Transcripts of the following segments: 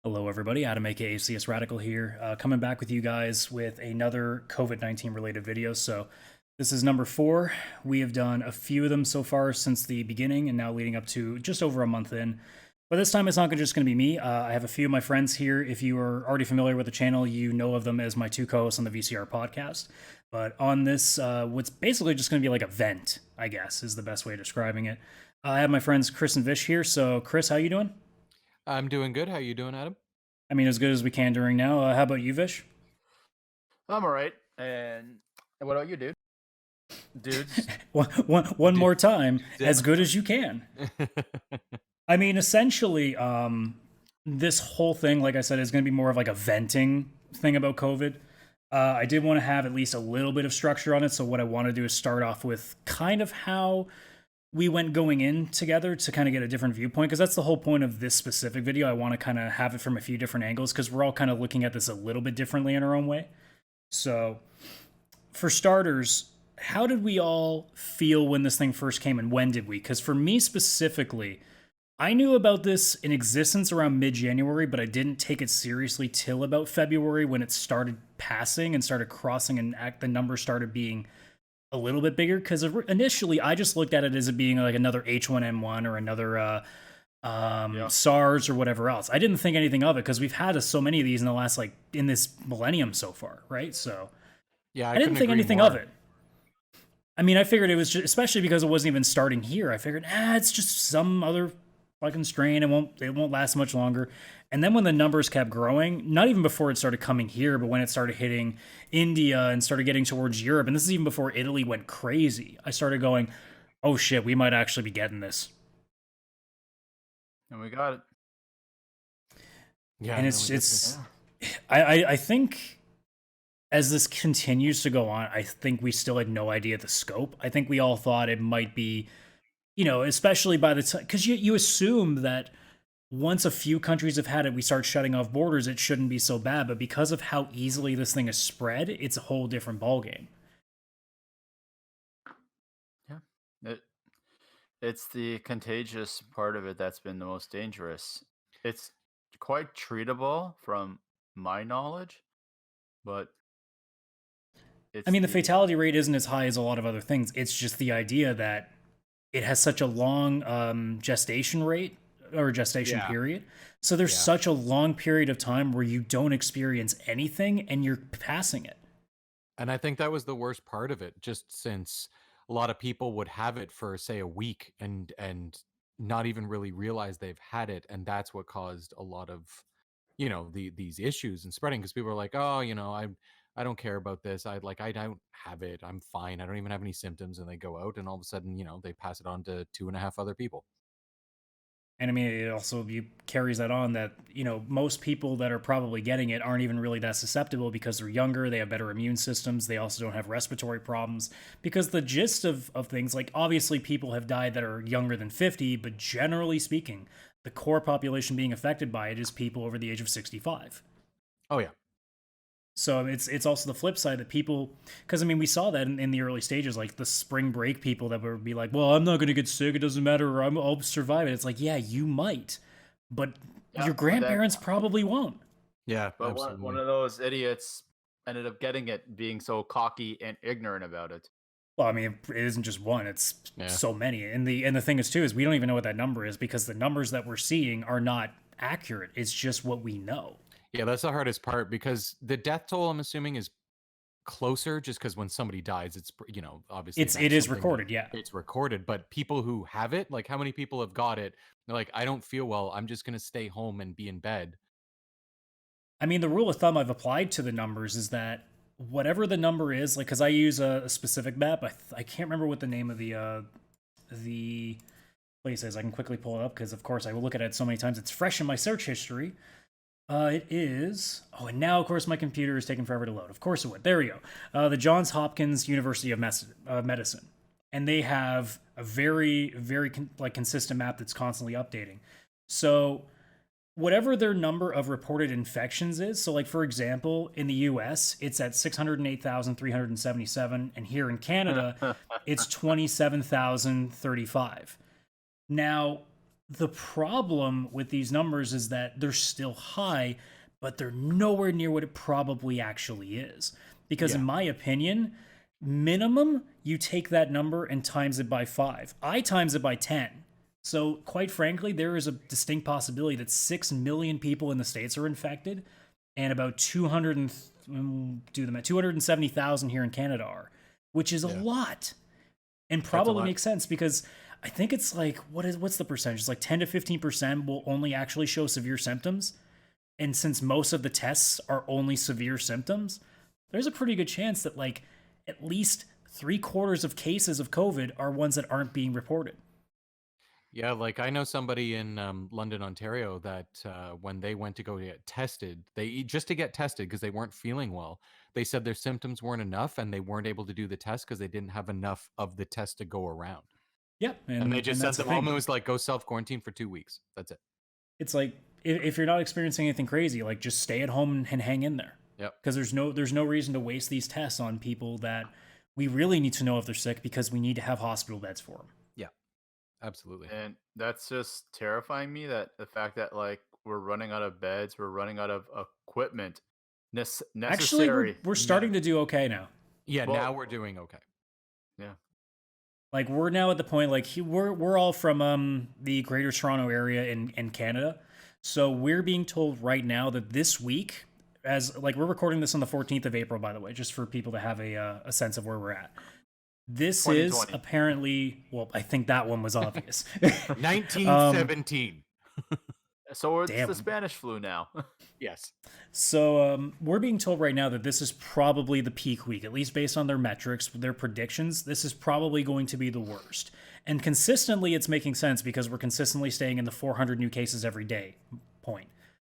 Hello, everybody. Adam, aka askcsradical here, coming back with you guys with another COVID-19 related video. So, this is number 4. We have done a few of them so far since the beginning, and now leading up to just over a month in. But this time, it's not just going to be me. I have a few of my friends here. If you are already familiar with the channel, you know of them as my two co-hosts on the VCR Podcast. But on this, what's basically just going to be like a vent, I guess, is the best way of describing it. I have my friends Chris and Vish here. So, Chris, how you doing? I'm doing good. How you doing, Adam? I mean, as good as we can during now. How about you, Vish? I'm all right. And what about you, dudes? One Dude. more time, as good as you can. I mean, essentially, this whole thing, like I said, is going to be more of like a venting thing about COVID. I did want to have at least a little bit of structure on it. So what I want to do is start off with kind of how we went going in together to kind of get a different viewpoint, because that's the whole point of this specific video. I want to kind of have it from a few different angles because we're all kind of looking at this a little bit differently in our own way. So for starters, how did we all feel when this thing first came, and when did we? Because for me specifically, I knew about this in existence around mid-January, but I didn't take it seriously till about February when it started passing and started crossing, and the numbers started being a little bit bigger, because initially I just looked at it as it being like another H1N1 or another SARS or whatever else. I didn't think anything of it because we've had so many of these in the last, like, in this millennium so far, right? So Yeah, I didn't think anything of it. I mean, I figured it was just, especially because it wasn't even starting here, I figured, it's just some other fucking strain. It won't last much longer. And then when the numbers kept growing, not even before it started coming here, but when it started hitting India and started getting towards Europe, and this is even before Italy went crazy, I started going, oh shit, we might actually be getting this. And we got it. Yeah, and I think as this continues to go on, I think we still had no idea the scope. I think we all thought it might be, especially by the time, because you assume that once a few countries have had it, we start shutting off borders, it shouldn't be so bad. But because of how easily this thing is spread, it's a whole different ballgame. Yeah. It's the contagious part of it that's been the most dangerous. It's quite treatable from my knowledge, but I mean, the fatality rate isn't as high as a lot of other things. It's just the idea that it has such a long gestation rate or gestation period. So there's such a long period of time where you don't experience anything and you're passing it. And I think that was the worst part of it, just since a lot of people would have it for, say, a week and not even really realize they've had it, and that's what caused a lot of these issues and spreading, because people are like, oh, I don't care about this. I don't have it. I'm fine. I don't even have any symptoms. And they go out and all of a sudden, they pass it on to 2.5 other people. And I mean, it also carries that on that, most people that are probably getting it aren't even really that susceptible because they're younger, they have better immune systems, they also don't have respiratory problems. Because the gist of things, like, obviously people have died that are younger than 50, but generally speaking, the core population being affected by it is people over the age of 65. Oh, yeah. So it's also the flip side that people, because I mean, we saw that in the early stages, like the spring break people that would be like, well, I'm not going to get sick, it doesn't matter, or I'll survive it. It's like, yeah, you might, but your grandparents probably won't. Yeah, but one of those idiots ended up getting it, being so cocky and ignorant about it. Well, I mean, it isn't just one, it's so many. And the thing is, too, is we don't even know what that number is, because the numbers that we're seeing are not accurate. It's just what we know. Yeah, that's the hardest part, because the death toll, I'm assuming, is closer, just because when somebody dies, it's, obviously it is recorded. Yeah, it's recorded. But people who have it, like, how many people have got it? They're like, I don't feel well, I'm just gonna stay home and be in bed. I mean, the rule of thumb I've applied to the numbers is that whatever the number is, like, because I use a specific map, I can't remember what the name of the place is. I can quickly pull it up because, of course, I will look at it so many times. It's fresh in my search history. It is... Oh, and now, of course, my computer is taking forever to load. Of course it would. There we go. The Johns Hopkins University of Medicine. And they have a very, very consistent map that's constantly updating. So whatever their number of reported infections is, so, like, for example, in the US, it's at 608,377, and here in Canada, it's 27,035. Now, The problem with these numbers is that they're still high, but they're nowhere near what it probably actually is. Because in Yeah. my opinion, minimum, you take that number and times it by 5. I times it by 10. So, quite frankly, there is a distinct possibility that 6 million people in the States are infected and about 270,000 here in Canada are, which is a Yeah. lot. And That's a probably lot. makes sense because I think it's like what's the percentage? It's like 10 to 15% will only actually show severe symptoms. And since most of the tests are only severe symptoms, there's a pretty good chance that like at least 3/4 of cases of COVID are ones that aren't being reported. Yeah, like I know somebody in London, Ontario, that when they went to go get tested, just to get tested because they weren't feeling well. They said their symptoms weren't enough, and they weren't able to do the test because they didn't have enough of the test to go around. Yep, And they and just that's sent the them home thing. and was like, "Go self quarantine for 2 weeks. That's it." It's like if you're not experiencing anything crazy, like just stay at home and hang in there. Yep. Because there's no reason to waste these tests on people that we really need to know if they're sick because we need to have hospital beds for them. Yeah. Absolutely. And that's just terrifying me, that the fact that like we're running out of beds, we're running out of equipment Actually, we're necessary. we're starting to do okay now. Yeah. Well- Now we're doing okay. Yeah. Like we're now at the point like we're all from the Greater Toronto area in Canada, so we're being told right now that this week, as like we're recording this on the 14th of April, by the way, just for people to have a sense of where we're at. This is 2020. apparently, well, I think that one was obvious. 1917. So it's Damn. the Spanish flu now. Yes. So we're being told right now that this is probably the peak week, at least based on their metrics, their predictions. This is probably going to be the worst. And consistently, it's making sense because we're consistently staying in the 400 new cases every day point.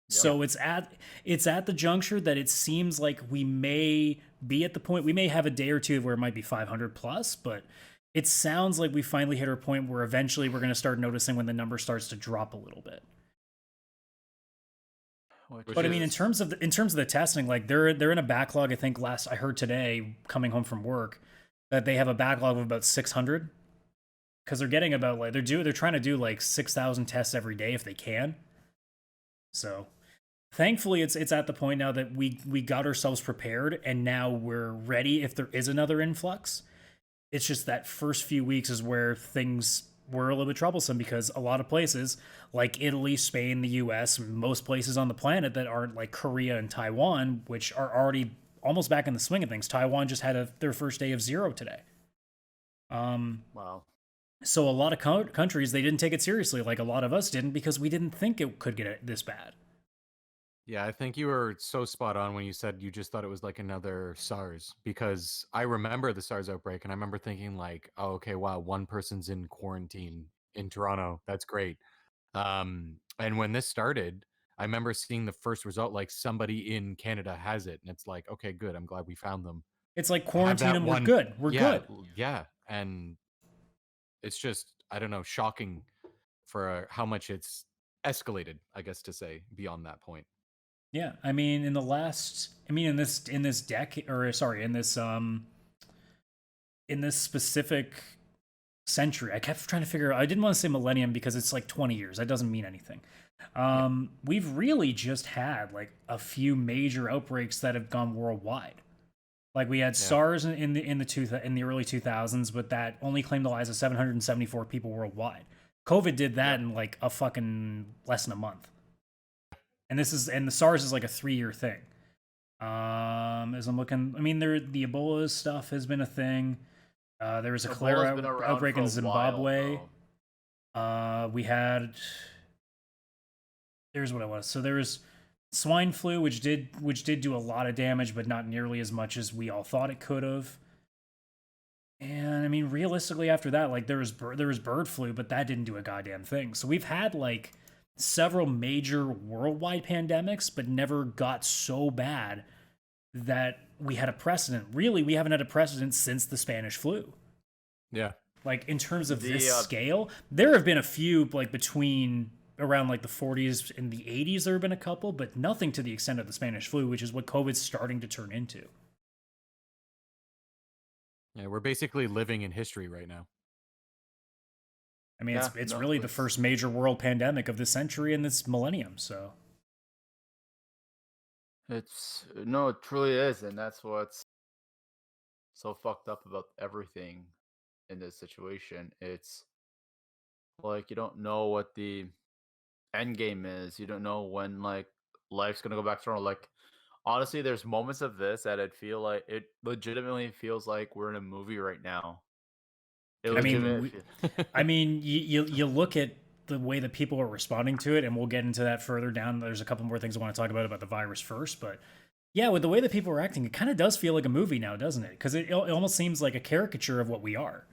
So it's at the juncture that it seems like we may be at the point, we may have a day or two where it might be 500 plus, but it sounds like we finally hit our point where eventually we're going to start noticing when the number starts to drop a little bit. But I mean, in terms of the testing, like they're in a backlog. I think I heard today coming home from work that they have a backlog of about 600 because they're getting about like they're trying to do like 6,000 tests every day if they can. So thankfully, it's at the point now that we got ourselves prepared and now we're ready if there is another influx. It's just that first few weeks is where things were a little bit troublesome because a lot of places like Italy, Spain, the US, most places on the planet that aren't like Korea and Taiwan, which are already almost back in the swing of things. Taiwan just had their first day of 0 today. Wow. So a lot of countries, they didn't take it seriously like a lot of us didn't because we didn't think it could get this bad. Yeah, I think you were so spot on when you said you just thought it was like another SARS, because I remember the SARS outbreak and I remember thinking like, oh, okay, wow, one person's in quarantine in Toronto. That's great. And when this started, I remember seeing the first result, like somebody in Canada has it. And it's like, okay, good. I'm glad we found them. It's like Have quarantine that and one- we're good. We're yeah, good. Yeah. And it's just, I don't know, shocking for how much it's escalated, I guess, to say, beyond that point. Yeah, I mean, in this decade, or sorry, in this specific century, I kept trying to figure out. I didn't want to say millennium because it's like 20 years. That doesn't mean anything. We've really just had like a few major outbreaks that have gone worldwide. Like we had SARS in the early 2000s, but that only claimed the lives of 774 people worldwide. COVID did that in like a fucking less than a month. And the SARS is like a 3-year thing. As I'm looking, I mean, the Ebola stuff has been a thing. There was a cholera outbreak in Zimbabwe. We had. Here's what it was. So there was swine flu, which did do a lot of damage, but not nearly as much as we all thought it could have. And I mean, realistically, after that, like there was bird flu, but that didn't do a goddamn thing. So we've had like several major worldwide pandemics, but never got so bad that we had a precedent. Really, we haven't had a precedent since the Spanish flu. Yeah. Like in terms of this scale, there have been a few like between around like the 40s and the 80s. There have been a couple, but nothing to the extent of the Spanish flu, which is what COVID's starting to turn into. Yeah, we're basically living in history right now. I mean, Yeah, it's no, really the first major world pandemic of this century and this millennium. So it's no, it truly is, and that's what's so fucked up about everything in this situation. It's like you don't know what the end game is. You don't know when like life's gonna go back to normal. Like honestly, there's moments of this that it feel like it legitimately feels like we're in a movie right now. It I mean, legitimately you look at the way that people are responding to it, and we'll get into that further down. There's a couple more things I want to talk about the virus first, but yeah, with the way that people are acting, it kind of does feel like a movie now, doesn't it? Because it almost seems like a caricature of what we are.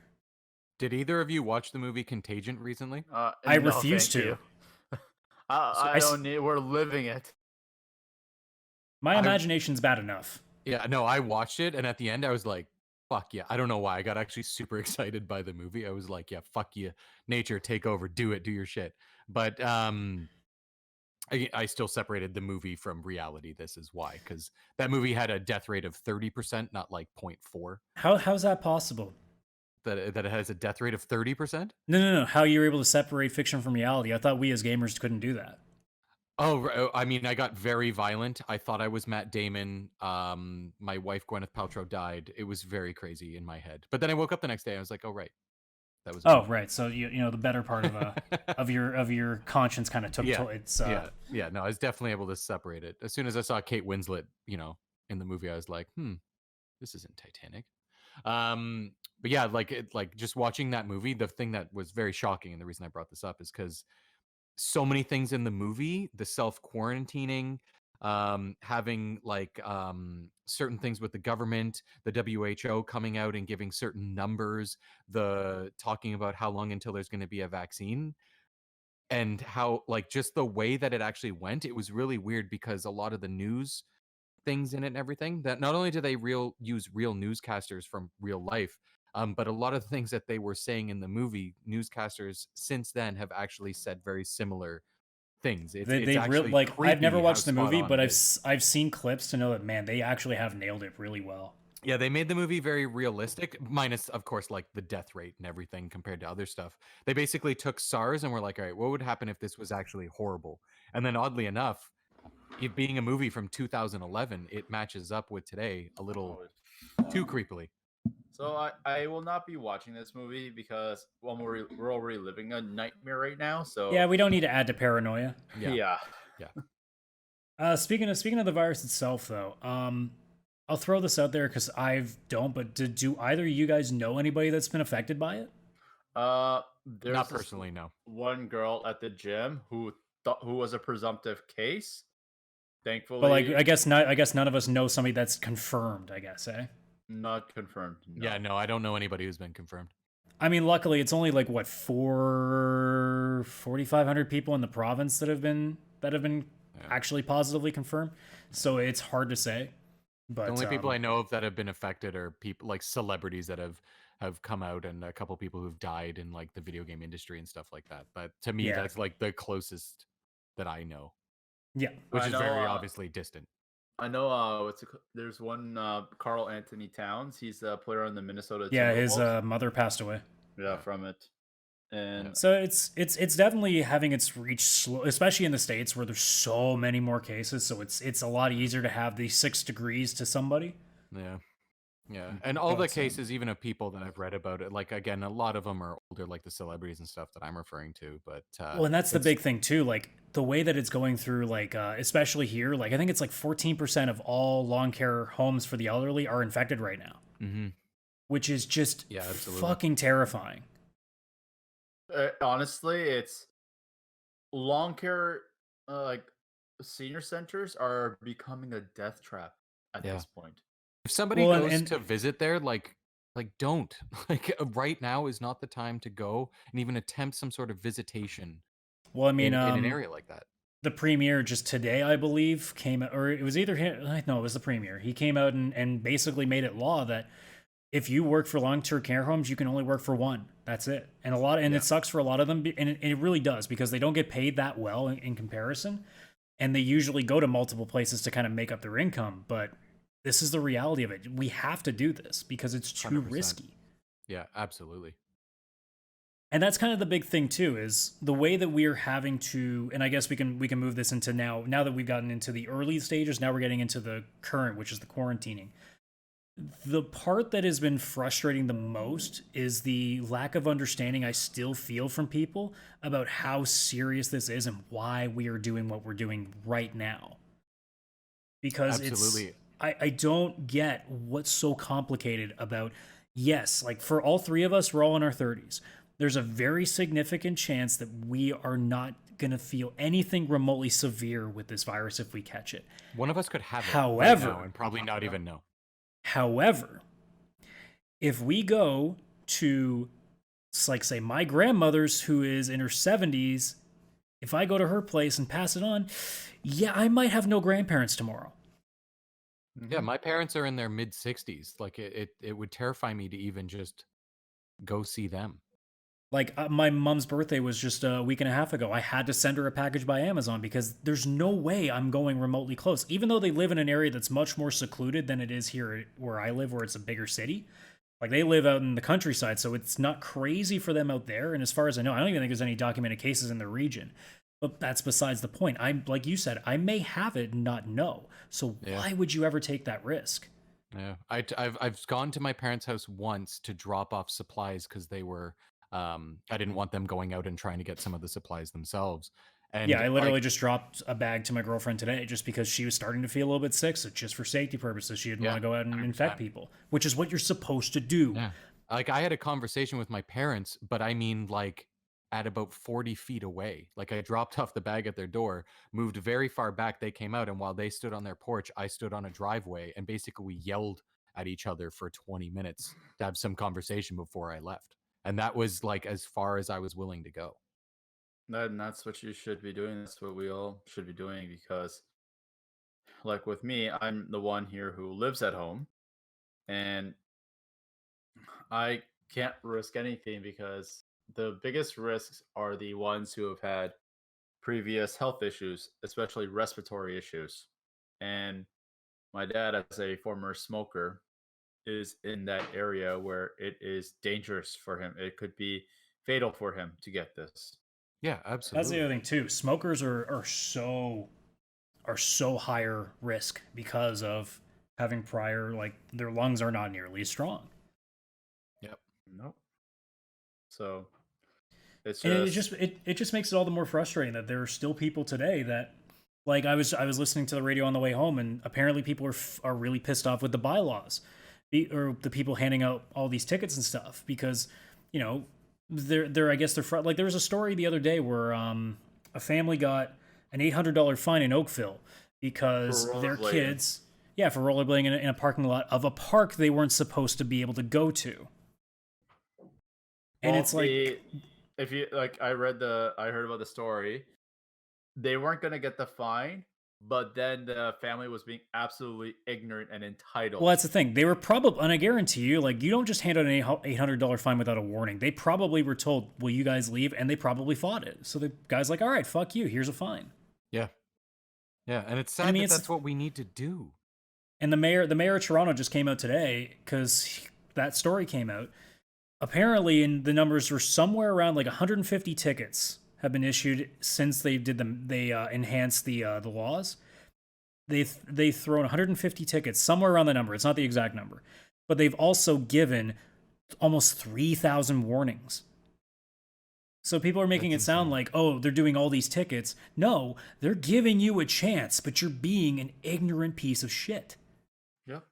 Did either of you watch the movie Contagion recently? I no, refuse thank to. you. I don't need. We're living it. My imagination's bad enough. Yeah, no, I watched it, and at the end, I was like, "Fuck yeah!" I don't know why. I got actually super excited by the movie. I was like, "Yeah, fuck you, nature, take over, do it, do your shit." But I still separated the movie from reality. This is why, because that movie had a death rate of 30%, not like 0.4. How's that possible? That it has a death rate of 30%. No. How you're able to separate fiction from reality? I thought we as gamers couldn't do that. Oh, I mean, I got very violent. I thought I was Matt Damon. My wife Gwyneth Paltrow died. It was very crazy in my head. But then I woke up the next day. And I was like, "Oh right, that was." Oh right. So you know the better part of your conscience kind of took Yeah, its. yeah. No, I was definitely able to separate it. As soon as I saw Kate Winslet, in the movie, I was like, this isn't Titanic. But yeah, like just watching that movie, the thing that was very shocking, and the reason I brought this up is because so many things in the movie, the self quarantining, having certain things with the government, the WHO coming out and giving certain numbers, the talking about how long until there's going to be a vaccine, and how like just the way that it actually went, it was really weird because a lot of the news things in it and everything, that not only do they use real newscasters from real life, but a lot of the things that they were saying in the movie, newscasters since then have actually said very similar things. It's They really actually like. I've never creepy how watched the spot movie, on but it is. I've seen clips to know that man, they actually have nailed it really well. Yeah, they made the movie very realistic, minus, of course, like the death rate and everything compared to other stuff. They basically took SARS and were like, all right, what would happen if this was actually horrible? And then, oddly enough, it being a movie from 2011, it matches up with today a little too creepily. So I will not be watching this movie because we're already living a nightmare right now. So Yeah, we don't need to add to paranoia. yeah. Speaking of the virus itself, though, I'll throw this out there because I don't. But do either of you guys know anybody that's been affected by it? There's Not personally, no. one girl at the gym who was a presumptive case. Thankfully, But like, I guess not. I guess none of us know somebody that's confirmed. I guess, eh? not confirmed. No. Yeah, no, I don't know anybody who's been confirmed. I mean, luckily, it's only like what 4,500 people in the province that have been actually positively confirmed. So it's hard to say. But The only people I know of that have been affected are people like celebrities that have come out, and a couple people who've died in like the video game industry and stuff like that. But to me, Yeah. that's like the closest that I know, yeah, which I is know, very obviously distant. I know. There's one Carl Anthony Towns. He's a player on the Minnesota. yeah. His Timberwolves. mother passed away. Yeah, from it. And So it's definitely having its reach slow, especially in the States where there's so many more cases. So it's a lot easier to have the 6 degrees to somebody. Yeah, and all the But, cases, even of people that I've read about it, like again, a lot of them are older, like the celebrities and stuff that I'm referring to. But well, and that's the big thing too. Like the way that it's going through, like especially here, like I think it's like 14% of all long care homes for the elderly are infected right now, which is just fucking terrifying. honestly, it's long care, like senior centers are becoming a death trap at this point. If somebody goes to visit there, like don't like right now is not the time to go and even attempt some sort of visitation. Well, I mean, in an area like that. The premier just today, I believe, came, or it was either him. No, it was the premier. He came out and basically made it law that if you work for long-term care homes, you can only work for one. That's it. And it sucks for a lot of them, and it really does because they don't get paid that well in comparison, and they usually go to multiple places to kind of make up their income. But this is the reality of it. We have to do this because it's too 100%. risky. Yeah, absolutely. And that's kind of the big thing too, is the way that we are having to, and I guess we can move this into now that we've gotten into the early stages, now we're getting into the current, which is the quarantining. The part that has been frustrating the most is the lack of understanding I still feel from people about how serious this is and why we are doing what we're doing right now. Because Absolutely. I don't get what's so complicated about, yes, like for all three of us, we're all in our 30s. There's a very significant chance that we are not going to feel anything remotely severe with this virus if we catch it. One of us could have it However, right now and probably not even know. However, if we go to, like, say, my grandmother's who is in her 70s, if I go to her place and pass it on, yeah, I might have no grandparents tomorrow. Yeah, my parents are in their mid 60s. Like it would terrify me to even just go see them. Like, my mom's birthday was just a week and a half ago. I had to send her a package by Amazon because there's no way I'm going remotely close. Even though they live in an area that's much more secluded than it is here where I live, where it's a bigger city. Like, they live out in the countryside, so it's not crazy for them out there. And as far as I know, I don't even think there's any documented cases in the region. But that's besides the point. I'm like you said, I may have it and not know. So why would you ever take that risk? Yeah, I've gone to my parents' house once to drop off supplies because they were I didn't want them going out and trying to get some of the supplies themselves. And Yeah, I literally just dropped a bag to my girlfriend today just because she was starting to feel a little bit sick. So just for safety purposes, she didn't want to go out and infect people, which is what you're supposed to do. Yeah. Like I had a conversation with my parents, but I mean like at about 40 feet away. Like I dropped off the bag at their door, moved very far back. They came out, and while they stood on their porch, I stood on a driveway, and basically we yelled at each other for 20 minutes to have some conversation before I left. And that was like as far as I was willing to go. That's what you should be doing. That's what we all should be doing because, like with me, I'm the one here who lives at home, and I can't risk anything because the biggest risks are the ones who have had previous health issues, especially respiratory issues. And my dad, as a former smoker, is in that area where it is dangerous for him. It could be fatal for him to get this. Yeah, That's the absolutely. other thing too. Smokers are so higher risk because of having prior, like, their lungs are not nearly as strong. Yep. Nope. So it's And just it just makes it all the more frustrating that there are still people today that, like, I was listening to the radio on the way home, and apparently people are really pissed off with the bylaws, or the people handing out all these tickets and stuff because, you know, they're I guess they're like, there was a story the other day where a family got an $800 fine in Oakville because for their rollerblading. kids, yeah, for rollerblading in a parking lot of a park they weren't supposed to be able to go to. And Well, it's like, if you like, I heard about the story. They weren't gonna get the fine, but then the family was being absolutely ignorant and entitled. well, that's the thing. They were probably, and I guarantee you, like, you don't just hand out an $800 fine without a warning. They probably were told, "Will you guys leave?" And they probably fought it. So the guy's like, "All right, fuck you. Here's a fine." Yeah. Yeah. And it's sad I mean, that it's, that's what we need to do. and the mayor of Toronto just came out today because that story came out. Apparently, and the numbers were somewhere around like 150 tickets have been issued since they enhanced the laws. They've thrown 150 tickets, somewhere around the number. It's not the exact number, but they've also given almost 3,000 warnings. So people are making That's it sound insane. like, oh, they're doing all these tickets. No, they're giving you a chance, but you're being an ignorant piece of shit. Yep.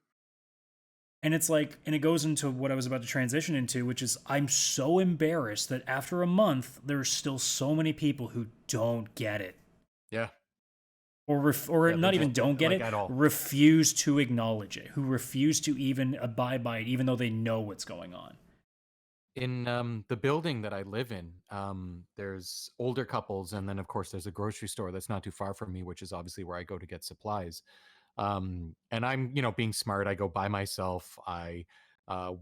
And it's like, and it goes into what I was about to transition into, which is I'm so embarrassed that after a month, there are still so many people who don't get it. Yeah. Or Yeah, not they even just don't get like it, at all. refuse to acknowledge it, who refuse to even abide by it, even though they know what's going on. In the building that I live in, there's older couples, and then of course there's a grocery store that's not too far from me, which is obviously where I go to get supplies. And I'm, being smart. I go by myself. I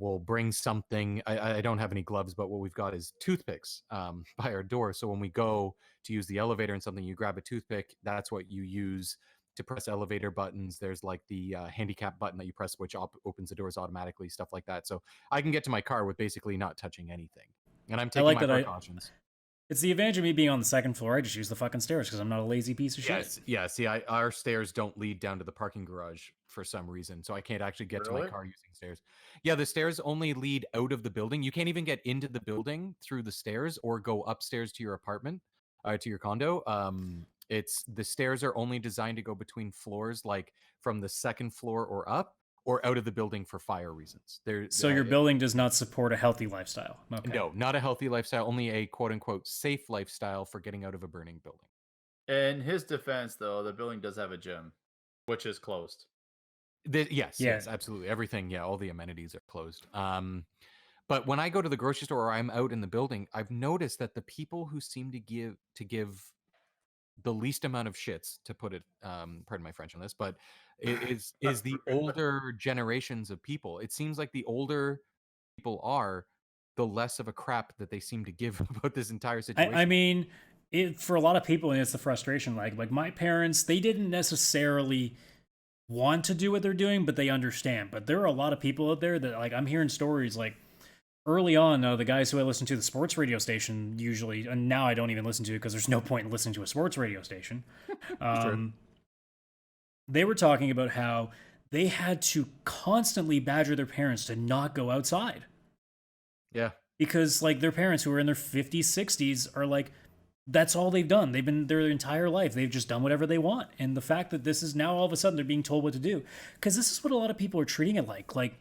will bring something. I don't have any gloves, but what we've got is toothpicks by our door. So when we go to use the elevator and something, you grab a toothpick. That's what you use to press elevator buttons. There's like the handicap button that you press, which opens the doors automatically, stuff like that. So I can get to my car with basically not touching anything. And I'm I taking like my that. precautions. It's the advantage of me being on the second floor. I just use the fucking stairs because I'm not a lazy piece of shit. Yes, yeah. See, our stairs don't lead down to the parking garage for some reason, so I can't actually get to my Really? car using stairs. Yeah, the stairs only lead out of the building. You can't even get into the building through the stairs or go upstairs to your apartment, to your condo. It's the stairs are only designed to go between floors, like from the second floor or up, or out of the building for fire reasons. So your building does not support a healthy lifestyle. Okay. No, not a healthy lifestyle, only a quote unquote safe lifestyle for getting out of a burning building. In his defense, though, the building does have a gym, which is closed. Yes, Yeah. yes, absolutely. Everything, yeah, all the amenities are closed. But when I go to the grocery store or I'm out in the building, I've noticed that the people who seem to give the least amount of shits, to put it, pardon my French on this, but is the older generations of people. It seems like the older people are, the less of a crap that they seem to give about this entire situation. I mean, for a lot of people, and it's the frustration. Like my parents, they didn't necessarily want to do what they're doing, but they understand. But there are a lot of people out there that, like, I'm hearing stories like early on, the guys who I listened to the sports radio station usually, and now I don't even listen to it because there's no point in listening to a sports radio station. They were talking about how they had to constantly badger their parents to not go outside. Yeah. Because, like, their parents who are in their 50s, 60s are like, that's all they've done. They've been their entire life. They've just done whatever they want. And the fact that this is now all of a sudden they're being told what to do, because this is what a lot of people are treating it like. Like,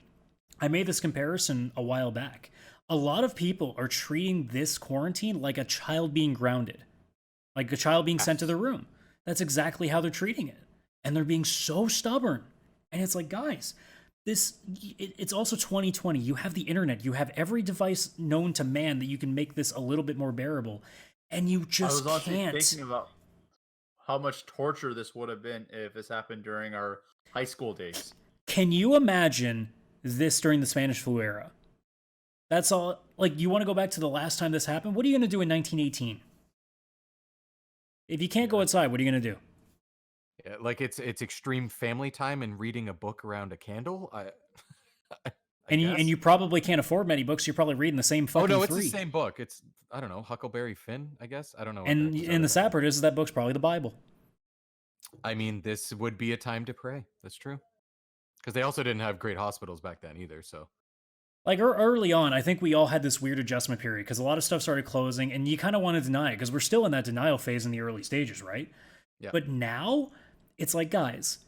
I made this comparison a while back. A lot of people are treating this quarantine like a child being grounded, like a child being sent to their room. That's exactly how they're treating it. And they're being so stubborn. And it's like, guys, it's also 2020. You have the internet. You have every device known to man that you can make this a little bit more bearable. And you just I was also can't. thinking about how much torture this would have been if this happened during our high school days. Can you imagine this during the Spanish flu era? That's all. Like, you want to go back to the last time this happened? What are you going to do in 1918? If you can't go outside, what are you going to do? Yeah, like it's extreme family time and reading a book around a candle. And you probably can't afford many books. You're probably reading the same fucking it's three. the same book. It's, I don't know, Huckleberry Finn, I guess. I don't know. And the sad part is that book's probably the Bible. I mean, this would be a time to pray. That's true. Because they also didn't have great hospitals back then either. So, like, early on, I think we all had this weird adjustment period because a lot of stuff started closing, and you kind of want to deny it because we're still in that denial phase in the early stages, right? yeah. But now it's like, guys,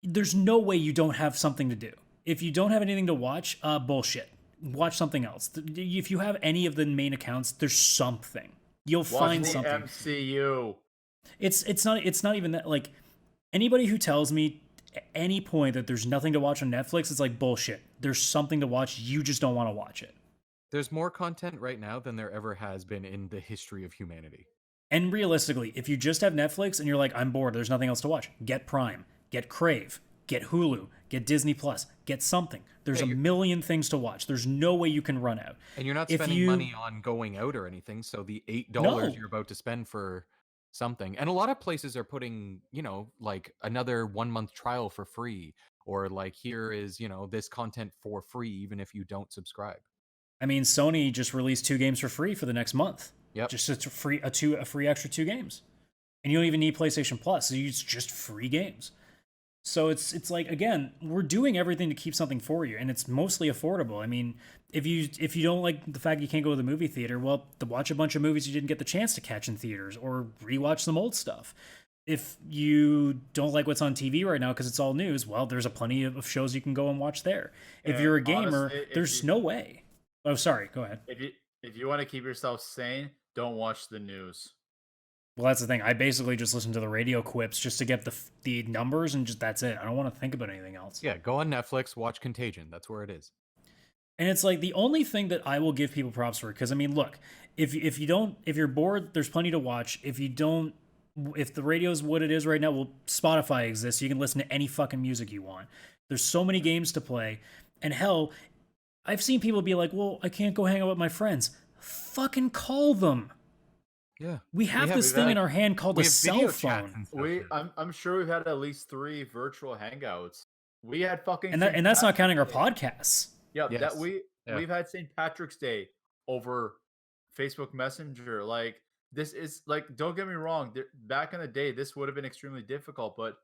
there's no way you don't have something to do. If you don't have anything to watch, bullshit. Watch something else. If you have any of the main accounts, there's something. You'll find something. MCU. It's not even that. Like, anybody who tells me at any point that there's nothing to watch on Netflix, it's like bullshit. There's something to watch. You just don't want to watch it. There's more content right now than there ever has been in the history of humanity. And realistically, if you just have Netflix and you're like, I'm bored, there's nothing else to watch, get Prime, get Crave, get Hulu, get Disney Plus, get something. There's a million things to watch. There's no way you can run out. And you're not spending money on going out or anything. So the $8 you're about to spend for something. And a lot of places are putting, like another 1 month trial for free, or like, here is, this content for free, even if you don't subscribe. I mean, Sony just released 2 games for free for the next month. Yep. Just a free extra 2 games. And you don't even need PlayStation Plus. So it's just free games. So it's like, again, we're doing everything to keep something for you, and it's mostly affordable. I mean, if you don't like the fact you can't go to the movie theater, well, watch a bunch of movies you didn't get the chance to catch in theaters, or rewatch some old stuff. If you don't like what's on TV right now because it's all news, well, there's a plenty of shows you can go and watch there. If you're a gamer, honestly, there's no way. Oh, sorry, go ahead. If you want to keep yourself sane, don't watch the news. Well, that's the thing. I basically just listen to the radio quips just to get the numbers, and just that's it. I don't want to think about anything else. Yeah, go on Netflix, watch Contagion. That's where it is. And it's like the only thing that I will give people props for, because I mean, look, if you're bored, there's plenty to watch. If the radio's what it is right now, well, Spotify exists. You can listen to any fucking music you want. There's so many games to play, and hell, I've seen people be like, "Well, I can't go hang out with my friends." Fucking call them. Yeah, we have this thing in our hand called a cell phone. I'm sure we've had at least 3 virtual hangouts. We had fucking and that's not counting our podcasts. Yeah, yes. We've had St. Patrick's Day over Facebook Messenger. Like this is like, don't get me wrong. Back in the day, this would have been extremely difficult, but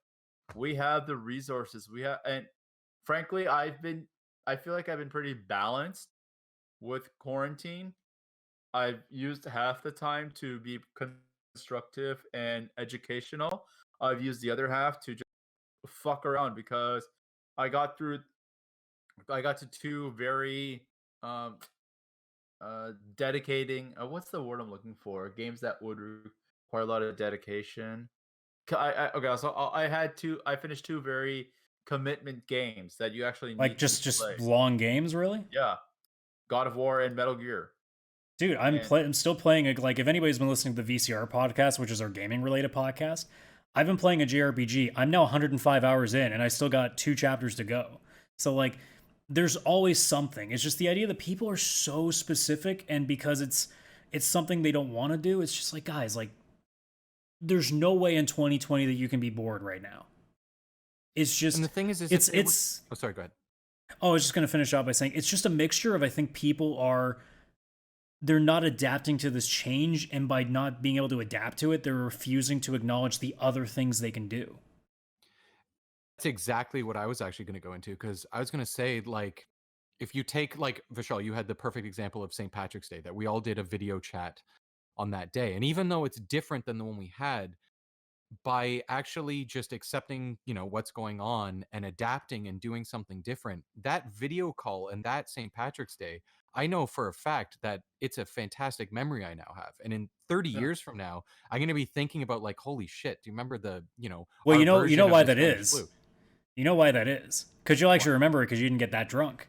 we have the resources. We have, and frankly, I feel like I've been pretty balanced with quarantine. I've used half the time to be constructive and educational. I've used the other half to just fuck around because I got through I got to two very um dedicating what's the word I'm looking for? Games that would require a lot of dedication. Okay, so I finished two very commitment games that you actually Like need to play. just long games, really? Yeah. God of War and Metal Gear. Dude, I'm still playing like if anybody's been listening to the VCR podcast, which is our gaming related podcast, I've been playing a JRPG. I'm now 105 hours in and I still got 2 chapters to go. So like there's always something. It's just the idea that people are so specific, and because it's something they don't want to do, it's just like, guys, like there's no way in 2020 that you can be bored right now. It's just, and the thing is it's oh, sorry, go ahead. Oh, I was just going to finish up by saying it's just a mixture of, I think they're not adapting to this change, and by not being able to adapt to it, they're refusing to acknowledge the other things they can do. That's exactly what I was actually going to go into, because I was going to say, like, if you take, like, Vishal, you had the perfect example of St. Patrick's Day, that we all did a video chat on that day. And even though it's different than the one we had, by actually just accepting, what's going on and adapting and doing something different, that video call and that St. Patrick's Day, I know for a fact that it's a fantastic memory I now have. And in 30 Yeah. years from now, I'm going to be thinking about, like, holy shit, do you remember Well, our you know version of why the that Spanish is. flu? You know why that is? Because you'll actually remember it because you didn't get that drunk.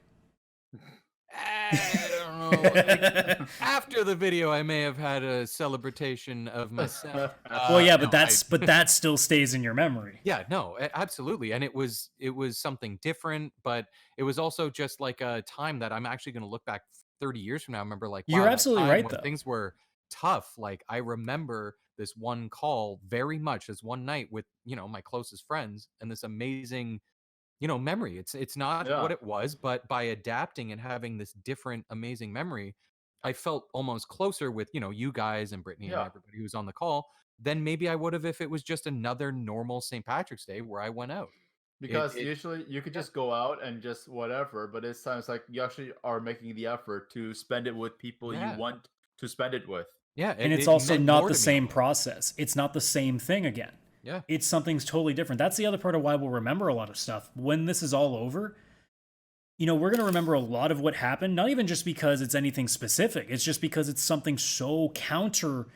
I don't know. Like, after the video, I may have had a celebration of myself. Well, yeah, no, but that still stays in your memory. Yeah, no, absolutely. And it was something different, but it was also just like a time that I'm actually going to look back 30 years from now. I remember, like, wow, You're that absolutely time right, when though. things were tough. Like, I remember this one call very much, as one night with, my closest friends, and this amazing, memory. It's not Yeah. what it was, but by adapting and having this different, amazing memory, I felt almost closer with, you guys and Brittany and Yeah. everybody who was on the call than maybe I would have if it was just another normal St. Patrick's Day where I went out. Because usually you could just go out and just whatever, but this time it's like you actually are making the effort to spend it with people you Yeah. want to spend it with. Yeah, And it's also not the same process. It's not the same thing again. Yeah. It's something totally different. That's the other part of why we'll remember a lot of stuff. When this is all over, we're going to remember a lot of what happened, not even just because it's anything specific. It's just because it's something so counter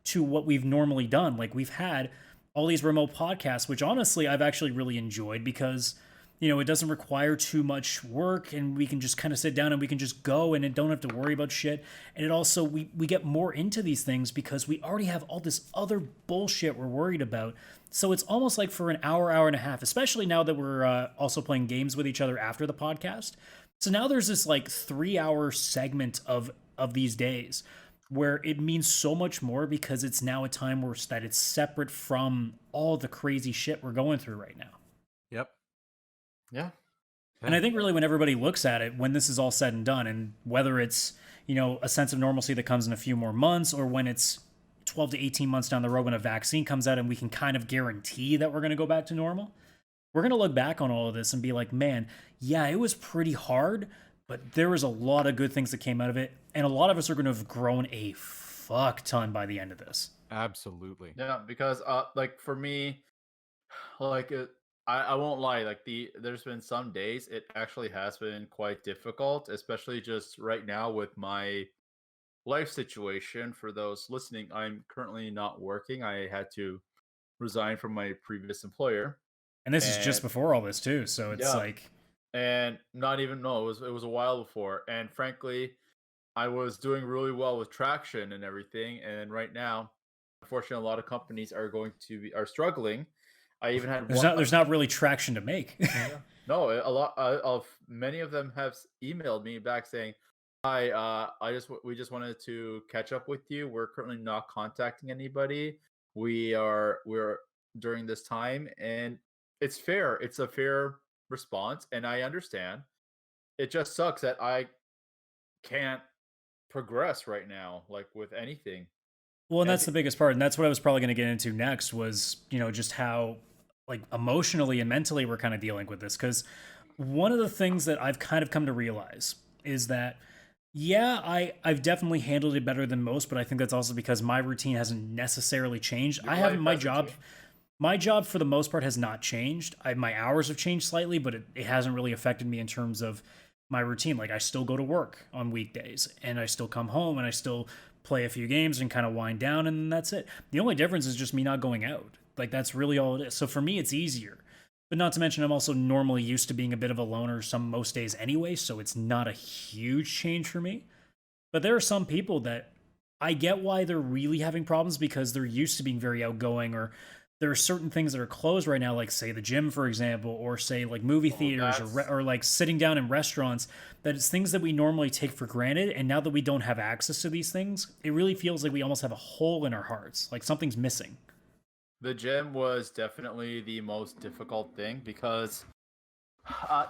to what we've normally done. Like, we've had all these remote podcasts, which honestly I've actually really enjoyed because, it doesn't require too much work, and we can just kind of sit down and we can just go and don't have to worry about shit. And it also, we get more into these things because we already have all this other bullshit we're worried about. So it's almost like for an hour and a half, especially now that we're also playing games with each other after the podcast. So now there's this like 3-hour segment of these days where it means so much more because it's now a time where that it's separate from all the crazy shit we're going through right now. Yep. Yeah. And I think really when everybody looks at it, when this is all said and done, and whether it's, a sense of normalcy that comes in a few more months, or when it's 12 to 18 months down the road when a vaccine comes out and we can kind of guarantee that we're going to go back to normal, we're going to look back on all of this and be like, man, yeah, it was pretty hard, but there was a lot of good things that came out of it. And a lot of us are going to have grown a fuck ton by the end of this. Absolutely. Yeah, because like for me, like I won't lie, like there's been some days it actually has been quite difficult, especially just right now with my life situation. For those listening, I'm currently not working. I had to resign from my previous employer. And this is just before all this too, so it's like, and not even no, it was a while before. And frankly, I was doing really well with traction and everything. And right now, unfortunately, a lot of companies are struggling. I even had there's not really traction to make. No, a lot of many of them have emailed me back saying, "Hi, we just wanted to catch up with you. We're currently not contacting anybody. We're during this time, and it's fair. It's a fair response, and I understand. It just sucks that I can't progress right now, like with anything. Well, and And I that's the think biggest part, and that's what I was probably going to get into next was, just how like emotionally and mentally we're kind of dealing with this because one of the things that I've kind of come to realize is that yeah, I've definitely handled it better than most, but I think that's also because my routine hasn't necessarily changed. your I life haven't hasn't changed. my job for the most part has not changed. My hours have changed slightly, but it hasn't really affected me in terms of my routine. Like I still go to work on weekdays and I still come home and I still play a few games and kind of wind down and that's it. The only difference is just me not going out. Like that's really all it is. So for me it's easier. But not to mention I'm also normally used to being a bit of a loner most days anyway, so it's not a huge change for me. But there are some people that I get why they're really having problems because they're used to being very outgoing, or there are certain things that are closed right now, like say the gym, for example, or say like movie Well, theaters, that's or like sitting down in restaurants. That it's things that we normally take for granted, and now that we don't have access to these things, it really feels like we almost have a hole in our hearts, like something's missing. the gym was definitely the most difficult thing because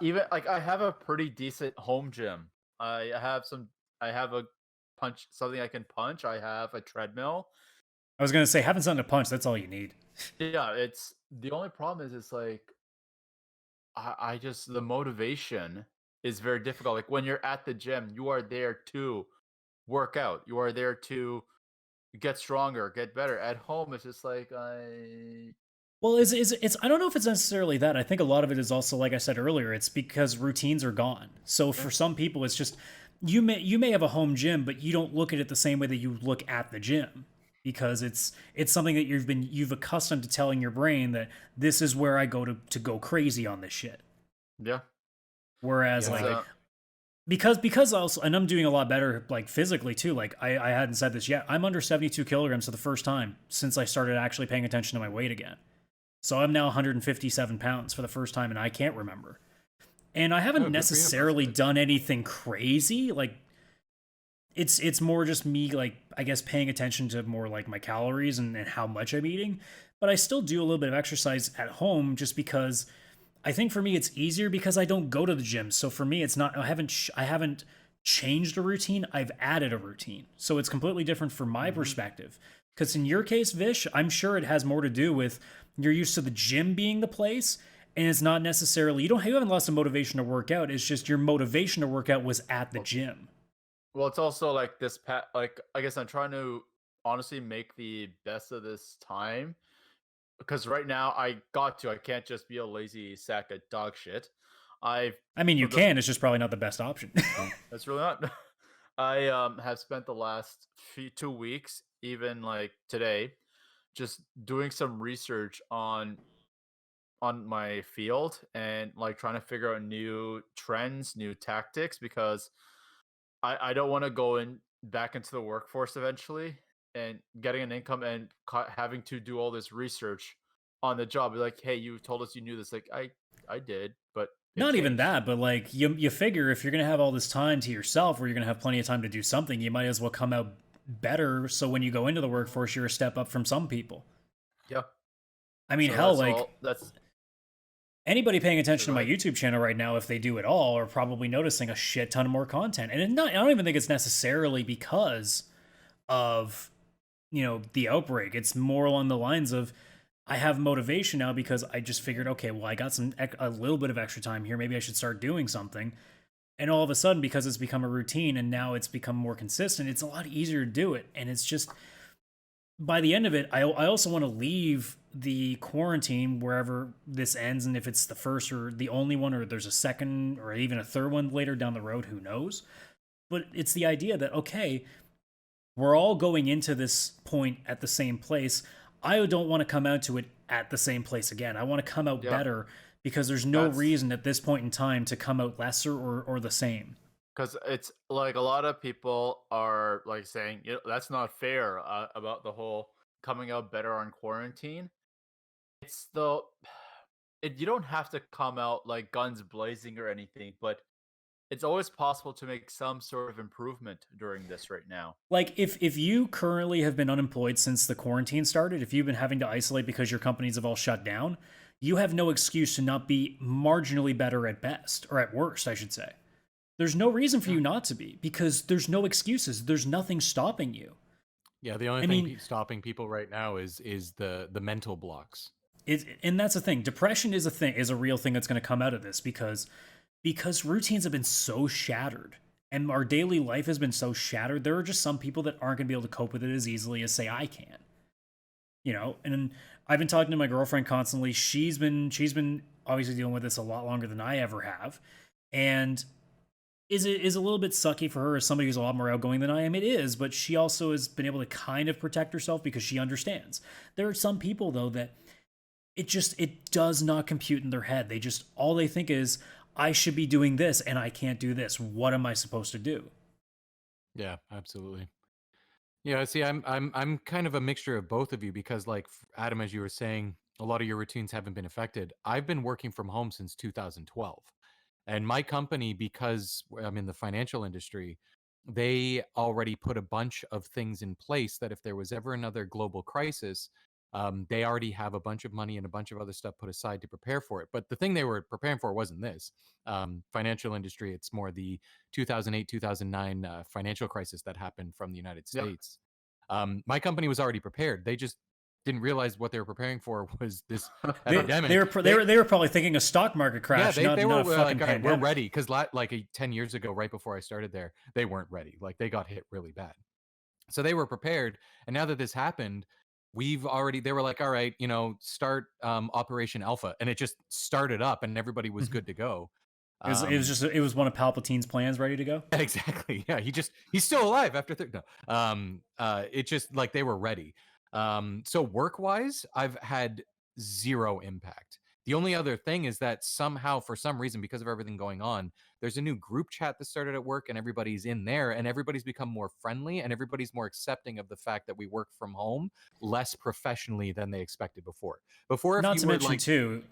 even like I have a pretty decent home gym. I have a punch something I can punch. I have a treadmill. I was gonna say having something to punch, that's all you need. Yeah, it's the only problem is it's like I just the motivation is very difficult. Like when you're at the gym, you are there to work out. You are there to get stronger, get better. At home, it's just like I Well, it's I don't know if it's necessarily that. I think a lot of it is also, like I said earlier, it's because routines are gone. So yeah, for some people, it's just you may have a home gym, but you don't look at it the same way that you look at the gym because it's something that you've accustomed to telling your brain that this is where I go to go crazy on this shit. yeah. Whereas Yeah, It's like I because also, and I'm doing a lot better like physically too. Like I hadn't said this yet. I'm under 72 kilograms for the first time since I started actually paying attention to my weight again. So I'm now 157 pounds for the first time, and I can't remember. And I oh, haven't good for you. necessarily done anything crazy. Like it's more just me, like I guess paying attention to more like my calories and how much I'm eating. But I still do a little bit of exercise at home, just because I think for me it's easier because I don't go to the gym. So for me, it's not. I haven't changed a routine. I've added a routine. So it's completely different from my Mhm. perspective. Because in your case, Vish, I'm sure it has more to do with you're used to the gym being the place, and it's not necessarily you haven't lost the motivation to work out. It's just your motivation to work out was at the Well, gym. well, it's also like like I guess I'm trying to honestly make the best of this time because right now I can't just be a lazy sack of dog shit. I've I mean, you for the can. It's just probably not the best option. That's really not. I have spent the last 2 weeks, even like today, just doing some research on my field and like trying to figure out new trends, new tactics because I don't want to go in back into the workforce eventually and getting an income and having to do all this research on the job. Be like, hey, you told us you knew this. Like I did, but it Not even changed. that, but like you figure if you're gonna have all this time to yourself, where you're gonna have plenty of time to do something, you might as well come out better. So when you go into the workforce, you're a step up from some people. Yeah. I mean, So hell, that's like all. That's anybody paying attention to go my ahead. YouTube channel right now, if they do at all, are probably noticing a shit ton more content. And I don't even think it's necessarily because of the outbreak. It's more along the lines of I have motivation now because I just figured, okay, well, I got a little bit of extra time here. Maybe I should start doing something. And all of a sudden, because it's become a routine and now it's become more consistent, it's a lot easier to do it. And it's just by the end of it, I also want to leave the quarantine wherever this ends. And if it's the first or the only one, or there's a second or even a third one later down the road, who knows? But it's the idea that, okay, we're all going into this point at the same place. I don't want to come out to it at the same place again. I want to come out Yeah. better because there's no That's reason at this point in time to come out lesser or the same. because it's like a lot of people are like saying, that's not fair about the whole coming out better on quarantine. It's the you don't have to come out like guns blazing or anything, but it's always possible to make some sort of improvement during this right now. Like if you currently have been unemployed since the quarantine started, if you've been having to isolate because your companies have all shut down, you have no excuse to not be marginally better at best, or at worst, I should say. There's no reason for you not to be, because there's no excuses. There's nothing stopping you. Yeah, the only thing stopping people right now is the mental blocks. And that's the thing. Depression is a real thing that's going to come out of this, because routines have been so shattered and our daily life has been so shattered. There are just some people that aren't going to be able to cope with it as easily as, say, I can. And I've been talking to my girlfriend constantly. She's been obviously dealing with this a lot longer than I ever have, and is a little bit sucky for her as somebody who's a lot more outgoing than I am. It is, but she also has been able to kind of protect herself because she understands. There are some people though that it does not compute in their head. All they think is, I should be doing this and I can't do this. What am I supposed to do? Yeah, absolutely. Yeah, see, I'm kind of a mixture of both of you, because like Adam, as you were saying, a lot of your routines haven't been affected. I've been working from home since 2012. And my company, because I'm in the financial industry, they already put a bunch of things in place that if there was ever another global crisis, they already have a bunch of money and a bunch of other stuff put aside to prepare for it. But the thing they were preparing for wasn't this. Financial industry, it's more the 2008, 2009 financial crisis that happened from the United Yeah. States. My company was already prepared. They just didn't realize what they were preparing for was this epidemic. They were probably thinking a stock market crash. Yeah, they not were a fucking like, all right, we're pandemic. ready, because 10 years ago, right before I started there, they weren't ready. Like, they got hit really bad, so they were prepared. And now that this happened, they were like, all right, start Operation Alpha, and it just started up, and everybody was good to go. It was one of Palpatine's plans ready to go. Exactly. Yeah, he's still alive after it just like they were ready. So work wise, I've had zero impact. The only other thing is that somehow, for some reason, because of everything going on, there's a new group chat that started at work, and everybody's in there, and everybody's become more friendly, and everybody's more accepting of the fact that we work from home less professionally than they expected before. Not to mention too,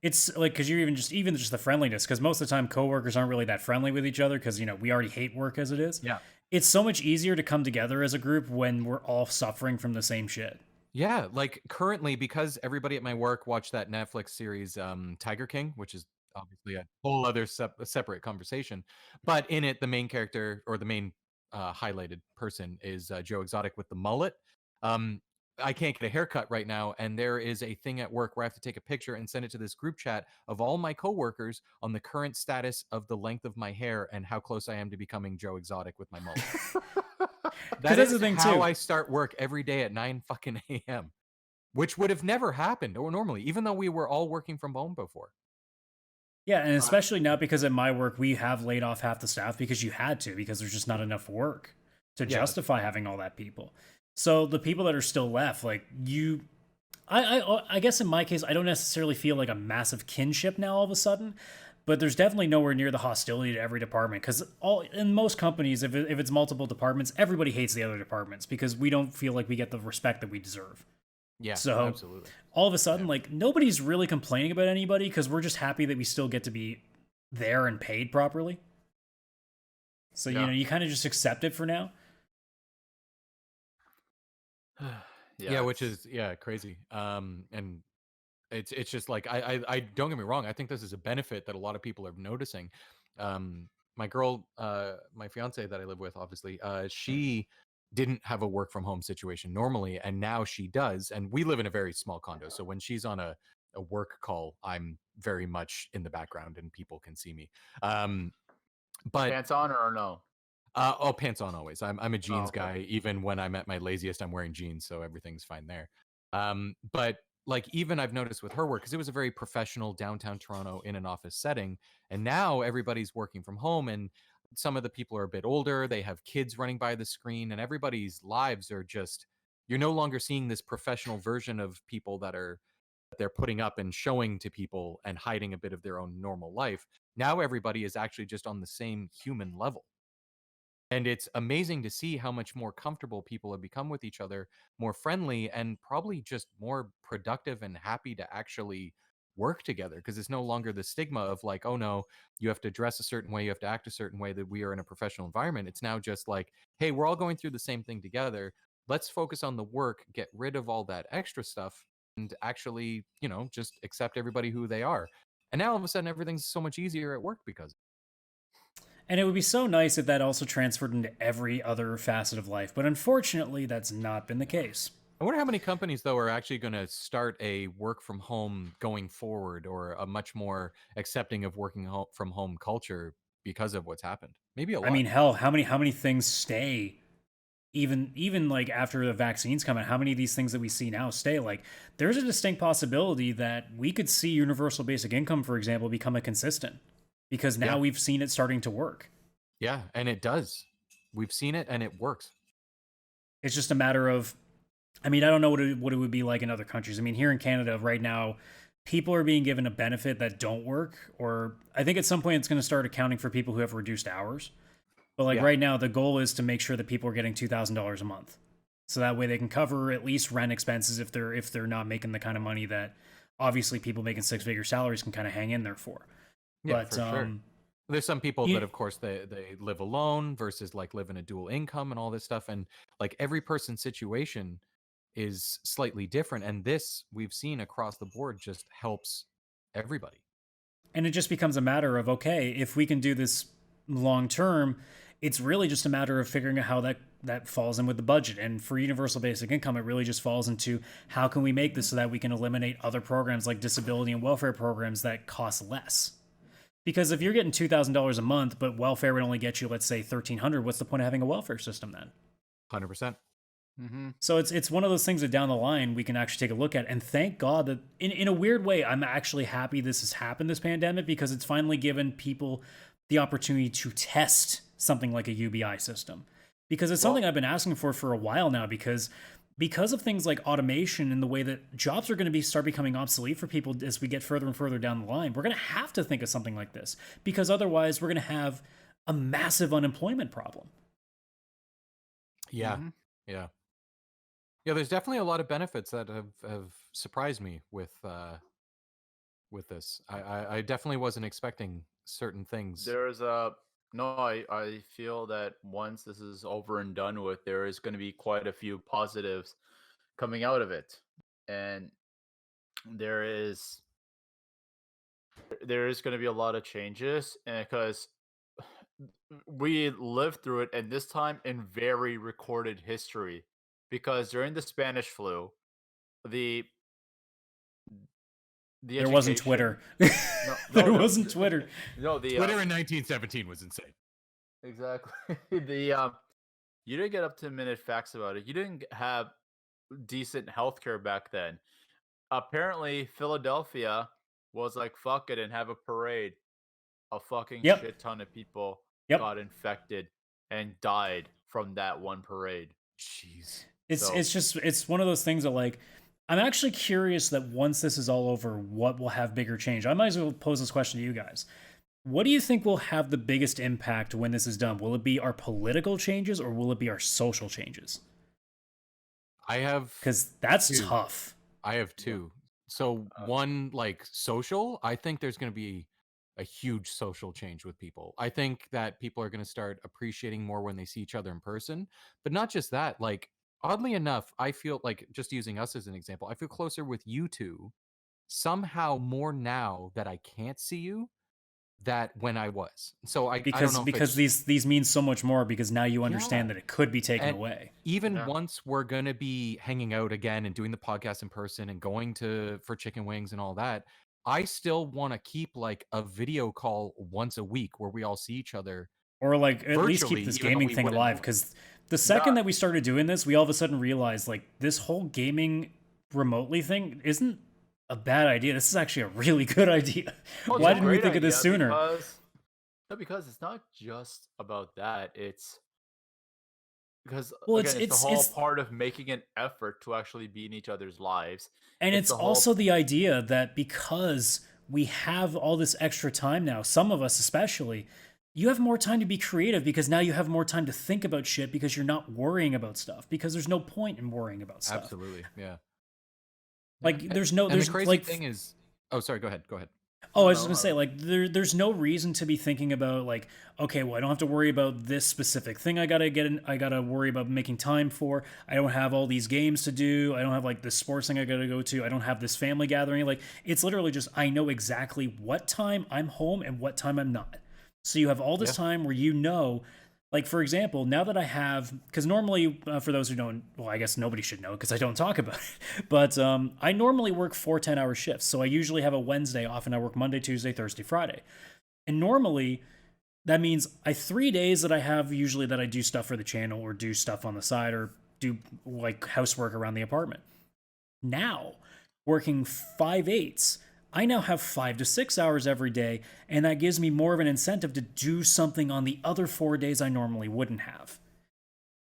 it's like, because you're even just the friendliness, because most of the time coworkers aren't really that friendly with each other, because we already hate work as it is. Yeah. It's so much easier to come together as a group when we're all suffering from the same shit. Yeah, like currently, because everybody at my work watched that Netflix series, Tiger King, which is obviously a whole other separate conversation. But in it, the main character, or the main highlighted person, is Joe Exotic with the mullet. I can't get a haircut right now, and there is a thing at work where I have to take a picture and send it to this group chat of all my coworkers on the current status of the length of my hair and how close I am to becoming Joe Exotic with my mullet. That's the thing how too. I start work every day at 9 fucking a.m., which would have never happened or normally, even though we were all working from home before. Yeah, and especially now, because at my work we have laid off half the staff because you had to, because there's just not enough work to justify having all that people. So the people that are still left, like I guess in my case, I don't necessarily feel like a massive kinship now all of a sudden, but there's definitely nowhere near the hostility to every department, because in most companies, if it's multiple departments, everybody hates the other departments because we don't feel like we get the respect that we deserve. Yeah, so absolutely. All of a sudden, like, nobody's really complaining about anybody, because we're just happy that we still get to be there and paid properly. So you kind of just accept it for now. Yeah, which is crazy. And it's just like, I don't get me wrong, I think this is a benefit that a lot of people are noticing. My girl, my fiance that I live with, obviously, she didn't have a work from home situation normally, and now she does. And we live in a very small condo, so when she's on a work call, I'm very much in the background and people can see me. But pants on or no? Pants on always. I'm a jeans guy. Even when I'm at my laziest, I'm wearing jeans, so everything's fine there. But like, even I've noticed with her work, because it was a very professional downtown Toronto in an office setting, and now everybody's working from home, and some of the people are a bit older, they have kids running by the screen, and everybody's lives are just, you're no longer seeing this professional version of people that they're putting up and showing to people and hiding a bit of their own normal life. Now everybody is actually just on the same human level. And it's amazing to see how much more comfortable people have become with each other, more friendly, and probably just more productive and happy to actually work together, because it's no longer the stigma of like, oh no, you have to dress a certain way, you have to act a certain way, that we are in a professional environment. It's now just like, hey, we're all going through the same thing together. Let's focus on the work, get rid of all that extra stuff, and actually, just accept everybody who they are. And now all of a sudden everything's so much easier at work because. And it would be so nice if that also transferred into every other facet of life. But unfortunately, that's not been the case. I wonder how many companies, though, are actually going to start a work from home going forward, or a much more accepting of working from home culture because of what's happened. Maybe a lot. I mean, hell, how many things stay? Even like after the vaccines come out, how many of these things that we see now stay? Like, there's a distinct possibility that we could see universal basic income, for example, become a consistent, because now we've seen it starting to work. Yeah, and it does. We've seen it, and it works. It's just a matter of, I mean, I don't know what it would be like in other countries. I mean, here in Canada right now, people are being given a benefit that don't work, or I think at some point it's going to start accounting for people who have reduced hours. But like right now, the goal is to make sure that people are getting $2,000 a month, so that way they can cover at least rent expenses if they're not making the kind of money that obviously people making six-figure salaries can kind of hang in there for. Yeah, But for sure. There's some people that, of course, they live alone versus like live in a dual income and all this stuff, and like every person's situation is slightly different, and this we've seen across the board just helps everybody. And it just becomes a matter of, okay, if we can do this long term, it's really just a matter of figuring out how that falls in with the budget. And for universal basic income, it really just falls into how can we make this so that we can eliminate other programs like disability and welfare programs that cost less. Because if you're getting $2,000 a month, but welfare would only get you, let's say, $1,300, what's the point of having a welfare system then? 100%. So it's one of those things that down the line we can actually take a look at. And thank God that in a weird way, I'm actually happy this has happened, this pandemic, because it's finally given people the opportunity to test something like a UBI system. Because it's something I've been asking for a while now, because of things like automation and the way that jobs are going to start becoming obsolete for people as we get further and further down the line. We're going to have to think of something like this, because otherwise we're going to have a massive unemployment problem. Yeah. Yeah. Yeah, there's definitely a lot of benefits that have surprised me with this. I definitely wasn't expecting certain things. I feel that once this is over and done with, there is going to be quite a few positives coming out of it, and there is going to be a lot of changes, and because we lived through it, and this time in very recorded history, because during the Spanish flu, the there wasn't Twitter. There wasn't Twitter. No, the Twitter in 1917 was insane. Exactly. You didn't get up to minute facts about it. You didn't have decent healthcare back then. Apparently, Philadelphia was like, fuck it, and have a parade. A fucking shit ton of people got infected and died from that one parade. Jeez. It's one of those things that, like, I'm actually curious that once this is all over, what will have bigger change. I might as well pose this question to you guys. What do you think will have the biggest impact when this is done? Will it be our political changes, or will it be our social changes? Because that's tough. I have two. So one, like social, I think there's going to be a huge social change with people. I think that people are going to start appreciating more when they see each other in person. But not just that, like, oddly enough, I feel like, just using us as an example, I feel closer with you two somehow more now that I can't see you that when I was. So I don't know because these mean so much more, because now you understand that it could be taken away. Even once we're going to be hanging out again and doing the podcast in person and going for chicken wings and all that, I still want to keep like a video call once a week where we all see each other, or like at least keep this gaming thing alive. Because the second that we started doing this, we all of a sudden realized, like, this whole gaming remotely thing isn't a bad idea. This is actually a really good idea. Why didn't we think of this sooner? Because it's not just about that. It's because it's the whole part of making an effort to actually be in each other's lives. And it's also the idea that because we have all this extra time now, some of us especially, you have more time to be creative, because now you have more time to think about shit, because you're not worrying about stuff, because there's no point in worrying about stuff. Absolutely, yeah. Like, there's the crazy thing is, sorry, go ahead. Oh, I was just gonna say, like, there's no reason to be thinking about, like, okay, well, I don't have to worry about this specific thing I gotta worry about making time for. I don't have all these games to do. I don't have, like, this sports thing I gotta go to. I don't have this family gathering. Like, it's literally just, I know exactly what time I'm home and what time I'm not. So you have all this Yeah. time where you know, like for example, now that I have, because normally for those who don't, well, I guess nobody should know because I don't talk about it, but I normally work 4 10-hour shifts. So I usually have a Wednesday off and I work Monday, Tuesday, Thursday, Friday. And normally that means 3 days that I have usually that I do stuff for the channel or do stuff on the side or do like housework around the apartment. Now, working 5/8, I now have 5 to 6 hours every day, and that gives me more of an incentive to do something on the other 4 days I normally wouldn't have.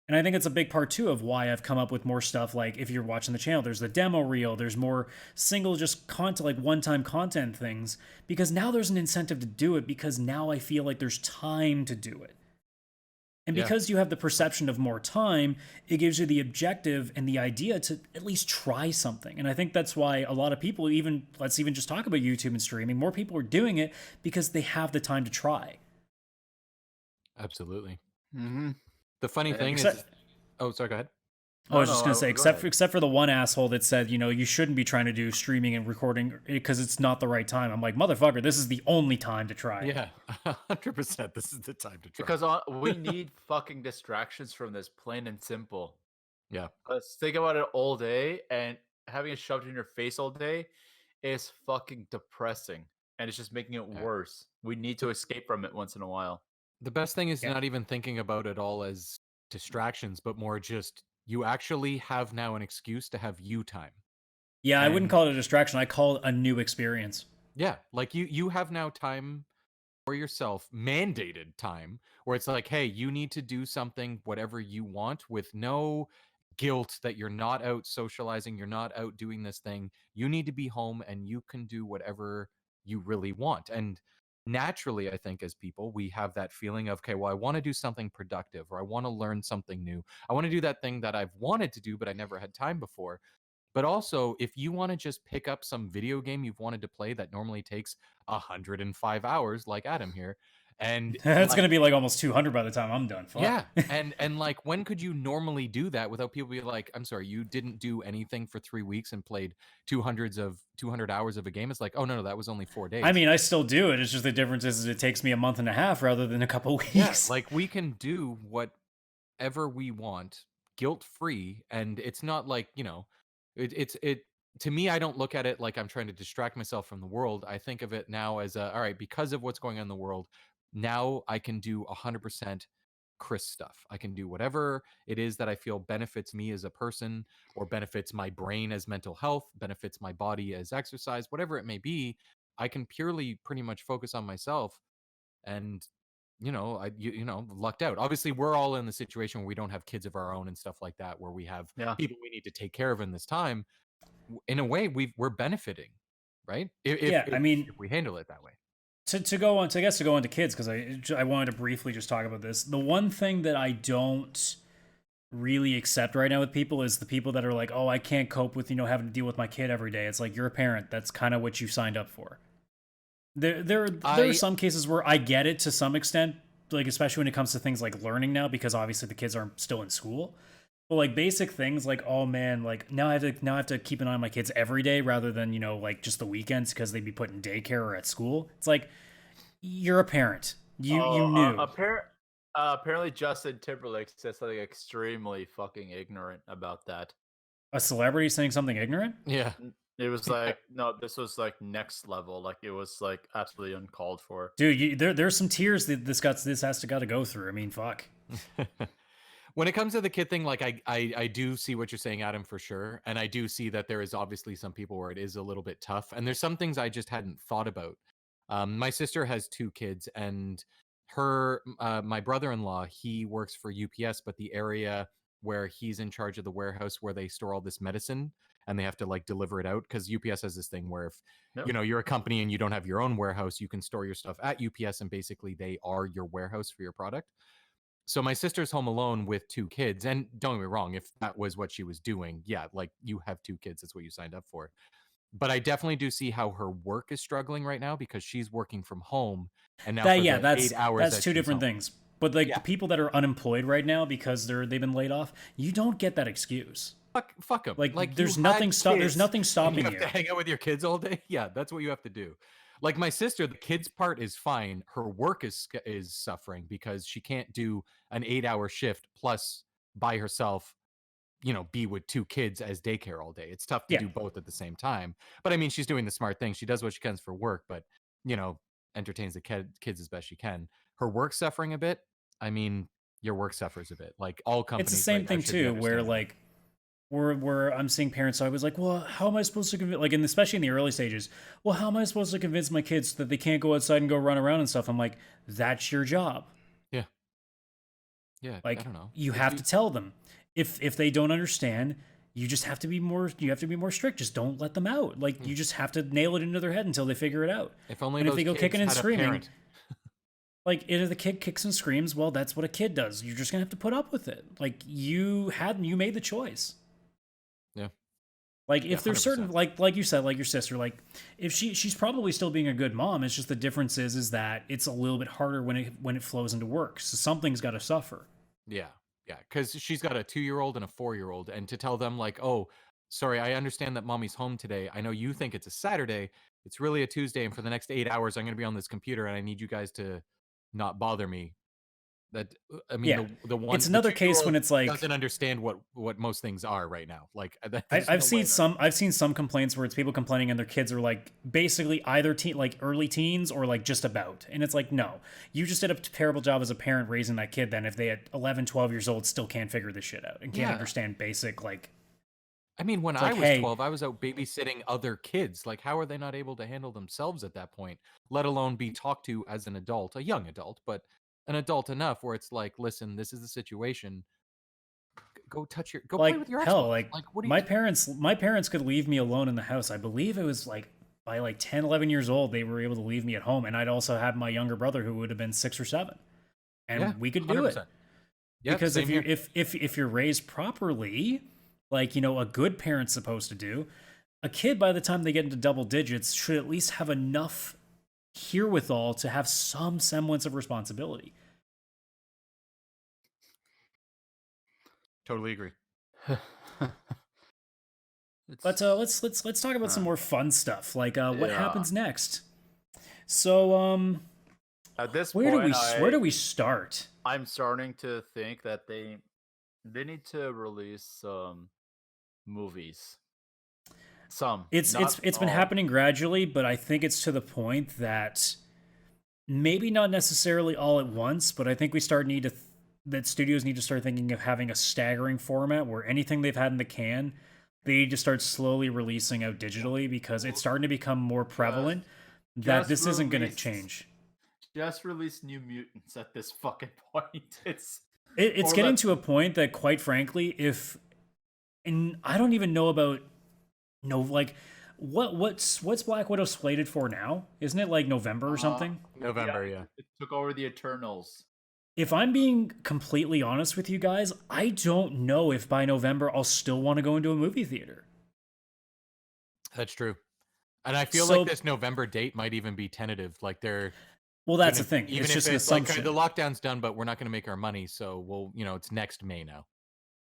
And I think it's a big part too of why I've come up with more stuff. Like if you're watching the channel, there's the demo reel, there's more single just content, like one-time content things, because now there's an incentive to do it because now I feel like there's time to do it. And Yeah. because you have the perception of more time, it gives you the objective and the idea to at least try something. And I think that's why a lot of people, even let's even just talk about YouTube and streaming, more people are doing it because they have the time to try. Absolutely. Mm-hmm. The funny thing is, Except, oh, sorry, go ahead. I was just gonna say, Go ahead. except for the one asshole that said, you shouldn't be trying to do streaming and recording because it's not the right time. I'm like, motherfucker, this is the only time to try. Yeah, 100%. This is the time to try. Because we need fucking distractions from this, plain and simple. Yeah. Let's think about it all day, and having it shoved in your face all day is fucking depressing, and it's just making it Yeah. worse. We need to escape from it once in a while. The best thing is Yeah. not even thinking about it all as distractions, but more just you actually have now an excuse to have you time. Yeah, I wouldn't And- call it a distraction. I call it a new experience. Yeah, like you have now time for yourself, mandated time, where it's like, hey, you need to do something, whatever you want, with no guilt that you're not out socializing, you're not out doing this thing. You need to be home and you can do whatever you really want. And naturally, I think as people, we have that feeling of, okay, well, I want to do something productive or I want to learn something new. I want to do that thing that I've wanted to do, but I never had time before. But also, if you want to just pick up some video game you've wanted to play that normally takes 105 hours, like Adam here, and It's like, gonna be like almost 200 by the time I'm done. Fuck. yeah, and like, when could you normally do that without people be like, I'm sorry, you didn't do anything for 3 weeks and played 200 hours of a game? It's like, oh no, that was only 4 days. I mean, I still do it. It's just the difference is it takes me a month and a half rather than a couple weeks. Yeah, like we can do whatever we want, guilt free, and it's not like it. To me, I don't look at it like I'm trying to distract myself from the world. I think of it now as all right, because of what's going on in the world. Now I can do 100% Chris stuff. I can do whatever it is that I feel benefits me as a person, or benefits my brain as mental health, benefits my body as exercise, whatever it may be. I can purely pretty much focus on myself, and lucked out. Obviously, we're all in the situation where we don't have kids of our own and stuff like that, where we have Yeah. people we need to take care of in this time. In a way, we're benefiting, right? Yeah, I mean, if we handle it that way. to go on, I guess to go into kids because I wanted to briefly just talk about this. The one thing that I don't really accept right now with people is the people that are like, oh, I can't cope with having to deal with my kid every day. It's like, you're a parent. That's kind of what you signed up for. There are some cases where I get it to some extent, like especially when it comes to things like learning now, because obviously the kids are still in school. But like basic things like, oh man, like now I have to keep an eye on my kids every day rather than like just the weekends because they'd be put in daycare or at school. It's like, you're a parent. You knew. Apparently, Justin Timberlake said something extremely fucking ignorant about that. A celebrity saying something ignorant? Yeah. It was like, no, this was like next level. Like it was like absolutely uncalled for. Dude, there's some tears that this has to go through. I mean, fuck. When it comes to the kid thing, like I do see what you're saying, Adam, for sure. And I do see that there is obviously some people where it is a little bit tough. And there's some things I just hadn't thought about. My sister has 2 kids, and my brother-in-law, he works for UPS, but the area where he's in charge of the warehouse where they store all this medicine and they have to like deliver it out, because UPS has this thing where if you're a company and you don't have your own warehouse, you can store your stuff at UPS and basically they are your warehouse for your product. So my sister's home alone with 2 kids, and don't get me wrong, if that was what she was doing, yeah, like you have 2 kids, that's what you signed up for. But I definitely do see how her work is struggling right now because she's working from home, and now That's 8 hours that's that two she's different home. things. But like the people that are unemployed right now because they've been laid off, you don't get that excuse. Fuck them. Like you there's had nothing kids there's nothing and stopping you have you. to hang out with your kids all day. Yeah, that's what you have to do. Like my sister, the kids part is fine. Her work is suffering because she can't do an 8-hour shift plus by herself, be with 2 kids as daycare all day. It's tough to Yeah. do both at the same time. But I mean, she's doing the smart thing. She does what she can for work, but entertains the kids as best she can. Her work suffering a bit. I mean, your work suffers a bit. Like all companies. It's the same right now thing should be too, where understanding. like where I'm seeing parents, so I was like, well, how am I supposed to convince, like, and especially in the early stages, well, how am I supposed to convince my kids that they can't go outside and go run around and stuff? I'm like, that's your job. Yeah. Yeah. Like, I don't know. you have to tell them. If they don't understand, you just have to be more. You have to be more strict. Just don't let them out. Like, you just have to nail it into their head until they figure it out. If only And if those they go kids kicking and had a screaming, parent. like, if the kid kicks and screams, well, that's what a kid does. You're just gonna have to put up with it. Like, you made the choice. Yeah. Like, Yeah, if there's certain, 100%. like you said, like your sister, like if she's probably still being a good mom. It's just the difference is that it's a little bit harder when it flows into work. So something's got to suffer. Yeah. Yeah. Because she's got a 2-year-old and a 4-year-old. And to tell them, like, oh, sorry, I understand that mommy's home today. I know you think it's a Saturday. It's really a Tuesday. And for the next 8 hours, I'm going to be on this computer and I need you guys to not bother me. That, I mean, Yeah. the It's another case when 2-year-old it's like, doesn't understand what most things are right now. Like, I've seen some complaints where it's people complaining and their kids are like basically either like early teens or like just about. And it's like, no, you just did a terrible job as a parent raising that kid then if they at 11, 12 years old still can't figure this shit out and can't understand basic, like. I mean, when I like, was hey, 12, I was out babysitting other kids. Like, how are they not able to handle themselves at that point, let alone be talked to as an adult, a young adult, but an adult enough where it's like, listen, this is the situation. Go play like with your hell, Xbox. like What do my you? parents could leave me alone in the house. I believe it was like by like 10, 11 years old, they were able to leave me at home. And I'd also have my younger brother who would have been 6 or 7. And Yeah, we could do it. 100%. Yep, Because same here. if you're raised properly, like, a good parent's supposed to do, a kid by the time they get into double digits should at least have enough herewithal to have some semblance of responsibility. Totally agree. But let's talk about some more fun stuff, like what Yeah. happens next. So At this where point, where do we start? I'm starting to think that they need to release some movies. It's not been all. happening gradually, but I think it's to the point that maybe not necessarily all at once, but I think that studios need to start thinking of having a staggering format where anything they've had in the can, they need to start slowly releasing out digitally because it's starting to become more prevalent that just this isn't going to release- change. Just release New Mutants at this fucking point. It's It's or getting let- to a point that, quite frankly, and I don't even know about like what's Black Widow slated for now? Isn't it like November or something? November, yeah. It took over the Eternals. If I'm being completely honest with you guys, I don't know if by November I'll still want to go into a movie theater. That's true. And I feel So- like this November date might even be tentative. Like they're Well, that's the gonna- thing. Even It's if just an it's like assumption. the lockdown's done, but we're not going to make our money, so we'll, it's next May now.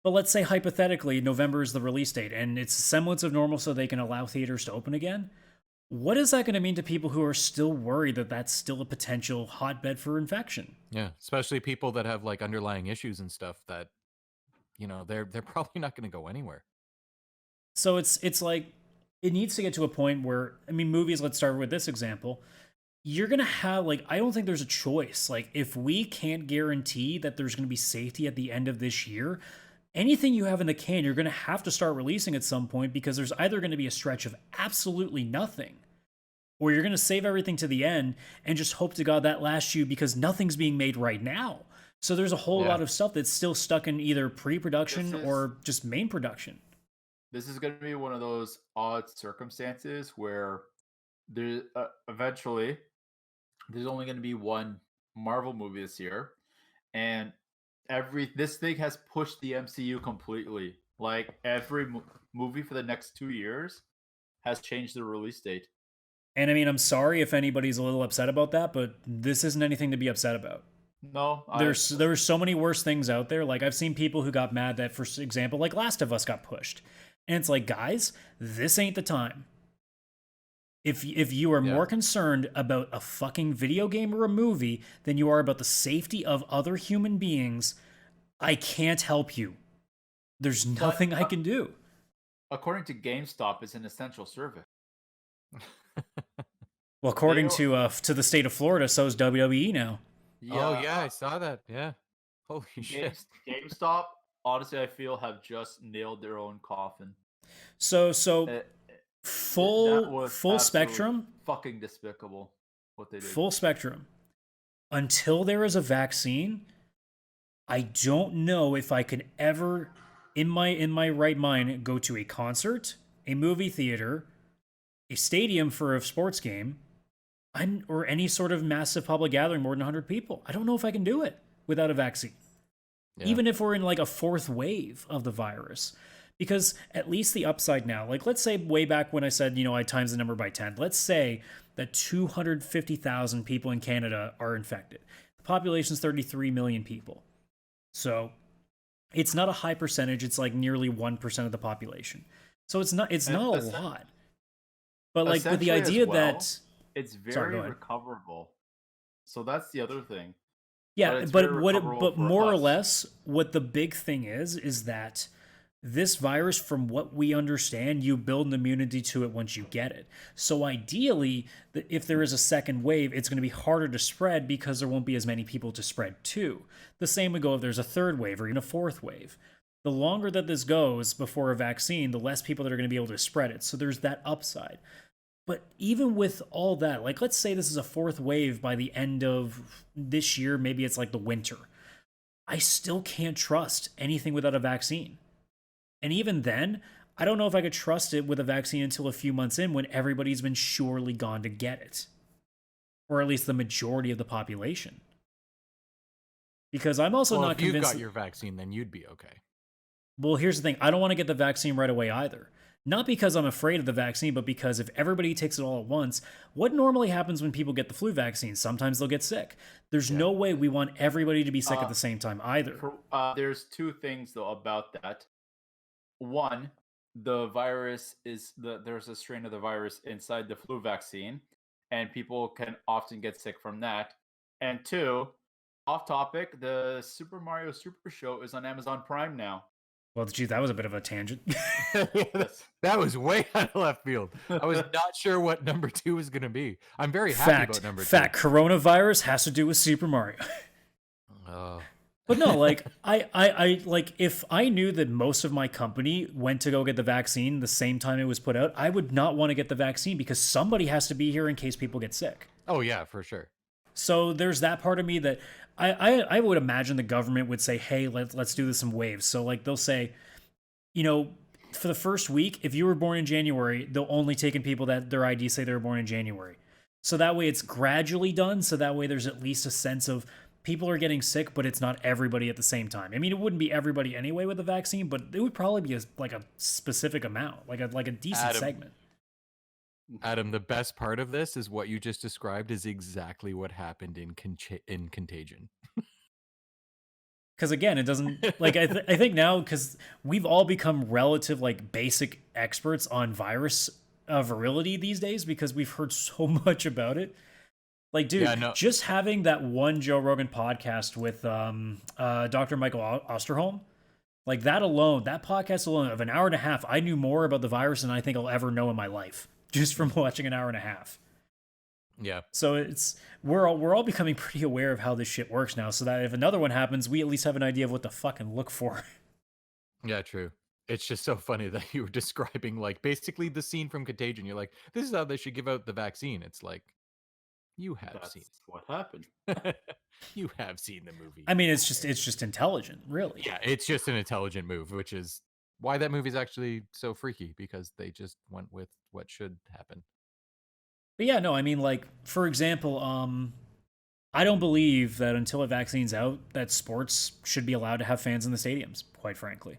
But let's say hypothetically November is the release date and it's a semblance of normal so they can allow theaters to open again. What is that going to mean to people who are still worried that that's still a potential hotbed for infection? Yeah, especially people that have like underlying issues and stuff that, they're probably not going to go anywhere. So it's like it needs to get to a point where, I mean, movies, let's start with this example. You're going to have, like, I don't think there's a choice. Like, if we can't guarantee that there's going to be safety at the end of this year, anything you have in the can, you're going to have to start releasing at some point because there's either going to be a stretch of absolutely nothing or you're going to save everything to the end and just hope to God that lasts you because nothing's being made right now. So there's a whole lot of stuff that's still stuck in either pre-production or just main production. This is going to be one of those odd circumstances where there eventually there's only going to be one Marvel movie this year, and this thing has pushed the MCU completely. Like every movie for the next 2 years has changed the release date. And I mean, I'm sorry if anybody's a little upset about that, but this isn't anything to be upset about. No, There are so many worse things out there. Like, I've seen people who got mad that, for example, like Last of Us got pushed. And it's like, guys, this ain't the time. If you are Yeah. more concerned about a fucking video game or a movie than you are about the safety of other human beings, I can't help you. There's nothing I can do. According to GameStop, it's an essential service. Well, according They to the state of Florida, so is WWE now. Oh yeah, I saw that. Yeah. Holy shit. GameStop, honestly, I feel have just nailed their own coffin. So That full was full absolute spectrum, fucking despicable what they did. full spectrum. Until there is a vaccine, I don't know if I could ever in my right mind go to a concert, a movie theater, a stadium for a sports game, or any sort of massive public gathering more than 100 people. I don't know if I can do it without a vaccine. Yeah. Even if we're in like a fourth wave of the virus. Because at least the upside now, like let's say way back when I said, I times the number by 10, let's say that 250,000 people in Canada are infected. The population's 33 million people. So it's not a high percentage, it's like nearly 1% of the population. So it's not a lot. But like with the Essentially as idea well, that it's Sorry, very go ahead. recoverable. So that's the other thing. yeah, it's but very what recoverable for more or us. less what the big thing is that this virus, from what we understand, you build an immunity to it once you get it. So ideally, if there is a second wave, it's going to be harder to spread because there won't be as many people to spread to. The same would go if there's a third wave or even a fourth wave. The longer that this goes before a vaccine, the less people that are going to be able to spread it. So there's that upside. But even with all that, like let's say this is a fourth wave by the end of this year, maybe it's like the winter. I still can't trust anything without a vaccine. And even then, I don't know if I could trust it with a vaccine until a few months in when everybody's been surely gone to get it. Or at least the majority of the population. Because I'm also Well, not if you've convinced. got your vaccine, then you'd be okay. Well, here's the thing. I don't want to get the vaccine right away either. Not because I'm afraid of the vaccine, but because if everybody takes it all at once, what normally happens when people get the flu vaccine? Sometimes they'll get sick. There's no way we want everybody to be sick at the same time either. There's two things though about that. One, the virus there's a strain of the virus inside the flu vaccine, and people can often get sick from that. And two, off topic, the Super Mario Super Show is on Amazon Prime now. Well, gee, that was a bit of a tangent. That was way out of left field. I was not sure what number 2 was going to be. I'm very happy about number 2. Coronavirus has to do with Super Mario. But no, like I like if I knew that most of my company went to go get the vaccine the same time it was put out, I would not want to get the vaccine because somebody has to be here in case people get sick. Oh yeah, for sure. So there's that part of me that I would imagine the government would say, hey, let's do this in waves. So like they'll say, for the first week, if you were born in January, they'll only take in people that their ID say they were born in January. So that way it's gradually done. So that way there's at least a sense of people are getting sick, but it's not everybody at the same time. I mean, it wouldn't be everybody anyway with the vaccine, but it would probably be like a specific amount, like a decent segment. Adam, the best part of this is what you just described is exactly what happened in Contagion. Because again, it doesn't like I think now because we've all become relative like basic experts on virus virility these days because we've heard so much about it. Like, dude, just having that one Joe Rogan podcast with Dr. Michael Osterholm, like that alone, that podcast alone of an hour and a half, I knew more about the virus than I think I'll ever know in my life just from watching an hour and a half. Yeah. So we're all becoming pretty aware of how this shit works now, so that if another one happens, we at least have an idea of what to fucking look for. Yeah, true. It's just so funny that you were describing like basically the scene from Contagion. You're like, this is how they should give out the vaccine. It's like, That's seen what happened. You have seen the movie. I mean, it's just intelligent, really. Yeah, it's just an intelligent move, which is why that movie's actually so freaky because they just went with what should happen. But yeah, no, I mean, like, for example, I don't believe that until a vaccine's out, that sports should be allowed to have fans in the stadiums, quite frankly.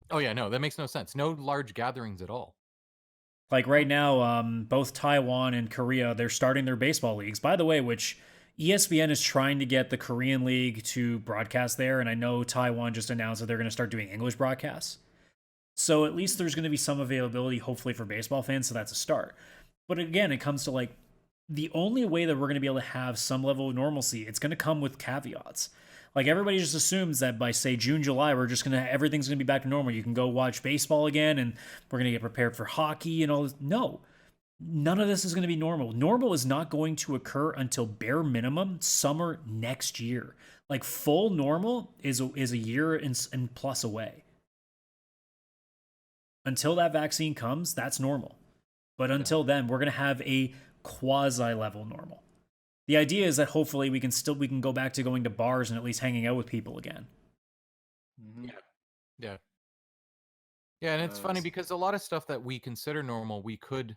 Oh yeah, no, that makes no sense. No large gatherings at all. Like right now, both Taiwan and Korea, they're starting their baseball leagues. By the way, which ESPN is trying to get the Korean league to broadcast there, and I know Taiwan just announced that they're going to start doing English broadcasts. So at least there's going to be some availability, hopefully, for baseball fans, so that's a start. But again, it comes to like the only way that we're going to be able to have some level of normalcy, it's going to come with caveats. Like everybody just assumes that by say June, July, we're just everything's going to be back to normal. You can go watch baseball again and we're going to get prepared for hockey and all this. No, none of this is going to be normal. Normal is not going to occur until bare minimum summer next year. Like full normal is a year and plus away. Until that vaccine comes, that's normal. But until then, we're going to have a quasi-level normal. The idea is that hopefully we can go back to going to bars and at least hanging out with people again. Mhm. Yeah, and it's funny because a lot of stuff that we consider normal, we could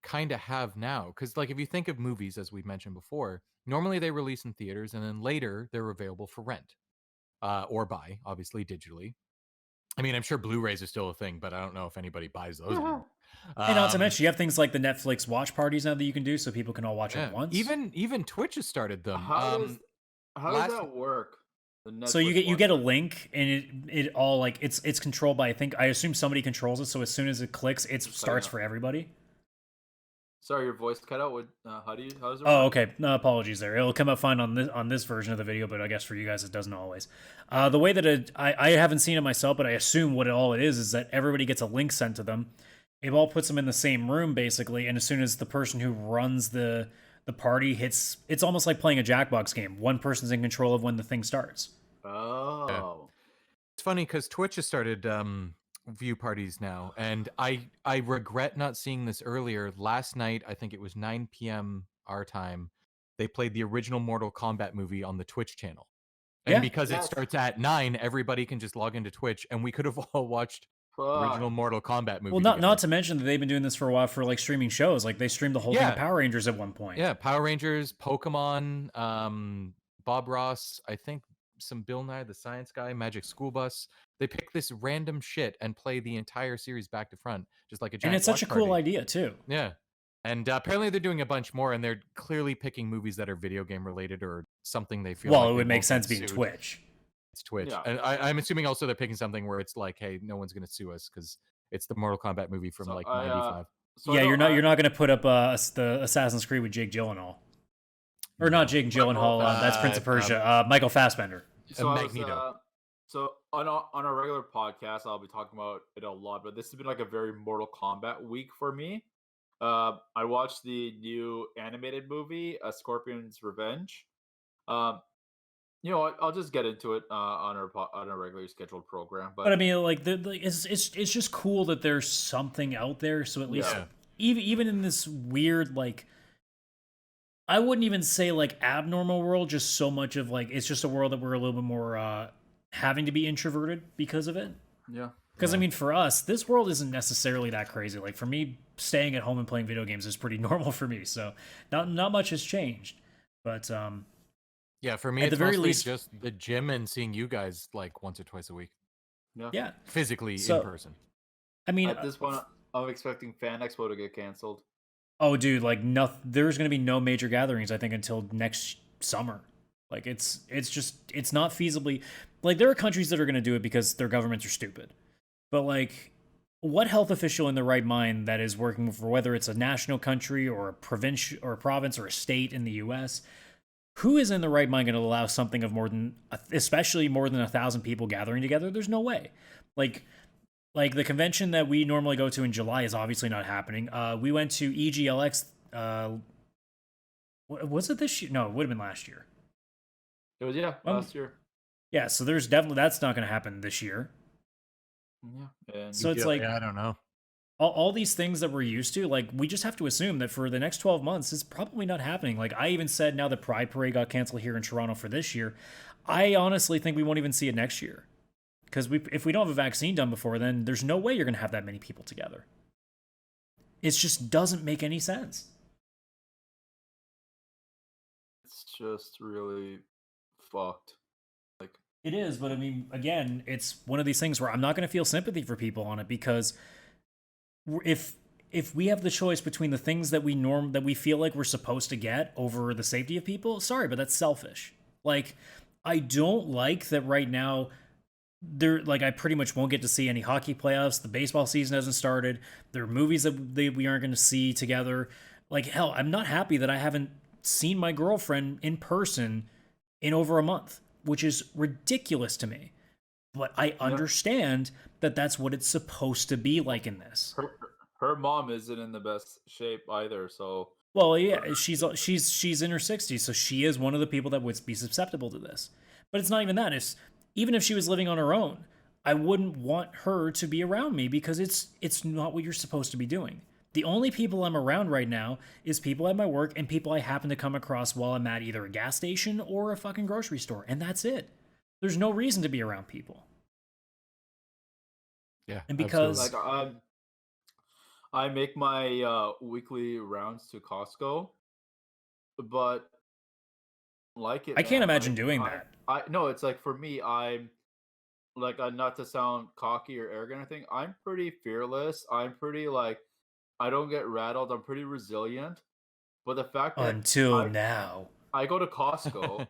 kind of have now. Because like if you think of movies, as we mentioned before, normally they release in theaters and then later they're available for rent or buy, obviously digitally. I mean, I'm sure Blu-rays are still a thing, but I don't know if anybody buys those anymore. And not to mention, you have things like the Netflix watch parties now that you can do, so people can all watch it yeah. at once. Even Twitch has started them. How does last- that work? The So you Netflix get a one? link, and it all like it's controlled by I assume somebody controls it. So as soon as it clicks, it starts for everybody. Sorry, your voice cut out. How does it Oh, work? okay. No, apologies there. It'll come up fine on this version of the video, but I guess for you guys it doesn't always. The way that I haven't seen it myself, but I assume what all it is that everybody gets a link sent to them. It all puts them in the same room basically, and as soon as the person who runs the party hits, it's almost like playing a Jackbox game. One person's in control of when the thing starts. Oh. It's funny because Twitch has started view parties now, and I regret not seeing this earlier. Last night, I think it was 9 p.m. our time, they played the original Mortal Kombat movie on the Twitch channel. And Yeah. because it Yes. starts at 9, everybody can just log into Twitch, and we could have all watched the original Mortal Kombat movie. Well, not together. to mention that they've been doing this for a while for like streaming shows. Like they streamed the whole thing Yeah. of Power Rangers at one point. Yeah, Power Rangers, Pokemon, Bob Ross, I think some Bill Nye the Science Guy, Magic School Bus. They pick this random shit and play the entire series back to front, just like a giant And it's such a watch cool party. idea too. Yeah. And apparently they're doing a bunch more, and they're clearly picking movies that are video game related or something they feel Well, like it they would make won't sense get being sued. Twitch. It's Twitch. Yeah. And I'm assuming also they're picking something where it's like, hey, no one's going to sue us because it's the Mortal Kombat movie from So like I, 95. So I Yeah, know you're not going to put up the Assassin's Creed with Jake Gyllenhaal, or not Jake Gyllenhaal. That's Prince of Persia. Michael Fassbender. So I was, Magneto. so on a regular podcast, I'll be talking about it a lot, but this has been like a very Mortal Kombat week for me. I watched the new animated movie, Scorpion's Revenge. I'll just get into it on our regularly scheduled program. But I mean, like it's just cool that there's something out there. So at least Yeah. even in this weird like, I wouldn't even say like abnormal world. Just so much of like it's just a world that we're a little bit more having to be introverted because of it. Yeah. Because I mean, for us, this world isn't necessarily that crazy. Like for me, staying at home and playing video games is pretty normal for me. So not much has changed. But Yeah, for me, At it's the very mostly least- just the gym and seeing you guys like once or twice a week, yeah, physically So- in person. I mean, At this point, I'm expecting Fan Expo to get canceled. oh, dude, like there's gonna be no major gatherings. I think until next summer. Like it's not feasibly. Like there are countries that are gonna do it because their governments are stupid. But like, what health official in their right mind that is working for whether it's a national country or a province or a state in the U.S. Who is in the right mind going to allow something of especially more than 1,000 people gathering together? There's no way. Like the convention that we normally go to in July is obviously not happening. We went to EGLX. Was it this year? No, it would have been last year. It was last year. Yeah, so there's definitely that's not going to happen this year. Yeah. And So it's like I don't know. all these things that we're used to, like we just have to assume that for the next 12 months, it's probably not happening. Like I even said, now that Pride Parade got canceled here in Toronto for this year, I honestly think we won't even see it next year. Because if we don't have a vaccine done before then, there's no way you're going to have that many people together. It just doesn't make any sense. it's just really fucked. Like, It is, but I mean, again, it's one of these things where I'm not going to feel sympathy for people on it because if we have the choice between the things that we feel like we're supposed to get over the safety of people, sorry, but that's selfish. Like, I don't like that right now I pretty much won't get to see any hockey playoffs. The baseball season hasn't started. There are movies that we aren't going to see together. Like, hell, I'm not happy that I haven't seen my girlfriend in person in over a month, which is ridiculous to me. But I understand that that's what it's supposed to be like in this. Her mom isn't in the best shape either, so. Well, yeah, she's in her 60s, so she is one of the people that would be susceptible to this. But it's not even that. It's even if she was living on her own, I wouldn't want her to be around me because it's not what you're supposed to be doing. The only people I'm around right now is people at my work and people I happen to come across while I'm at either a gas station or a fucking grocery store, and that's it. There's no reason to be around people. Yeah, and because like I make my weekly rounds to Costco, but like it, I can't man, imagine doing that. I no, it's like for me, I'm like not to sound cocky or arrogant or anything. I'm pretty fearless. I'm pretty like I don't get rattled. I'm pretty resilient. But the fact that Until now. I go to Costco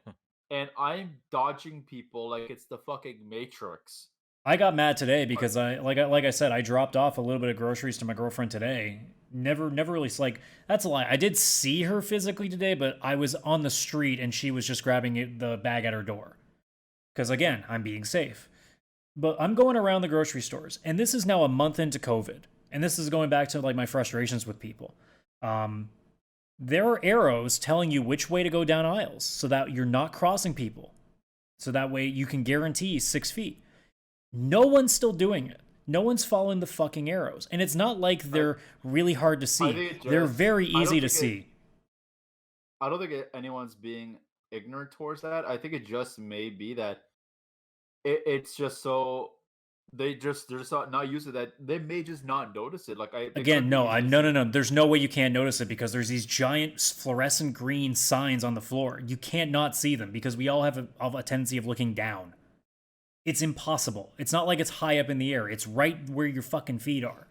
and I'm dodging people like it's the fucking Matrix. I got mad today because like I said, I dropped off a little bit of groceries to my girlfriend today. Never really, like, that's a lie. I did see her physically today, but I was on the street and she was just grabbing the bag at her door. Because again, I'm being safe. But I'm going around the grocery stores, and this is now a month into COVID, and this is going back to like my frustrations with people. There are arrows telling you which way to go down aisles so that you're not crossing people. So that way you can guarantee 6 feet. No one's still doing it. No one's following the fucking arrows. And it's not like they're really hard to see. They're very easy to see. I don't think anyone's being ignorant towards that. I think it just may be that it's just so they're just not used to that. They may just not notice it. Like no. There's no way you can't notice it because there's these giant fluorescent green signs on the floor. You can't not see them because we all have a tendency of looking down. It's impossible. It's not like it's high up in the air. It's right where your fucking feet are.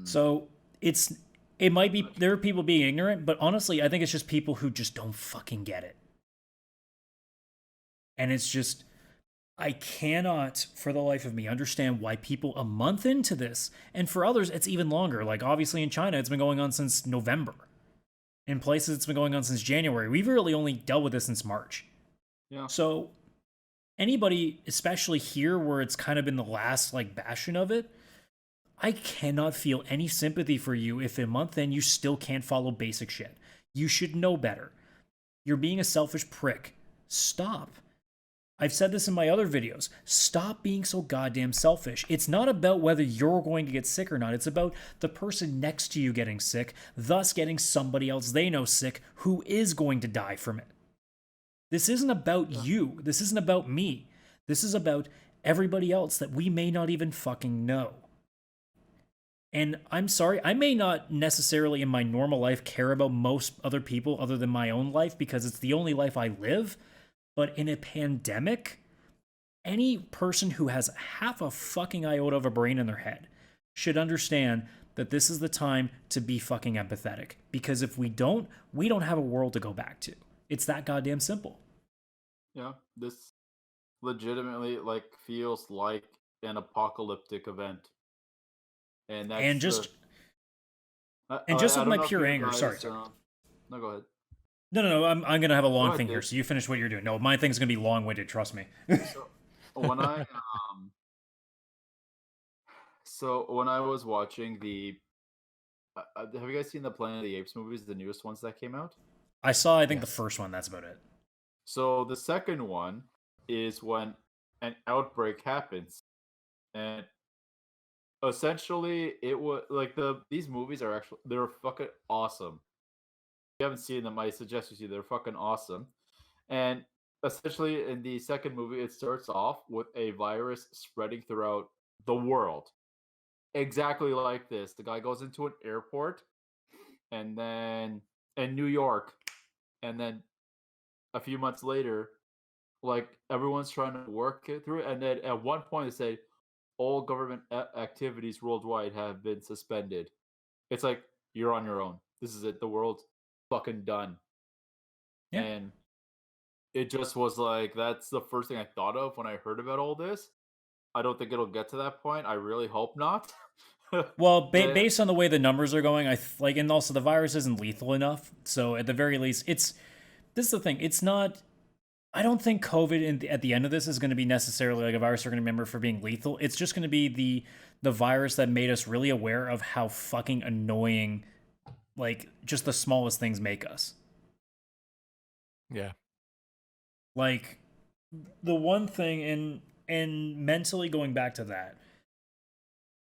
So it might be, there are people being ignorant, but honestly, I think it's just people who just don't fucking get it. And it's just, I cannot, for the life of me, understand why people a month into this, and for others, it's even longer. Like, obviously in China, it's been going on since November. In places, it's been going on since January. We've really only dealt with this since March. Yeah. So anybody, especially here where it's kind of been the last like bastion of it, I cannot feel any sympathy for you if a month in you still can't follow basic shit. You should know better. You're being a selfish prick. Stop. I've said this in my other videos. Stop being so goddamn selfish. It's not about whether you're going to get sick or not. It's about the person next to you getting sick, thus getting somebody else they know sick who is going to die from it. This isn't about you. This isn't about me. This is about everybody else that we may not even fucking know. And I'm sorry, I may not necessarily in my normal life care about most other people other than my own life because it's the only life I live. But in a pandemic, any person who has half a fucking iota of a brain in their head should understand that this is the time to be fucking empathetic. Because if we don't have a world to go back to. It's that goddamn simple. Yeah, this legitimately like feels like an apocalyptic event. And that's just I with my don't know if pure you anger. guys, Sorry. No, go ahead. No. I'm gonna have a long thing dude. here, so you finish what you're doing. No, my thing's gonna be long-winded. Trust me. So when I was watching the, have you guys seen the Planet of the Apes movies, the newest ones that came out? I saw, I think, the first one. That's about it. So the second one is when an outbreak happens, and essentially it was like these movies are they're fucking awesome. If you haven't seen them, I suggest you see. They're fucking awesome. And essentially in the second movie, it starts off with a virus spreading throughout the world. Exactly like this. The guy goes into an airport and then in New York, and then a few months later, like everyone's trying to work it through, and then at one point they say all government activities worldwide have been suspended. It's like you're on your own. This is it. The world's fucking done. Yeah. And it just was like that's the first thing I thought of when I heard about all this. I don't think it'll get to that point. I really hope not. Well, Eh, based on the way the numbers are going, like, and also the virus isn't lethal enough. So at the very least, this is the thing. It's not. I don't think COVID at the end of this is going to be necessarily like a virus we're going to remember for being lethal. It's just going to be the virus that made us really aware of how fucking annoying, like, just the smallest things make us. Yeah. Like, the one thing, and mentally going back to that,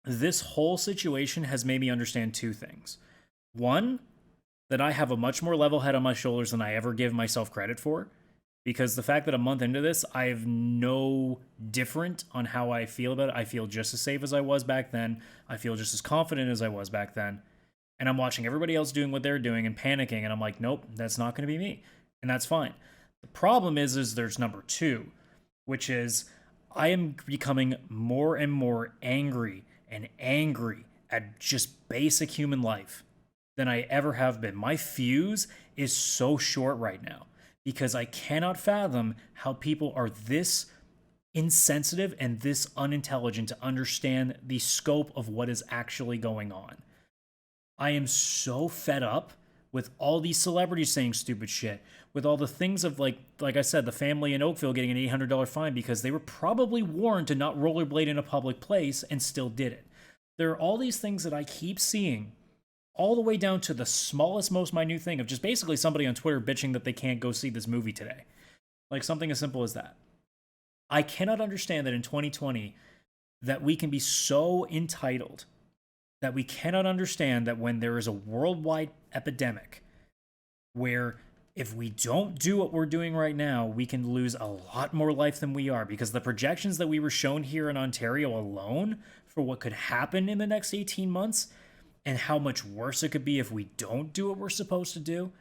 this whole situation has made me understand two things. One, that I have a much more level head on my shoulders than I ever give myself credit for. Because the fact that a month into this, I have no different on how I feel about it. I feel just as safe as I was back then. I feel just as confident as I was back then. And I'm watching everybody else doing what they're doing and panicking. And I'm like, nope, that's not going to be me. And that's fine. The problem is there's number two, which is I am becoming more and more angry at just basic human life than I ever have been. My fuse is so short right now because I cannot fathom how people are this insensitive and this unintelligent to understand the scope of what is actually going on. I am so fed up with all these celebrities saying stupid shit, with all the things of like I said, the family in Oakville getting an $800 fine because they were probably warned to not rollerblade in a public place and still did it. There are all these things that I keep seeing, all the way down to the smallest, most minute thing of just basically somebody on Twitter bitching that they can't go see this movie today. Like something as simple as that. I cannot understand that in 2020 that we can be so entitled that we cannot understand that when there is a worldwide epidemic where if we don't do what we're doing right now, we can lose a lot more life than we are, because the projections that we were shown here in Ontario alone for what could happen in the next 18 months and how much worse it could be if we don't do what we're supposed to do,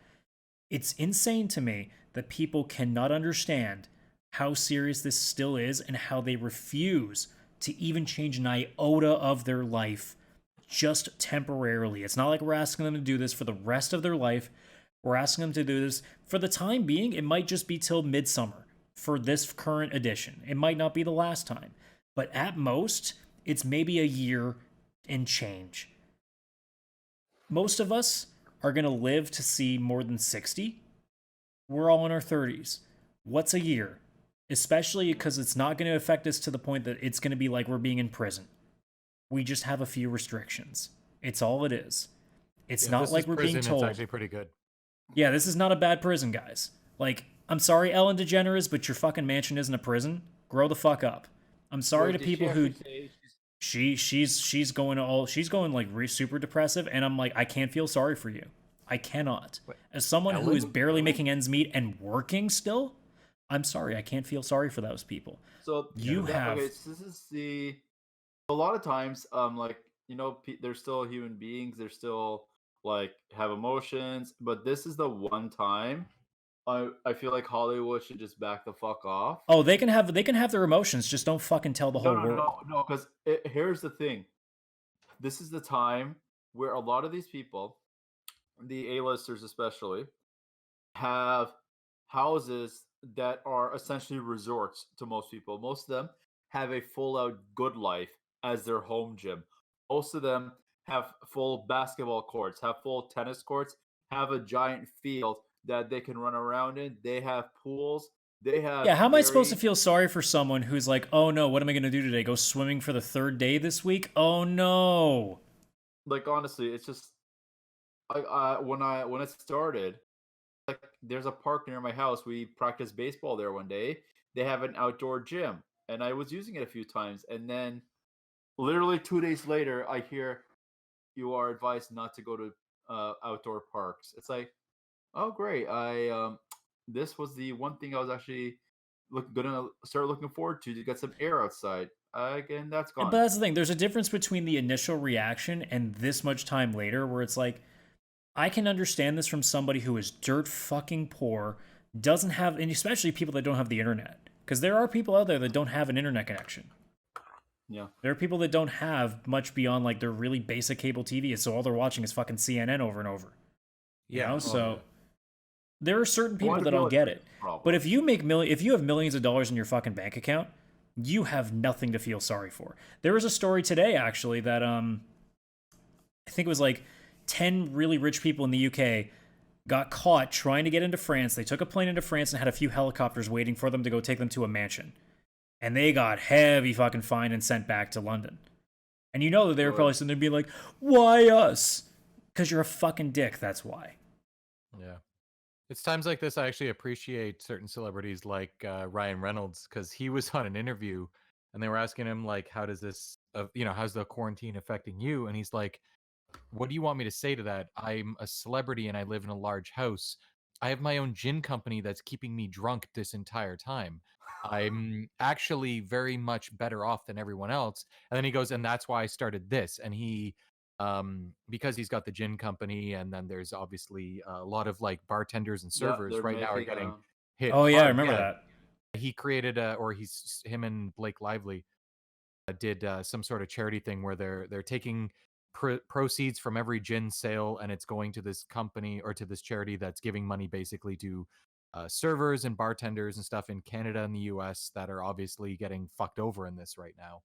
it's insane to me that people cannot understand how serious this still is and how they refuse to even change an iota of their life just temporarily. It's not like we're asking them to do this for the rest of their life. We're asking them to do this for the time being. It might just be till midsummer for this current edition. It might not be the last time, but at most, it's maybe a year and change. Most of us are going to live to see more than 60. We're all in our 30s. What's a year? Especially because it's not going to affect us to the point that it's going to be like we're being in prison. We just have a few restrictions. It's all it is. It's not like we're being told. It's actually pretty good. Yeah, this is not a bad prison, guys. Like, I'm sorry, Ellen DeGeneres, but your fucking mansion isn't a prison. Grow the fuck up. I'm sorry to people who she's going like super depressive, and I'm like, I can't feel sorry for you. I cannot. As someone who is barely making ends meet and working still, I'm sorry, I can't feel sorry for those people. So okay, so this is a lot of times, like, you know, they're still human beings. They're still like have emotions, but this is the one time I feel like Hollywood should just back the fuck off. Oh, they can have their emotions, just don't fucking tell the whole world. No, because here's the thing. This is the time where a lot of these people, the A-listers especially, have houses that are essentially resorts to most people. Most of them have a full-out good life as their home gym. Most of them have full basketball courts, have full tennis courts, have a giant field that they can run around in. They have pools. They have. Yeah, how am I supposed to feel sorry for someone who's like, oh no, what am I going to do today? Go swimming for the third day this week? Oh no. Like, honestly, it's just when it started, like, there's a park near my house. We practiced baseball there one day. They have an outdoor gym, and I was using it a few times. And then, literally 2 days later, I hear you are advised not to go to outdoor parks. It's like, oh great! This was the one thing I was actually gonna start looking forward to get some air outside. Again, that's gone. But that's the thing. There's a difference between the initial reaction and this much time later, where it's like, I can understand this from somebody who is dirt fucking poor, doesn't have, and especially people that don't have the internet, because there are people out there that don't have an internet connection. Yeah. There are people that don't have much beyond like their really basic cable TV, so all they're watching is fucking CNN over and over. Yeah. You know? So There are certain people Well, that I'll get it. problem. But if you have millions of dollars in your fucking bank account, you have nothing to feel sorry for. There was a story today actually that I think it was like 10 really rich people in the UK got caught trying to get into France. They took a plane into France and had a few helicopters waiting for them to go take them to a mansion. And they got heavy fucking fined and sent back to London. And you know that they were probably sitting there being like, why us? Because you're a fucking dick, that's why. Yeah. It's times like this I actually appreciate certain celebrities like Ryan Reynolds, because he was on an interview and they were asking him, like, how does this, how's the quarantine affecting you? And he's like, what do you want me to say to that? I'm a celebrity and I live in a large house. I have my own gin company that's keeping me drunk this entire time. I'm actually very much better off than everyone else. And then he goes, and that's why I started this. And he, because he's got the gin company, and then there's obviously a lot of like bartenders and servers they're right now are making, getting hit. Oh yeah, I hard. remember Yeah. that. He created him and Blake Lively did some sort of charity thing where they're taking proceeds from every gin sale, and it's going to this company or to this charity that's giving money basically to servers and bartenders and stuff in Canada and the US that are obviously getting fucked over in this right now.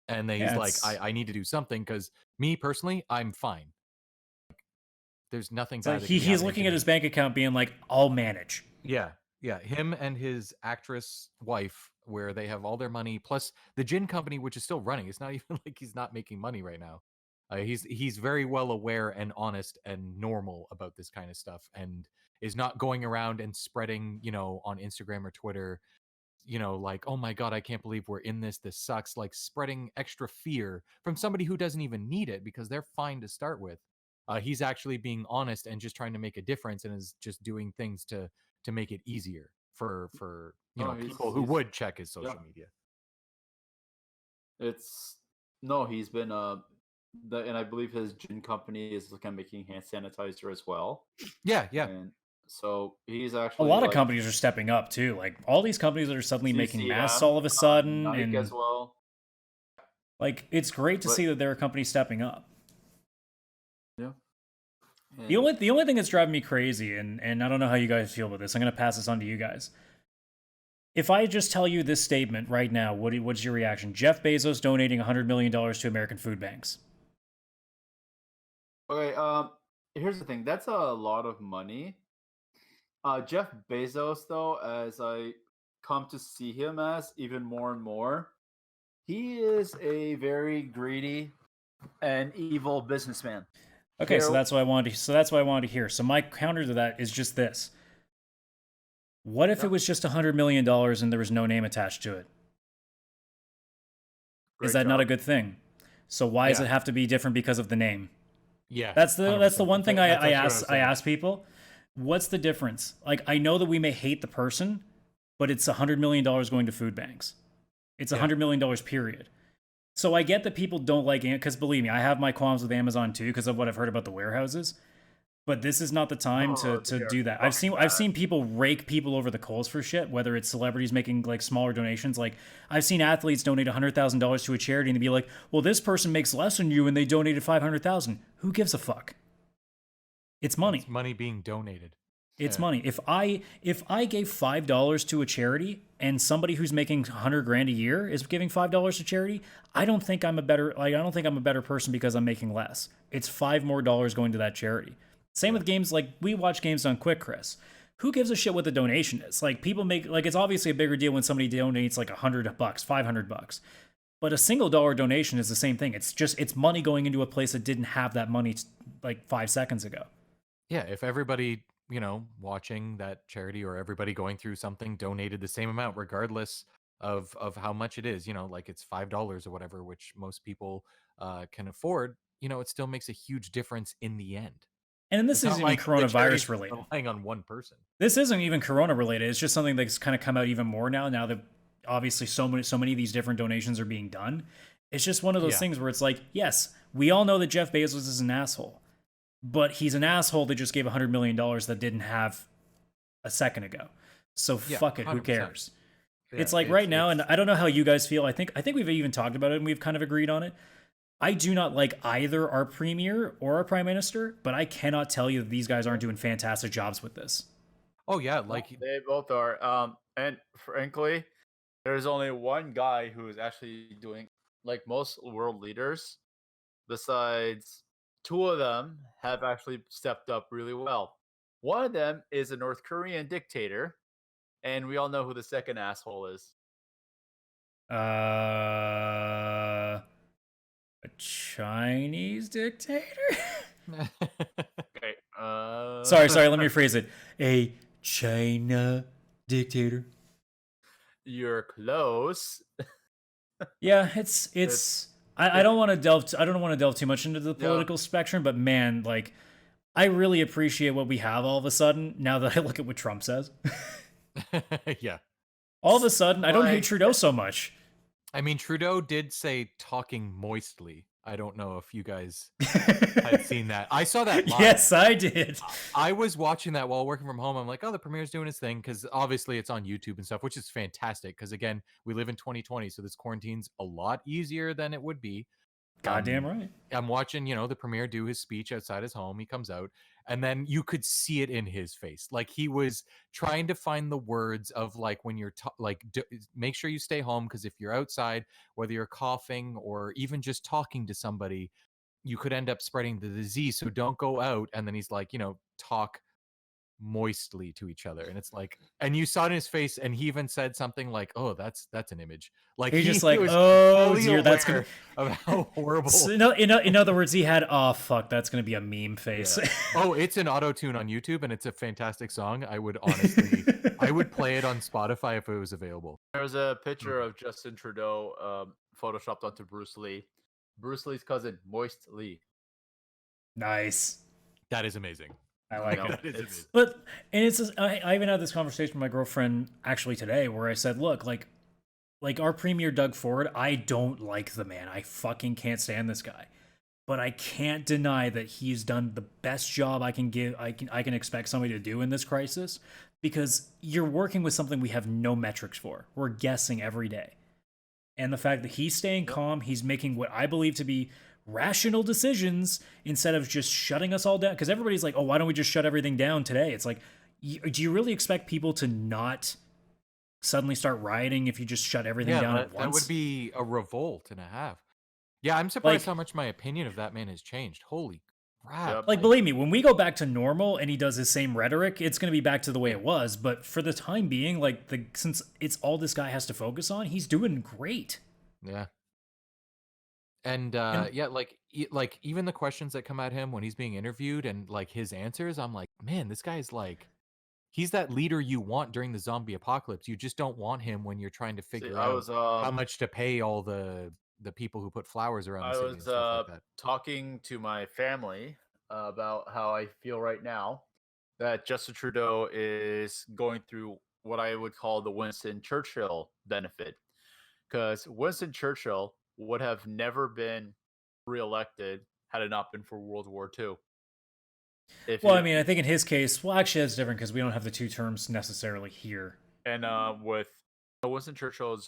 And then he's Yeah, like, I need to do something because me personally, I'm fine. There's nothing It's bad. like that can be he's happening looking to at me. his bank account being like, I'll manage. Yeah. Him and his actress wife, where they have all their money, plus the gin company, which is still running. It's not even like he's not making money right now. He's very well aware and honest and normal about this kind of stuff, and is not going around and spreading, on Instagram or Twitter, like, oh my God, I can't believe we're in this. This sucks. Like spreading extra fear from somebody who doesn't even need it because they're fine to start with. He's actually being honest and just trying to make a difference, and is just doing things to make it easier for people who would check his social media. He's been and I believe his gin company is kind of making hand sanitizer as well. Yeah. And so he's A actually lot of companies are stepping up too. Like all these companies that are suddenly making masks all of a sudden, Nike and as well. like it's great to see that there are companies stepping up. Yeah. The only thing that's driving me crazy, and I don't know how you guys feel about this. I'm gonna pass this on to you guys. If I just tell you this statement right now, what's your reaction? Jeff Bezos donating $100 million to American food banks. Okay, here's the thing. That's a lot of money. Jeff Bezos, though, as I come to see him as even more and more, he is a very greedy and evil businessman. Okay, so that's what I wanted to hear. So my counter to that is just this. What if it was just $100 million and there was no name attached to it? Is that not a good thing? So why does it have to be different because of the name? Yeah. That's the one thing I ask ask people. What's the difference? Like, I know that we may hate the person, but it's $100 million going to food banks. It's $100 million period. So I get that people don't like it, because believe me, I have my qualms with Amazon too because of what I've heard about the warehouses. But this is not the time to do that. I've seen people rake people over the coals for shit, whether it's celebrities making like smaller donations. Like I've seen athletes donate $100,000 to a charity and be like, well, this person makes less than you and they donated $500,000. Who gives a fuck? It's money. It's money being donated. It's money. If I gave $5 to a charity and somebody who's making $100,000 a year is giving $5 to charity, I don't think I'm a better person because I'm making less. It's $5 more going to that charity. Same with games. Like we watch games on Quick, Chris. Who gives a shit what the donation is? Like people make, like, it's obviously a bigger deal when somebody donates like $100, $500. But a single dollar donation is the same thing. It's money going into a place that didn't have that money like 5 seconds ago. Yeah, if everybody, watching that charity or everybody going through something donated the same amount, regardless of how much it is, like it's $5 or whatever, which most people can afford, it still makes a huge difference in the end. And this isn't even coronavirus related. Relying on one person. This isn't even corona related. It's just something that's kind of come out even more now that obviously so many of these different donations are being done. It's just one of those things where it's like, yes, we all know that Jeff Bezos is an asshole, but he's an asshole that just gave $100 million that didn't have a second ago. So fuck it, 100%. Who cares? Yeah, it's like right now, and I don't know how you guys feel. I think we've even talked about it and we've kind of agreed on it. I do not like either our premier or our prime minister, but I cannot tell you that these guys aren't doing fantastic jobs with this. Oh yeah, like They both are. And frankly, there's only one guy who is actually doing like most world leaders. Besides, two of them have actually stepped up really well. One of them is a North Korean dictator, and we all know who the second asshole is. A Chinese dictator? Okay. Sorry, let me rephrase it. A China dictator. You're close. Yeah, it's I don't want to I don't want to delve too much into the Yeah. political spectrum, but man, like I really appreciate what we have all of a sudden now that I look at what Trump says. yeah. All of a sudden, I don't hate Like- Trudeau so much. I mean, Trudeau did say talking moistly. I don't know if you guys had seen that. I saw that live. Yes, I did. I was watching that while working from home. I'm like, oh, the premier's doing his thing because obviously it's on YouTube and stuff, which is fantastic. Because again, we live in 2020, so this quarantine's a lot easier than it would be. Goddamn right. I'm watching, the premier do his speech outside his home. He comes out, and then you could see it in his face. Like he was trying to find the words of like when you're make sure you stay home because if you're outside, whether you're coughing or even just talking to somebody, you could end up spreading the disease. So don't go out. And then he's like, talk moistly to each other, and it's like, and you saw it in his face, and he even said something like, "Oh, that's an image." Like He's just like, was "Oh fully dear, that's gonna." aware of how horrible. So, in other words, he had, "Oh fuck, that's gonna be a meme face." Yeah. Oh, it's an auto tune on YouTube, and it's a fantastic song. I would honestly, I would play it on Spotify if it was available. There's a picture of Justin Trudeau photoshopped onto Bruce Lee. Bruce Lee's cousin, Moist Lee. Nice. That is amazing. I like No, it. That is it's- amazing. But and it's I even had this conversation with my girlfriend actually today where I said, look, like our premier Doug Ford, I don't like the man. I fucking can't stand this guy. But I can't deny that he's done the best job I can expect somebody to do in this crisis, because you're working with something we have no metrics for. We're guessing every day. And the fact that he's staying calm, he's making what I believe to be rational decisions instead of just shutting us all down. Because everybody's like, oh, why don't we just shut everything down today? It's like, do you really expect people to not suddenly start rioting if you just shut everything down at that once? would be a revolt and a half. Yeah, I'm surprised Like- how much my opinion of that man has changed. Holy crap! Yep. Like, believe me, when we go back to normal and he does his same rhetoric, it's going to be back to the way it was. But for the time being, like, since it's all this guy has to focus on, he's doing great. Yeah. And And- yeah, like even the questions that come at him when he's being interviewed and like his answers, I'm like, man, this guy's like, he's that leader you want during the zombie apocalypse. You just don't want him when you're trying to figure I out was how much to pay all the people who put flowers around the I city was and stuff like that. talking to my family about how I feel right now that Justin Trudeau is going through what I would call the Winston Churchill benefit, because Winston Churchill would have never been reelected had it not been for World War II. Well, I mean, I think in his case, well, actually, that's different because we don't have the two terms necessarily here. and with Winston Churchill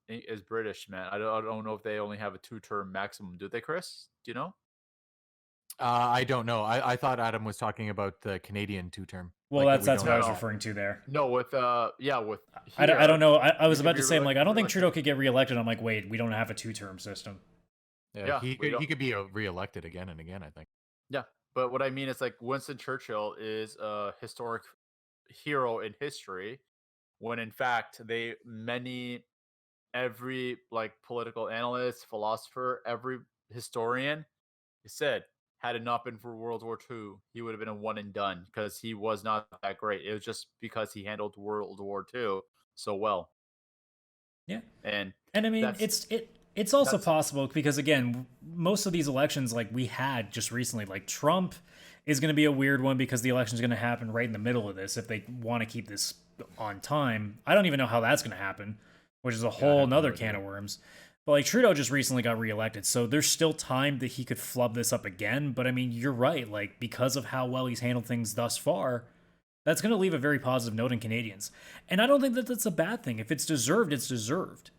is British, man. I don't know if they only have a 2-term maximum. Do they, Chris? Do you know? I don't know. I thought Adam was talking about the Canadian 2-term. Well, like, that that's we what I don't was know. referring to there. No, with with. I don't know. I was you about could to be say, I'm like, I don't think reelected. Trudeau could get reelected. I'm like, wait, we don't have a two-term system. Yeah, we he don't- could be reelected again and again, I think. Yeah, but what I mean is like Winston Churchill is a historic hero in history, when in fact every like political analyst, philosopher, every historian said had it not been for World War II, he would have been a one and done because he was not that great. It was just because he handled World War II so well. Yeah. And And I mean, That's- it's also that's- possible because again, most of these elections like we had just recently, like Trump is going to be a weird one because the election is going to happen right in the middle of this if they want to keep this on time. I don't even know how that's going to happen, which is a whole have no nother idea. can of worms. But like Trudeau just recently got reelected, so there's still time that he could flub this up again. But I mean, you're right. Like because of how well he's handled things thus far, that's going to leave a very positive note in Canadians. And I don't think that that's a bad thing. If it's deserved, it's deserved.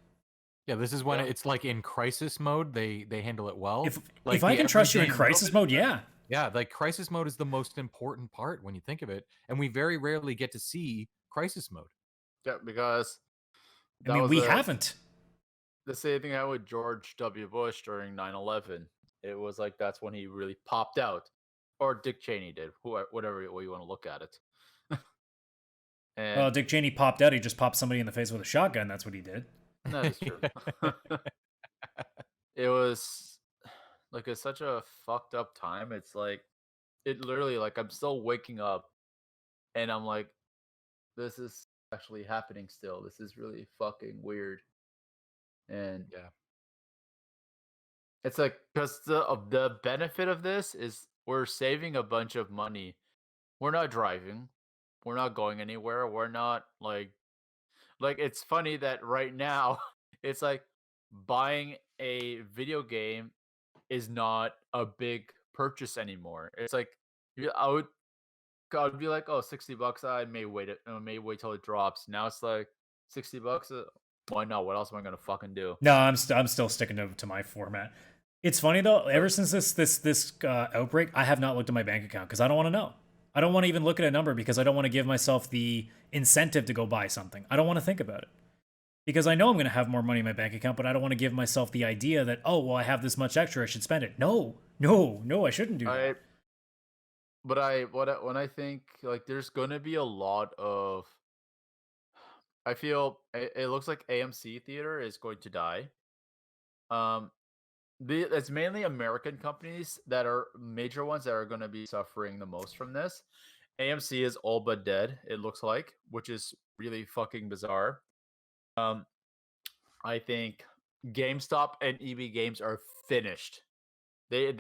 Yeah, this is when Yeah. it's like in crisis mode. They handle it well. If Like I the can trust you in everyday crisis mode, yeah. Yeah, like crisis mode is the most important part when you think of it, and we very rarely get to see crisis mode. Yeah, because I mean, was we haven't. the same thing happened with George W. Bush during 9/11. It was like that's when he really popped out, or Dick Cheney did, whatever way you want to look at it. And Well, Dick Cheney popped out. He just popped somebody in the face with a shotgun. That's what he did. that is true. It was like it's such a fucked up time. It's like it literally like I'm still waking up, and I'm like, this is actually happening still. This is really fucking weird. And Yeah. it's like because the benefit of this is we're saving a bunch of money. We're not driving. We're not going anywhere. We're not like it's funny that right now it's like buying a video game is not a big purchase anymore. It's like I would be like, oh, $60. I may wait till it drops. Now it's like $60. Why not? What else am I gonna fucking do? No, I'm still sticking to my format. It's funny though. Ever since this outbreak, I have not looked at my bank account because I don't want to know. I don't want to even look at a number because I don't want to give myself the incentive to go buy something. I don't want to think about it because I know I'm going to have more money in my bank account, but I don't want to give myself the idea that, oh, well, I have this much extra, I should spend it. No, I shouldn't do that. When I think like there's gonna be a lot of, I feel it looks like AMC theater is going to die. It's mainly American companies that are major ones that are going to be suffering the most from this. AMC is all but dead, it looks like, which is really fucking bizarre. I think GameStop and EB Games are finished. I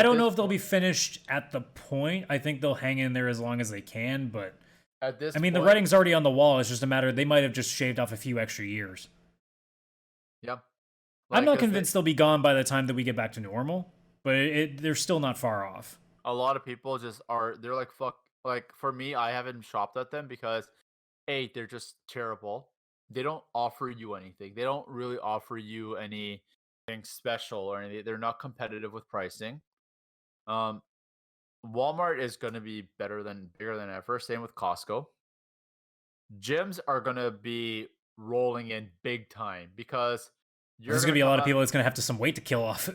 don't know if they'll be finished at the point. I think they'll hang in there as long as they can, but at this I mean, the point, writing's already on the wall. It's just a matter they might have just shaved off a few extra years. Yeah. I'm not convinced they'll be gone by the time that we get back to normal, but they're still not far off. A lot of people they're like, fuck. Like, for me, I haven't shopped at them because, A, they're just terrible. They don't offer you anything. They don't really offer you anything special or anything. They're not competitive with pricing. Walmart is going to be bigger than ever. Same with Costco. Gyms are going to be rolling in big time because there's going to be a lot of people that's going to have some weight to kill off.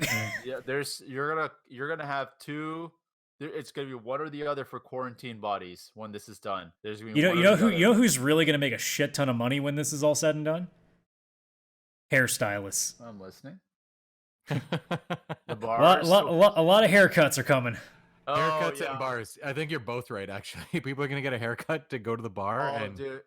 Yeah, you're gonna have two. It's gonna be one or the other for quarantine bodies when this is done. There's gonna be you know who's really going to make a shit ton of money when this is all said and done? Hairstylists. I'm listening. The bars. A lot of haircuts are coming. Haircuts and bars. I think you're both right. Actually, people are gonna get a haircut to go to the bar and dude,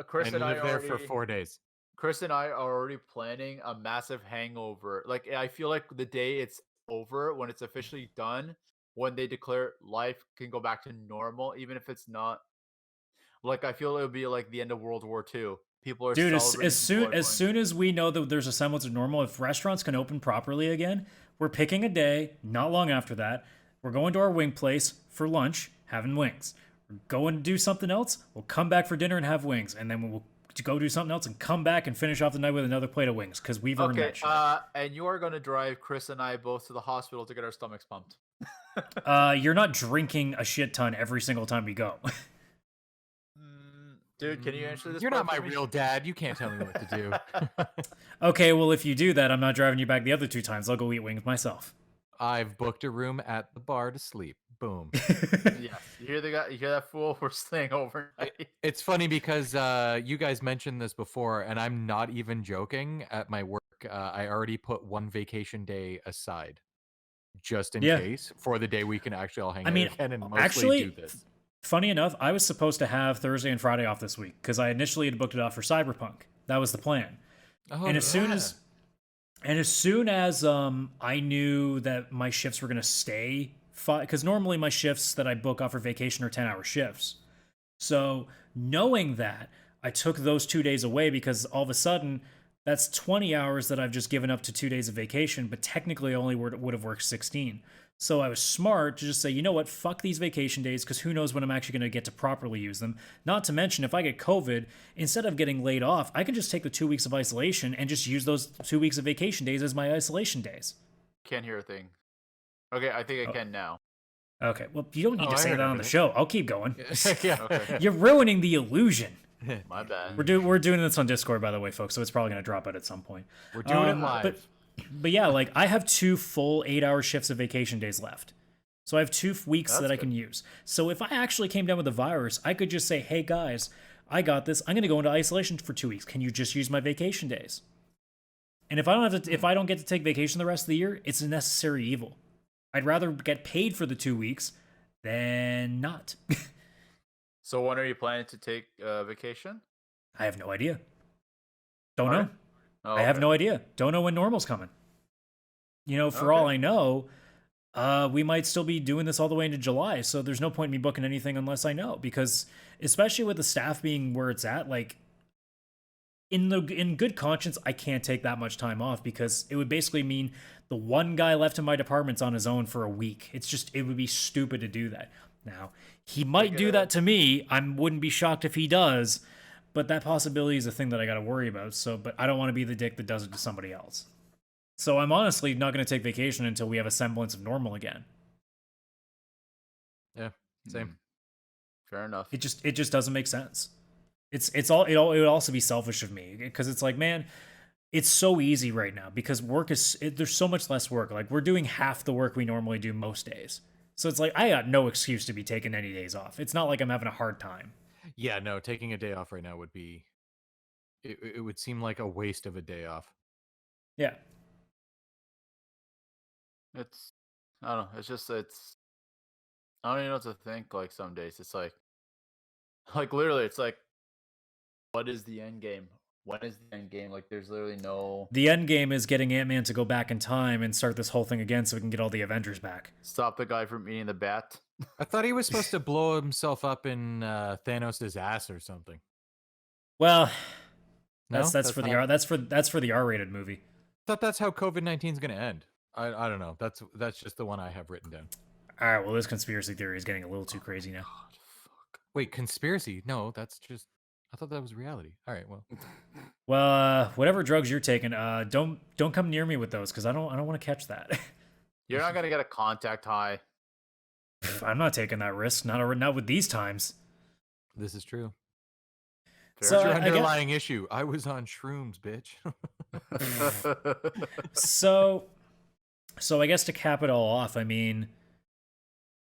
Chris and live I there for 4 days. Chris and I are already planning a massive hangover. Like, I feel like the day it's over, when it's officially done, when they declare life can go back to normal, even if it's not. Like, I feel it would be like the end of World War II. People are as soon as we know that there's a semblance of normal, if restaurants can open properly again, we're picking a day. Not long after that, we're going to our wing place for lunch, having wings. We're going to do something else. We'll come back for dinner and have wings, and then we'll go do something else and come back and finish off the night with another plate of wings because we've earned that shit. And you are going to drive Chris and I both to the hospital to get our stomachs pumped. You're not drinking a shit ton every single time we go. Dude, can you answer this? You're not my real dad. You can't tell me what to do. Okay, well, if you do that, I'm not driving you back the other 2 times. I'll go eat wings myself. I've booked a room at the bar to sleep. Boom. Yeah, you hear that fool? We're staying overnight. It's funny because you guys mentioned this before, and I'm not even joking. At my work, I already put 1 vacation day aside, just in case, for the day we can actually all hang out again and mostly do this. Funny enough, I was supposed to have Thursday and Friday off this week because I initially had booked it off for Cyberpunk. That was the plan. And as soon as I knew that my shifts were going to stay, because normally my shifts that I book off for vacation are 10-hour shifts. So knowing that, I took those 2 days away because all of a sudden, that's 20 hours that I've just given up to 2 days of vacation, but technically I only would have worked 16. So I was smart to just say, you know what, fuck these vacation days, because who knows when I'm actually going to get to properly use them. Not to mention, if I get COVID, instead of getting laid off, I can just take the 2 weeks of isolation and just use those 2 weeks of vacation days as my isolation days. Can't hear a thing. Okay, I think I Oh. can now. Okay, well, you don't need Oh, to I say heard that on the everything. show. I'll keep going. Yeah. Okay. You're ruining the illusion. My bad. We're doing this on Discord, by the way, folks, so it's probably going to drop out at some point. We're doing it But live. yeah, like I have 2 full 8-hour shifts of vacation days left. So I have 2 weeks That's that I good. can use. So if I actually came down with the virus, I could just say, "Hey guys, I got this. I'm going to go into isolation for 2 weeks. Can you just use my vacation days?" And if I don't get to take vacation the rest of the year, it's a necessary evil. I'd rather get paid for the 2 weeks than not. So when are you planning to take vacation? I have no idea. Don't Pardon? know. Oh, I have okay. no idea. Don't know when normal's coming. You know, for all Okay. I know, we might still be doing this all the way into July. So there's no point in me booking anything unless I know. Because especially with the staff being where it's at, like in good conscience, I can't take that much time off because it would basically mean the one guy left in my department's on his own for a week. It would be stupid to do that. Now, he might do that to me. I wouldn't be shocked if he does, but that possibility is a thing that I got to worry about. So, but I don't want to be the dick that does it to somebody else. So I'm honestly not going to take vacation until we have a semblance of normal again. Yeah, same. Fair enough. It just doesn't make sense. It would also be selfish of me because it's like, man, it's so easy right now because there's so much less work. Like we're doing half the work we normally do most days. So it's like I got no excuse to be taking any days off. It's not like I'm having a hard time. Yeah, no, taking a day off right now would be. It would seem like a waste of a day off. Yeah. It's I don't know. I don't even know what to think. Like some days, it's like literally, it's like, what is the end game? When is the end game? Like, there's literally no The end game is getting Ant-Man to go back in time and start this whole thing again so we can get all the Avengers back. stop the guy from eating the bat. I thought he was supposed to blow himself up in Thanos' ass or something. Well, No, that's for the not- that's for the R-rated movie. I thought that's how COVID-19 is going to end. I don't know. That's just the one I have written down. All right, well, this conspiracy theory is getting a little too crazy now. God, fuck. Wait, conspiracy? No, that's just. I thought that was reality. All right, well. Well, whatever drugs you're taking, don't come near me with those because I don't want to catch that. You're not gonna get a contact high. I'm not taking that risk. Not with these times. This is true. Fair So What's your I guess- underlying issue? I was on shrooms, bitch. So I guess to cap it all off, I mean,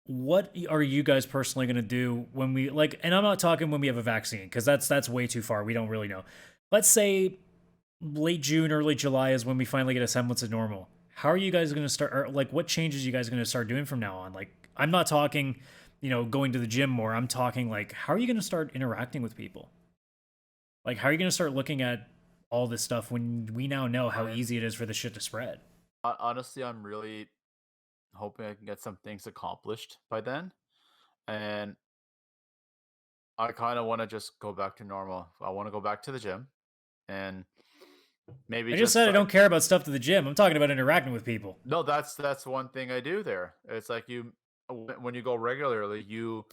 what are you guys personally going to do when we like? And I'm not talking when we have a vaccine because that's way too far. We don't really know. Let's say late June, early July is when we finally get a semblance of normal. How are you guys going to start? Or like, what changes are you guys going to start doing from now on? Like, I'm not talking, going to the gym more. I'm talking like, how are you going to start interacting with people? Like, how are you going to start looking at all this stuff when we now know how easy it is for this shit to spread? Honestly, I'm really hoping I can get some things accomplished by then, and I kind of want to just go back to normal. I want to go back to the gym, and maybe I just said I like- don't care about stuff to the gym. I'm talking about interacting with people. No, that's one thing I do there. It's like when you go regularly, you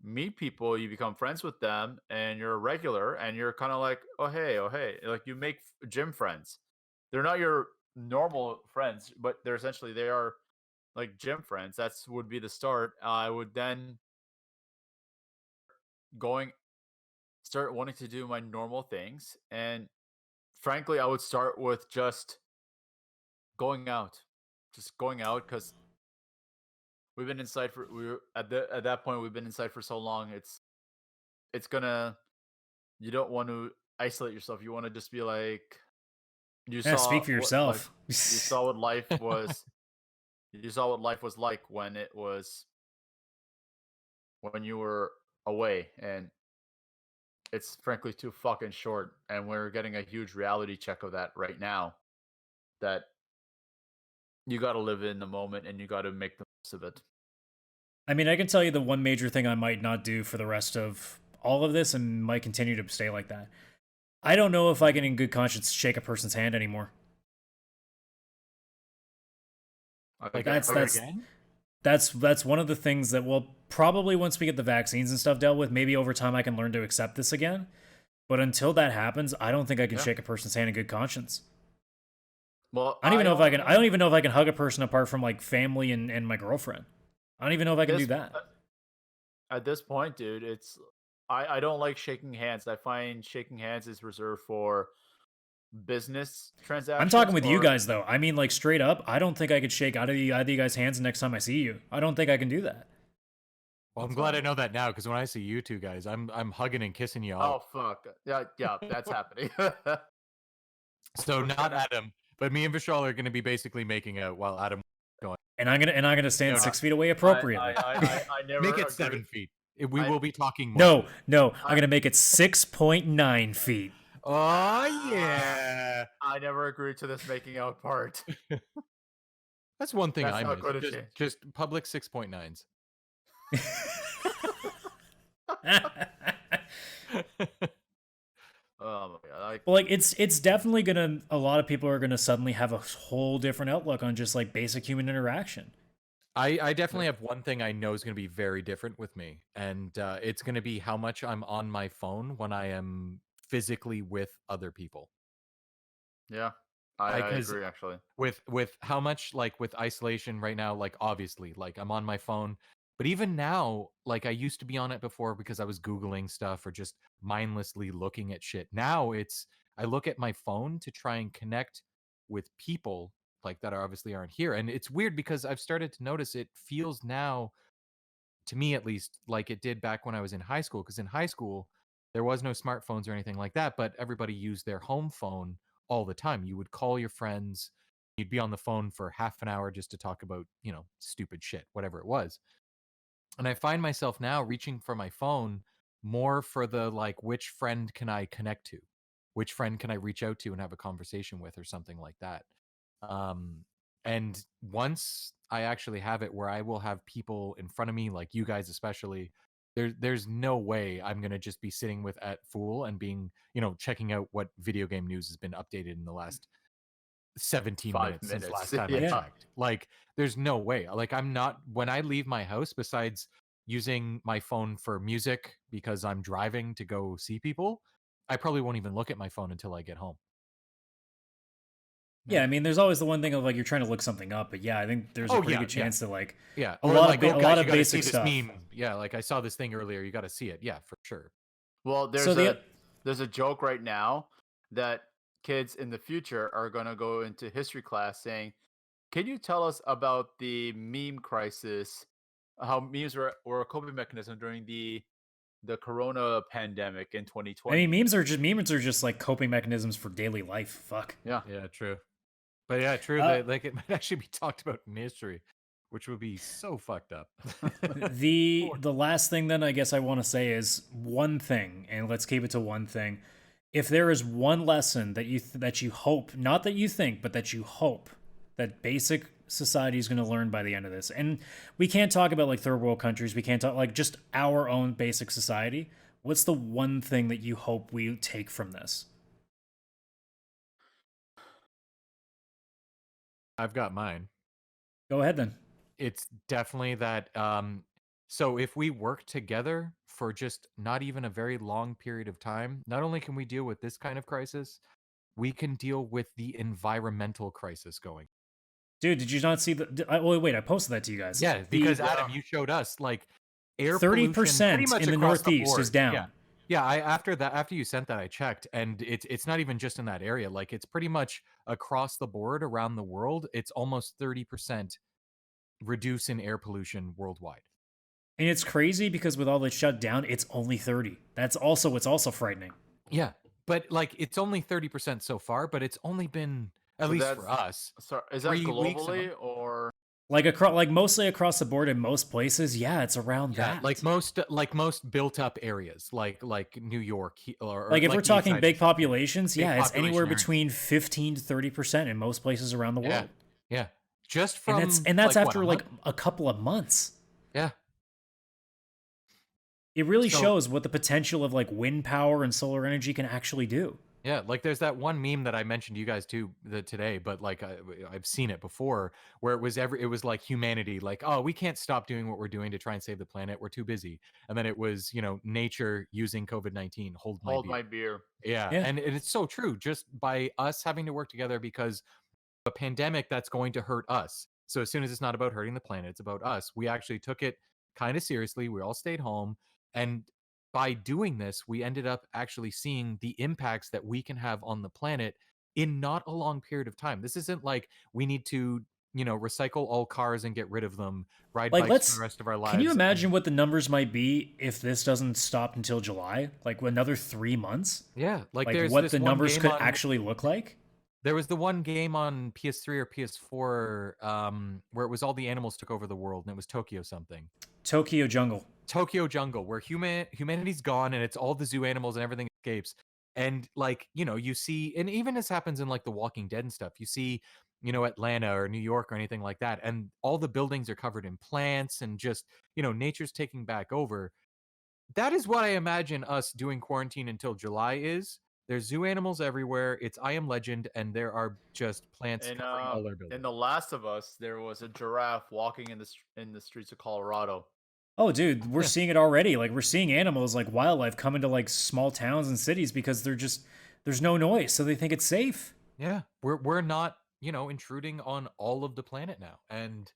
meet people, you become friends with them, and you're a regular, and you're kind of like, oh hey, like you make gym friends. They're not your normal friends, but they are like gym friends. That's would be the start. I would then start wanting to do my normal things, and frankly, I would start with just going out because we've been inside at that point we've been inside for so long. It's gonna you don't want to isolate yourself. You want to just be like Speak for yourself. you saw what life was. You saw what life was like when you were away, and it's frankly too fucking short. And we're getting a huge reality check of that right now. That you got to live in the moment and you got to make the most of it. I mean, I can tell you the one major thing I might not do for the rest of all of this and might continue to stay like that. I don't know if I can in good conscience shake a person's hand anymore. That's one of the things that will probably once we get the vaccines and stuff dealt with, maybe over time I can learn to accept this again. But until that happens, I don't think I can shake a person's hand in good conscience. Well, I don't even know if I can. I only- don't even know if I can hug a person apart from like family and my girlfriend. I don't even know if I can do This- that. At this point, dude, it's I don't like shaking hands. I find shaking hands is reserved for business transactions. I'm talking with you or- guys though. I mean, like straight up, I don't think I could shake either of you guys' hands the next time I see you. I don't think I can do that. Well, I'm That's glad fine. I know that now because when I see you two guys, I'm hugging and kissing you Oh all. fuck! Yeah, that's happening. So not Adam, but me and Vishal are going to be basically making out while Adam And I'm gonna stand No, 6 feet away appropriately. I never make it agree- 7 feet. We I- will be talking more. No, I'm gonna make it 6.9 feet. Oh yeah, I never agreed to this making out part. that's one thing That's I not gonna miss. change. Just public 6.9s. Oh my god! Well, like it's definitely gonna. A lot of people are gonna suddenly have a whole different outlook on just like basic human interaction. I definitely have one thing I know is going to be very different with me, and it's going to be how much I'm on my phone when I am physically with other people. Yeah, I 'cause agree actually. With how much, like, with isolation right now, like, obviously, like, I'm on my phone, but even now, like, I used to be on it before because I was Googling stuff or just mindlessly looking at shit. Now it's I look at my phone to try and connect with people like that are obviously aren't here. And it's weird because I've started to notice it feels now, to me at least, like it did back when I was in high school. Because in high school, there was no smartphones or anything like that, but everybody used their home phone all the time. You would call your friends, you'd be on the phone for half an hour just to talk about, stupid shit, whatever it was. And I find myself now reaching for my phone more for the, like, which friend can I connect to? Which friend can I reach out to and have a conversation with or something like that? Um, and once I actually have it where I will have people in front of me, like you guys especially, there's no way I'm gonna just be sitting with at Fool and being, checking out what video game news has been updated in the last 17 5 minutes since minutes, last time I yeah. checked. Like, there's no way. Like, I'm not, when I leave my house, besides using my phone for music because I'm driving to go see people, I probably won't even look at my phone until I get home. Yeah, I mean, there's always the one thing of like you're trying to look something up, but yeah, I think there's a Oh, pretty yeah, good chance that like Yeah, a or lot like, of oh, a guys, lot you of gotta basic see stuff. this meme. Yeah, like I saw this thing earlier. You got to see it. Yeah, for sure. Well, So there's a joke right now that kids in the future are gonna go into history class saying, "Can you tell us about the meme crisis? How memes were a coping mechanism during the Corona pandemic in 2020?" I mean, memes are just like coping mechanisms for daily life. Fuck. Yeah. Yeah, true. But yeah, true. Like, it might actually be talked about in history, which would be so fucked up. The last thing then I guess I want to say is one thing, and let's keep it to one thing. If there is one lesson that you hope, not that you think, but that you hope that basic society is going to learn by the end of this, and we can't talk about like third world countries, we can't talk like just our own basic society. What's the one thing that you hope we take from this? I've got mine. Go ahead then. It's definitely that. So if we work together for just not even a very long period of time, not only can we deal with this kind of crisis, we can deal with the environmental crisis going. Dude, did you not see wait, I posted that to you guys. Yeah, because Adam, you showed us like air 30% pollution pretty much in the across Northeast board. is down. Yeah. After you sent that, I checked, and it's not even just in that area. Like, it's pretty much across the board around the world. It's almost 30% reduce in air pollution worldwide. And it's crazy because with all this shut down, it's only 30. That's also what's also frightening. Yeah, but like it's only 30% so far, but it's only been, at least for us. Sorry, is that 3 weeks globally or Like mostly across the board in most places, yeah, it's around that. Like most built up areas, like New York, or like if we're East talking Side, big populations, Big yeah, it's population anywhere areas. between 15 to 30% in most places around the world. Yeah, just from And that's like, after what, like a couple of months. Yeah. It really So- shows what the potential of like wind power and solar energy can actually do. Yeah, like there's that one meme that I mentioned to you guys too today, but like I've seen it before, where it was like humanity, like, oh, we can't stop doing what we're doing to try and save the planet, we're too busy. And then it was, nature using COVID-19, hold my beer. my beer? Yeah. Yeah. And it's so true, just by us having to work together, because a pandemic that's going to hurt us. So as soon as it's not about hurting the planet, it's about us. We actually took it kind of seriously. We all stayed home. And by doing this, we ended up actually seeing the impacts that we can have on the planet in not a long period of time. This isn't like we need to, recycle all cars and get rid of them, ride Like, bikes for the rest of our lives. can you imagine what the numbers might be if this doesn't stop until July? Like another 3 months? Yeah, like Like there's what this the one numbers game could on- actually look like? There was the one game on PS3 or PS4 where it was all the animals took over the world, and it was Tokyo something. Tokyo Jungle. Tokyo Jungle, where humanity's gone and it's all the zoo animals and everything escapes. And like, you see, and even this happens in like The Walking Dead and stuff. You see, Atlanta or New York or anything like that, and all the buildings are covered in plants and just, nature's taking back over. That is what I imagine us doing quarantine until July is. There's zoo animals everywhere. It's I Am Legend, and there are just plants In covering all our buildings. in The Last of Us, there was a giraffe walking in the streets of Colorado. Oh, dude, we're Yeah. seeing it already. Like we're seeing animals like wildlife come into like small towns and cities because there's no noise, so they think it's safe. Yeah, we're not, intruding on all of the planet now, and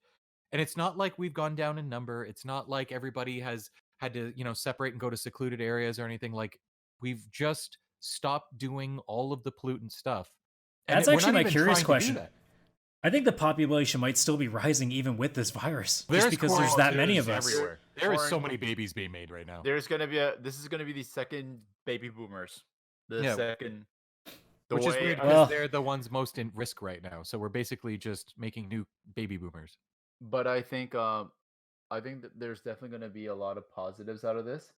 it's not like we've gone down in number. It's not like everybody has had to, separate and go to secluded areas or anything. Like we've just stopped doing all of the pollutant stuff. And That's we're actually not my even curious trying to do question. that. I think the population might still be rising even with this virus, There's just because there's that many of quarantines us. everywhere. There is so Quarant- many babies being made right now. This is gonna be the second baby boomers. The Yeah. second. Which is weird Well- because they're the ones most in risk right now. So we're basically just making new baby boomers. But I think that there's definitely going to be a lot of positives out of this.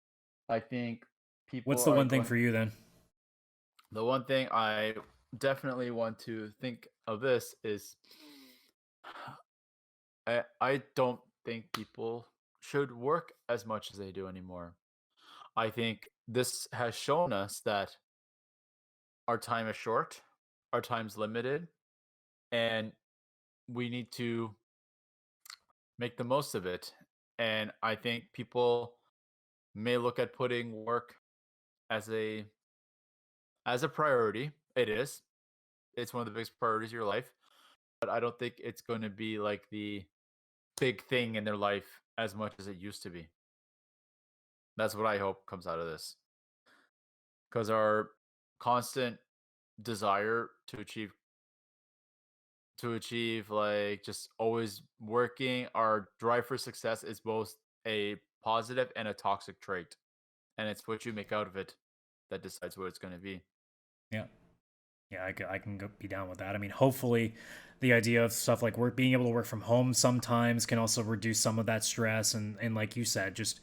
I think people. What's the are one thing going- for you then? The one thing I definitely want to think of this is, I don't think people should work as much as they do anymore. I think this has shown us that our time is short, our time's limited, and we need to make the most of it. And I think people may look at putting work as a priority. It is. It's one of the biggest priorities of your life. But I don't think it's going to be like the big thing in their life as much as it used to be. That's what I hope comes out of this. Because our constant desire to achieve like just always working, our drive for success is both a positive and a toxic trait. And it's what you make out of it that decides what it's going to be. Yeah. Yeah, I can be down with that. I mean, hopefully the idea of stuff like being able to work from home sometimes can also reduce some of that stress. And like you said, just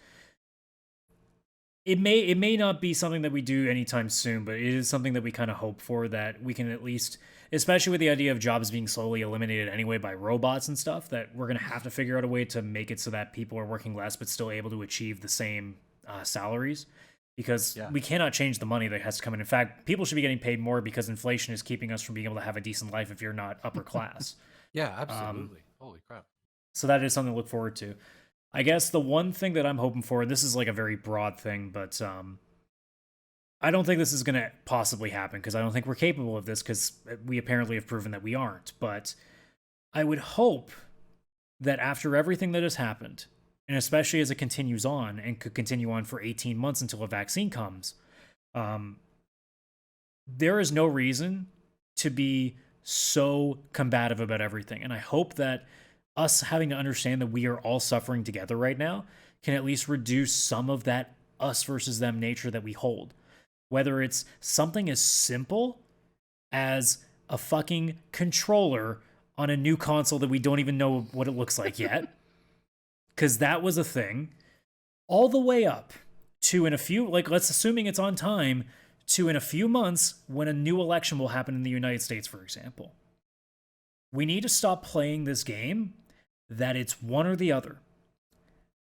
it may not be something that we do anytime soon, but it is something that we kind of hope for, that we can at least, especially with the idea of jobs being slowly eliminated anyway by robots and stuff, that we're going to have to figure out a way to make it so that people are working less but still able to achieve the same salaries. Because we cannot change the money that has to come in. In fact, people should be getting paid more because inflation is keeping us from being able to have a decent life if you're not upper class. Yeah, absolutely. Holy crap. So that is something to look forward to. I guess the one thing that I'm hoping for, and this is like a very broad thing, but I don't think this is going to possibly happen because I don't think we're capable of this, because we apparently have proven that we aren't. But I would hope that after everything that has happened, and especially as it continues on and could continue on for 18 months until a vaccine comes, there is no reason to be so combative about everything. And I hope that us having to understand that we are all suffering together right now can at least reduce some of that us versus them nature that we hold. Whether it's something as simple as a fucking controller on a new console that we don't even know what it looks like yet, because that was a thing, all the way up to in a few, like let's assuming it's on time, to in a few months when a new election will happen in the United States, for example. We need to stop playing this game that it's one or the other.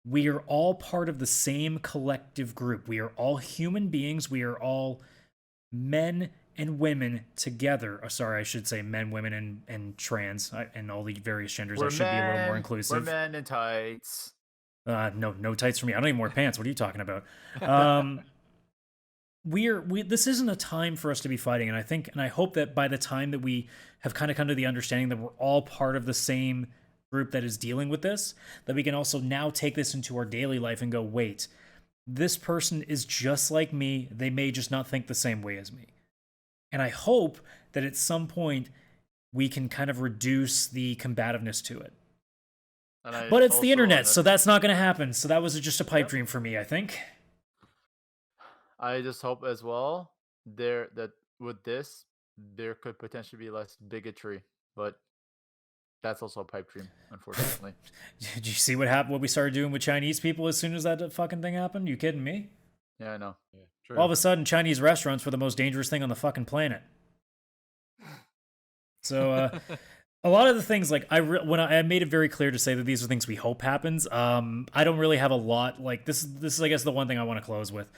We are all part of the same collective group. We are all human beings. We are all men and women together. Oh, sorry, I should say men, women, and trans, and all the various genders. I should be a little more inclusive. We're men in tights. No tights for me. I don't even wear pants. What are you talking about? this isn't a time for us to be fighting, and I hope that by the time that we have kind of come to the understanding that we're all part of the same group that is dealing with this, that we can also now take this into our daily life and go, wait, this person is just like me. They may just not think the same way as me. And I hope that at some point we can kind of reduce the combativeness to it. But it's the internet, so that's not going to happen. So that was just a pipe dream for me, I think. I just hope as well that with this there could potentially be less bigotry, but that's also a pipe dream, unfortunately. Did you see what happened? What we started doing with Chinese people as soon as that fucking thing happened? You kidding me? Yeah, I know. Yeah, true. All of a sudden, Chinese restaurants were the most dangerous thing on the fucking planet. So, a lot of the things, like, when I made it very clear to say that these are things we hope happens, I don't really have a lot, like, this is, I guess, the one thing I want to close with.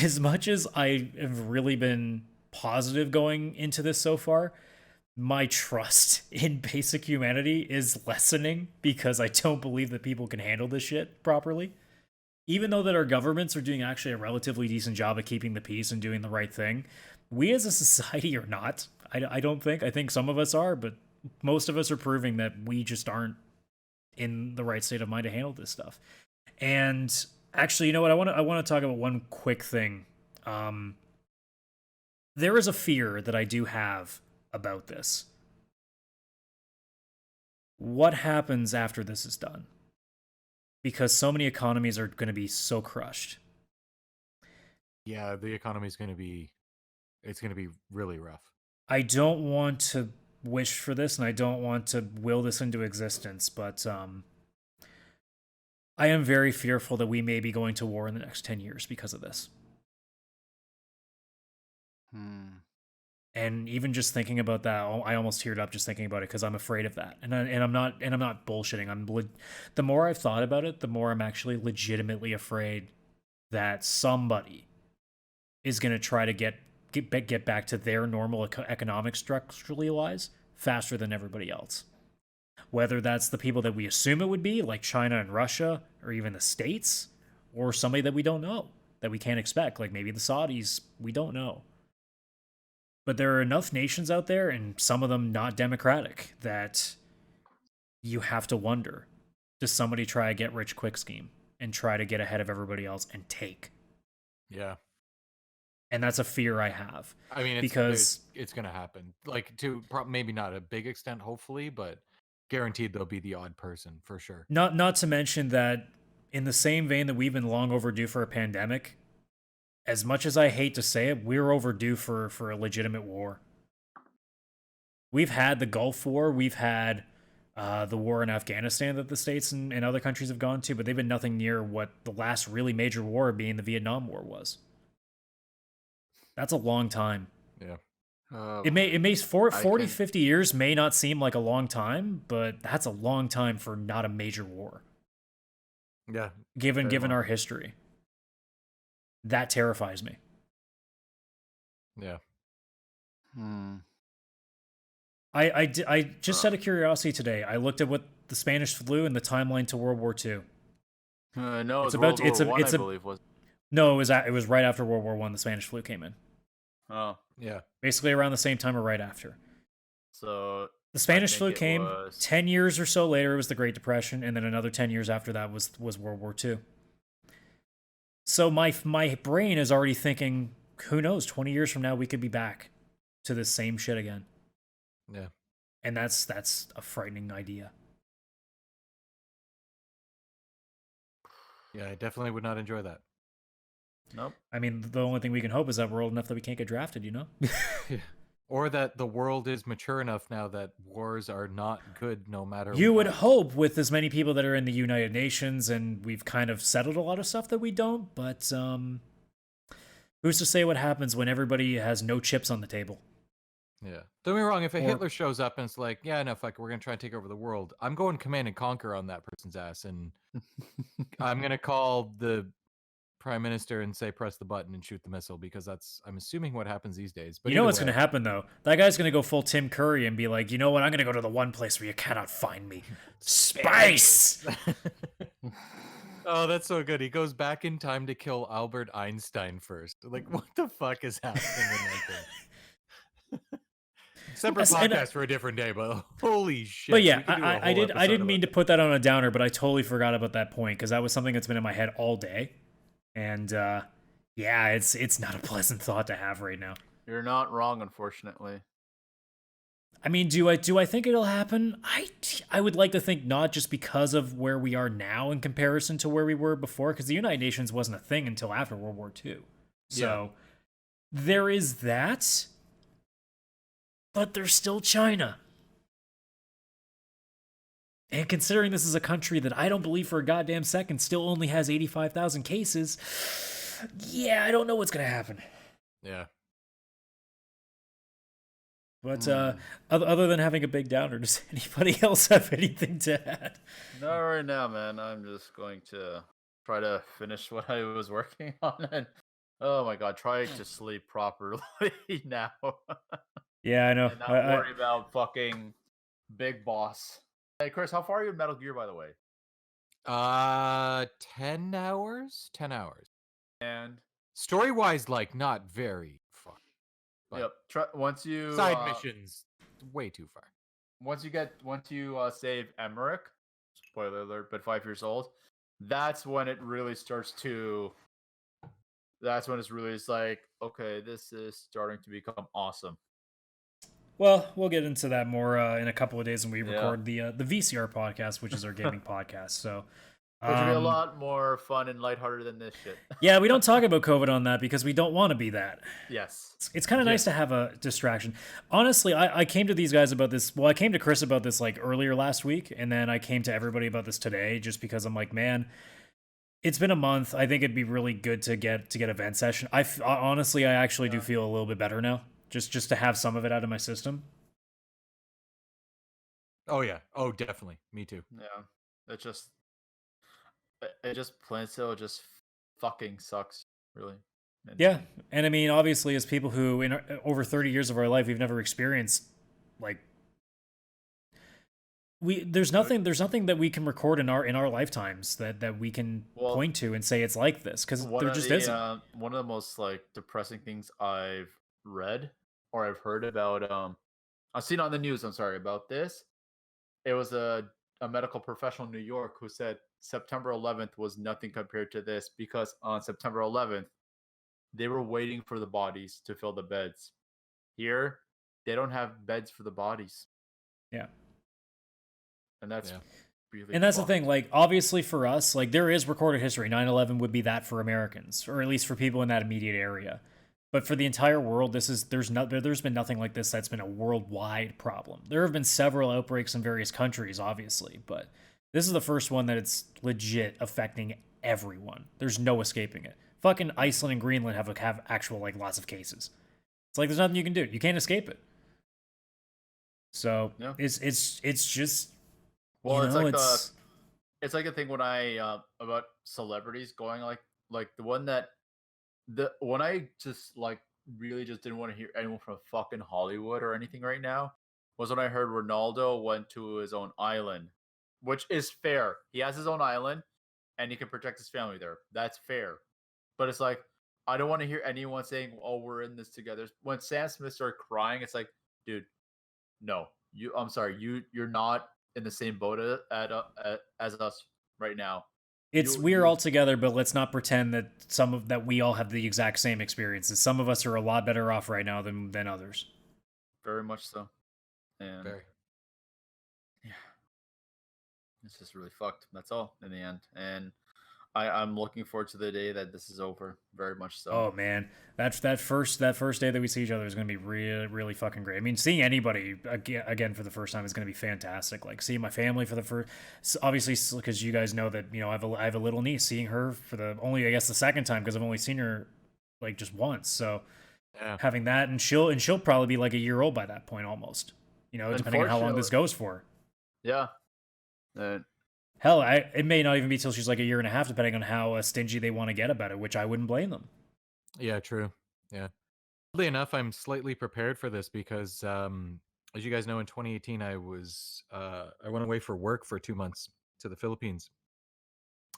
As much as I have really been positive going into this so far, my trust in basic humanity is lessening because I don't believe that people can handle this shit properly. Even though that our governments are doing actually a relatively decent job of keeping the peace and doing the right thing, we as a society are not. I don't think. I think some of us are, but most of us are proving that we just aren't in the right state of mind to handle this stuff. And actually, you know what? I want to talk about one quick thing. There is a fear that I do have about this. What happens after this is done? Because so many economies are going to be so crushed. Yeah, the economy's going to be, it's going to be really rough. I don't want to wish for this, and I don't want to will this into existence, but I am very fearful that we may be going to war in the next 10 years because of this. And even just thinking about that, I almost teared up just thinking about it because I'm afraid of that. And I'm not bullshitting. The more I've thought about it, the more I'm actually legitimately afraid that somebody is going to try to get back to their normal economic structurally wise faster than everybody else. Whether that's the people that we assume it would be, like China and Russia, or even the States, or somebody that we don't know, that we can't expect, like maybe the Saudis, we don't know. But there are enough nations out there, and some of them not democratic, that you have to wonder, does somebody try a get-rich-quick scheme and try to get ahead of everybody else and take? Yeah. And that's a fear I have. I mean, because it's going to happen. Like, to maybe not a big extent, hopefully, but guaranteed there'll be the odd person, for sure. Not to mention that in the same vein that we've been long overdue for a pandemic, as much as I hate to say it, we're overdue for a legitimate war. We've had the Gulf War, we've had the war in Afghanistan that the States and other countries have gone to, but they've been nothing near what the last really major war being the Vietnam War was. That's a long time. Yeah. It may 40, 50 years may not seem like a long time, but that's a long time for not a major war. Yeah. Given our history. That terrifies me. Yeah. I just out of curiosity today, I looked at what the Spanish flu and the timeline to World War II. No, it's about World War I, I believe was. No, it was right after World War I the Spanish flu came in. Oh. Yeah. Basically around the same time or right after. So the Spanish flu came 10 years or so later, it was the Great Depression, and then another 10 years after that was World War II. So my brain is already thinking, who knows, 20 years from now we could be back to the same shit again. Yeah. And that's a frightening idea. Yeah, I definitely would not enjoy that. Nope. I mean, the only thing we can hope is that we're old enough that we can't get drafted, you know? Or that the world is mature enough now that wars are not good no matter what. You would hope with as many people that are in the United Nations, and we've kind of settled a lot of stuff that we don't, but who's to say what happens when everybody has no chips on the table? Yeah. Don't get me wrong, if a Hitler shows up and it's like, yeah, no, fuck, we're going to try and take over the world, I'm going command and conquer on that person's ass, and I'm going to call the prime minister and say press the button and shoot the missile, because that's, I'm assuming, what happens these days. But you know what's going to happen, though? That guy's going to go full Tim Curry and be like, you know what, I'm going to go to the one place where you cannot find me. Space! Oh, that's so good. He goes back in time to kill Albert Einstein first. Like, what the fuck is happening in that thing? Separate Yes, and, podcast for a different day, but holy shit. but yeah, we could do a I whole didn't episode mean to about put that on a downer, but I totally forgot about that point because that was something that's been in my head all day, and yeah, it's not a pleasant thought to have right now. You're not wrong, unfortunately. I mean, do I think it'll happen? I would like to think not, just because of where we are now in comparison to where we were before, because the United Nations wasn't a thing until after World War II. So there is that, but there's still China. And considering this is a country that I don't believe for a goddamn second still only has 85,000 cases, yeah, I don't know what's going to happen. Yeah. But other than having a big downer, does anybody else have anything to add? No, right now, man. I'm just going to try to finish what I was working on, and oh my god, try to sleep properly now. Yeah, I know. And not worry about fucking Big Boss. Hey, Chris, how far are you in Metal Gear, by the way? 10 hours? 10 hours. And Story-wise, like, not very far. But yep. Once you side missions, way too far. Once you save Emmerich, spoiler alert, but 5 years old, that's when it really starts to. That's when it's like, okay, this is starting to become awesome. Well, we'll get into that more in a couple of days when we record the VCR podcast, which is our gaming podcast. So, which will be a lot more fun and lighthearted than this shit. Yeah, we don't talk about COVID on that because we don't want to be that. Yes. It's kind of nice to have a distraction. Honestly, I came to these guys about this. Well, I came to Chris about this like earlier last week, and then I came to everybody about this today just because I'm like, man, it's been a month. I think it'd be really good to get a vent session. Honestly, I actually do feel a little bit better now. Just to have some of it out of my system. Oh yeah. Oh, definitely. Me too. Yeah. It just plain still just fucking sucks, really. Yeah, and I mean, obviously, as people who in over 30 years of our life, we've never experienced like there's nothing that we can record in our lifetimes that we can point to and say it's like this, because there just isn't. One of the most like depressing things I've read or I've heard about I've seen on the news, I'm sorry, about this. It was a medical professional in New York who said September 11th was nothing compared to this, because on September 11th they were waiting for the bodies to fill the beds. Here, they don't have beds for the bodies. Yeah. And that's really and that's the thing, like, obviously for us, like, there is recorded history. 9/11 would be that for Americans, or at least for people in that immediate area. But for the entire world, there's been nothing like this that's been a worldwide problem. There have been several outbreaks in various countries, obviously, but this is the first one that it's legit affecting everyone. There's no escaping it. Fucking Iceland and Greenland have actual, like, lots of cases. It's like there's nothing you can do. You can't escape it. So it's just, well, it's like a thing when I about celebrities going like the one I just like really just didn't want to hear anyone from fucking Hollywood or anything right now was when I heard Ronaldo went to his own island, which is fair. He has his own island and he can protect his family there. That's fair. But it's like, I don't want to hear anyone saying, "Oh, we're in this together." When Sam Smith started crying, it's like, dude, no, I'm sorry, you're not in the same boat as us right now. We're all together, but let's not pretend that we all have the exact same experiences. Some of us are a lot better off right now than others. Very much so. And Very. Yeah, it's just really fucked. That's all in the end. And I'm looking forward to the day that this is over. Very much so. Oh man, that first day that we see each other is going to be really, really fucking great. I mean, seeing anybody again for the first time is going to be fantastic. Like seeing my family for the first, obviously, because you guys know that I have a little niece. Seeing her for the second time, because I've only seen her like just once. So having that, and she'll probably be like a year old by that point almost. Depending on how long this goes for. Yeah. Hell, it may not even be till she's like a year and a half, depending on how stingy they want to get about it, which I wouldn't blame them. Yeah, true. Yeah. Oddly enough, I'm slightly prepared for this because, as you guys know, in 2018, I went away for work for 2 months to the Philippines.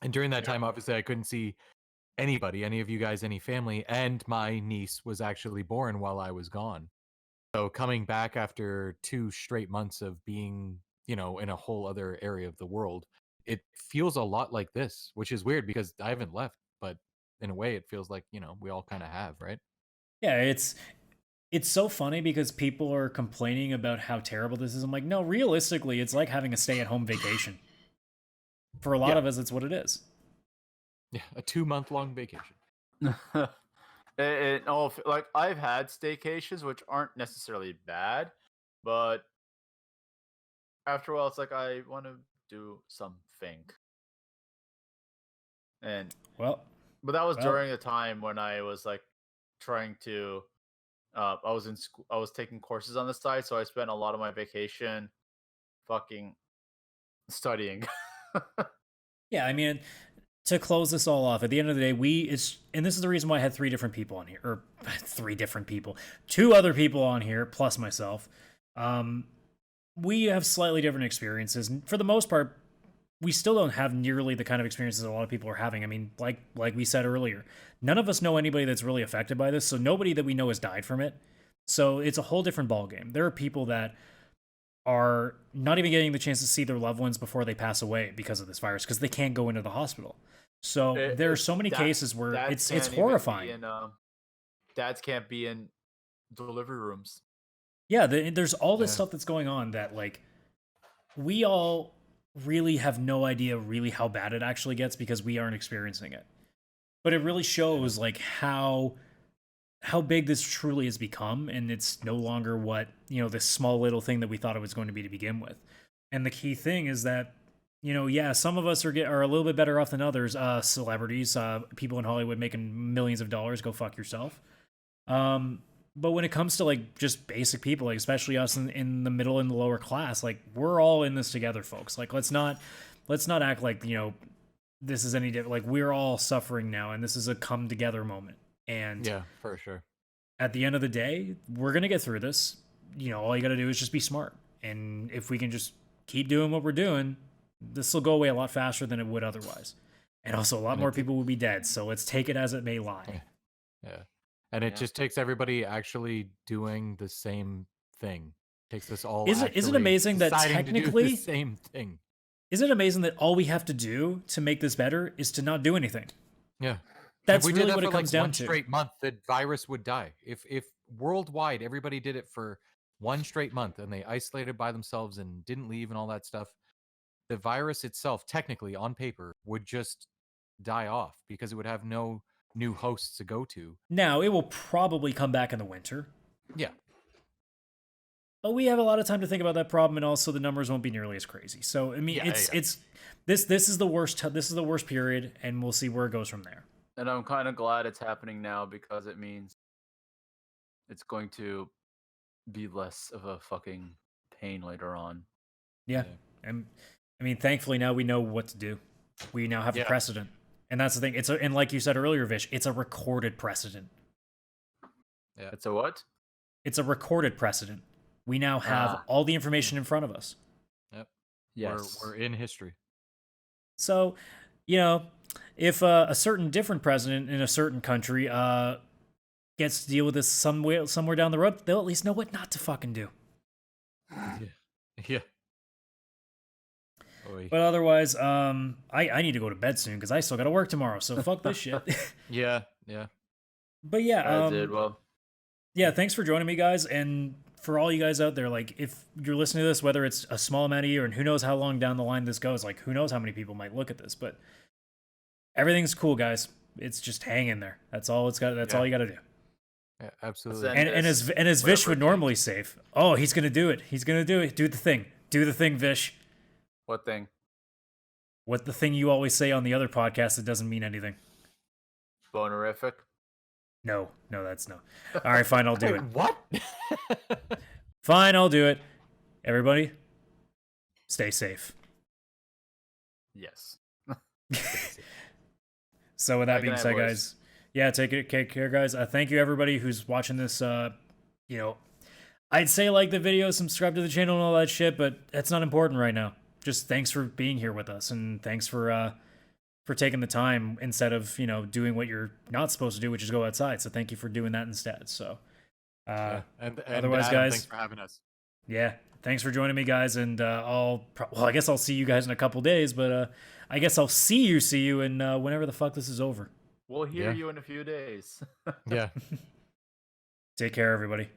And during that time, obviously, I couldn't see anybody, any of you guys, any family, and my niece was actually born while I was gone. So coming back after 2 straight months of being, in a whole other area of the world, it feels a lot like this, which is weird because I haven't left, but in a way it feels like, we all kind of have, right? Yeah, it's so funny because people are complaining about how terrible this is. I'm like, no, realistically, it's like having a stay-at-home vacation. For a lot of us, it's what it is. Yeah, a 2-month-long vacation. Like I've had staycations which aren't necessarily bad, but after a while it's like I want to do something. But that was during a time when I was like trying to I was in school, I was taking courses on the side, so I spent a lot of my vacation fucking studying. Yeah, I mean, to close this all off, at the end of the day, and this is the reason why I had 3 different people on here, or 3 different people, 2 other people on here, plus myself. We have slightly different experiences, and for the most part, we still don't have nearly the kind of experiences a lot of people are having. I mean, like we said earlier, none of us know anybody that's really affected by this, so nobody that we know has died from it. So it's a whole different ballgame. There are people that are not even getting the chance to see their loved ones before they pass away because of this virus, because they can't go into the hospital. So there are so many cases where it's horrifying. Dads can't be in delivery rooms. Yeah, there's all this stuff that's going on that, like, we all really have no idea really how bad it actually gets because we aren't experiencing it. But it really shows, like, how big this truly has become, and it's no longer what, this small little thing that we thought it was going to be to begin with. And the key thing is that, some of us are a little bit better off than others. Celebrities, people in Hollywood making millions of dollars, go fuck yourself. But when it comes to, like, just basic people, like, especially us in the middle and the lower class, like, we're all in this together, folks. Like, let's not act like, this is any different. Like, we're all suffering now, and this is a come together moment. And yeah, for sure. At the end of the day, we're going to get through this. All you got to do is just be smart. And if we can just keep doing what we're doing, this will go away a lot faster than it would otherwise. And also, a lot more people will be dead. So let's take it as it may lie. Yeah. And it just takes everybody actually doing the same thing. It takes this all. Is it amazing that technically the same thing? Is it amazing that all we have to do to make this better is to not do anything? Yeah. That's really what it comes down to. One straight month, the virus would die. If worldwide everybody did it for one straight month and they isolated by themselves and didn't leave and all that stuff, the virus itself, technically on paper, would just die off because it would have no new hosts to go to. Now, it will probably come back in the winter. Yeah. But we have a lot of time to think about that problem, and also the numbers won't be nearly as crazy. So, I mean, this is the worst period, and we'll see where it goes from there. And I'm kind of glad it's happening now because it means it's going to be less of a fucking pain later on. Yeah. And I mean, thankfully now we know what to do. We now have a precedent. And that's the thing. And like you said earlier, Vish, it's a recorded precedent. Yeah. It's a what? It's a recorded precedent. We now have all the information in front of us. Yep. Yes. We're in history. So, if a certain different president in a certain country gets to deal with this somewhere down the road, they'll at least know what not to fucking do. Yeah. But otherwise, I need to go to bed soon because I still got to work tomorrow. So fuck this shit. Yeah. But yeah, I did well. Yeah, thanks for joining me, guys, and for all you guys out there, like, if you're listening to this, whether it's a small amount of you, and who knows how long down the line this goes, like, who knows how many people might look at this, but everything's cool, guys. It's just hang in there. That's all it's got. That's all you got to do. Yeah, absolutely. And as Vish would normally say, he's gonna do it. He's gonna do it. Do the thing. Do the thing, Vish. What thing? What the thing you always say on the other podcast that doesn't mean anything? Bonerific? No, that's no. All right, fine, I'll do it. What? Fine, I'll do it. Everybody, stay safe. Yes. So with that being said, guys, take care, guys. Thank you, everybody who's watching this. I'd say like the video, subscribe to the channel and all that shit, but that's not important right now. Just thanks for being here with us, and thanks for for taking the time instead of, you know, doing what you're not supposed to do, which is go outside. So thank you for doing that instead. So, And otherwise, Adam, guys, thanks for having us. yeah, thanks for joining me, guys. And I guess I'll see you guys in a couple days, but I guess I'll see you and whenever the fuck this is over. We'll hear you in a few days. Yeah. Take care, everybody.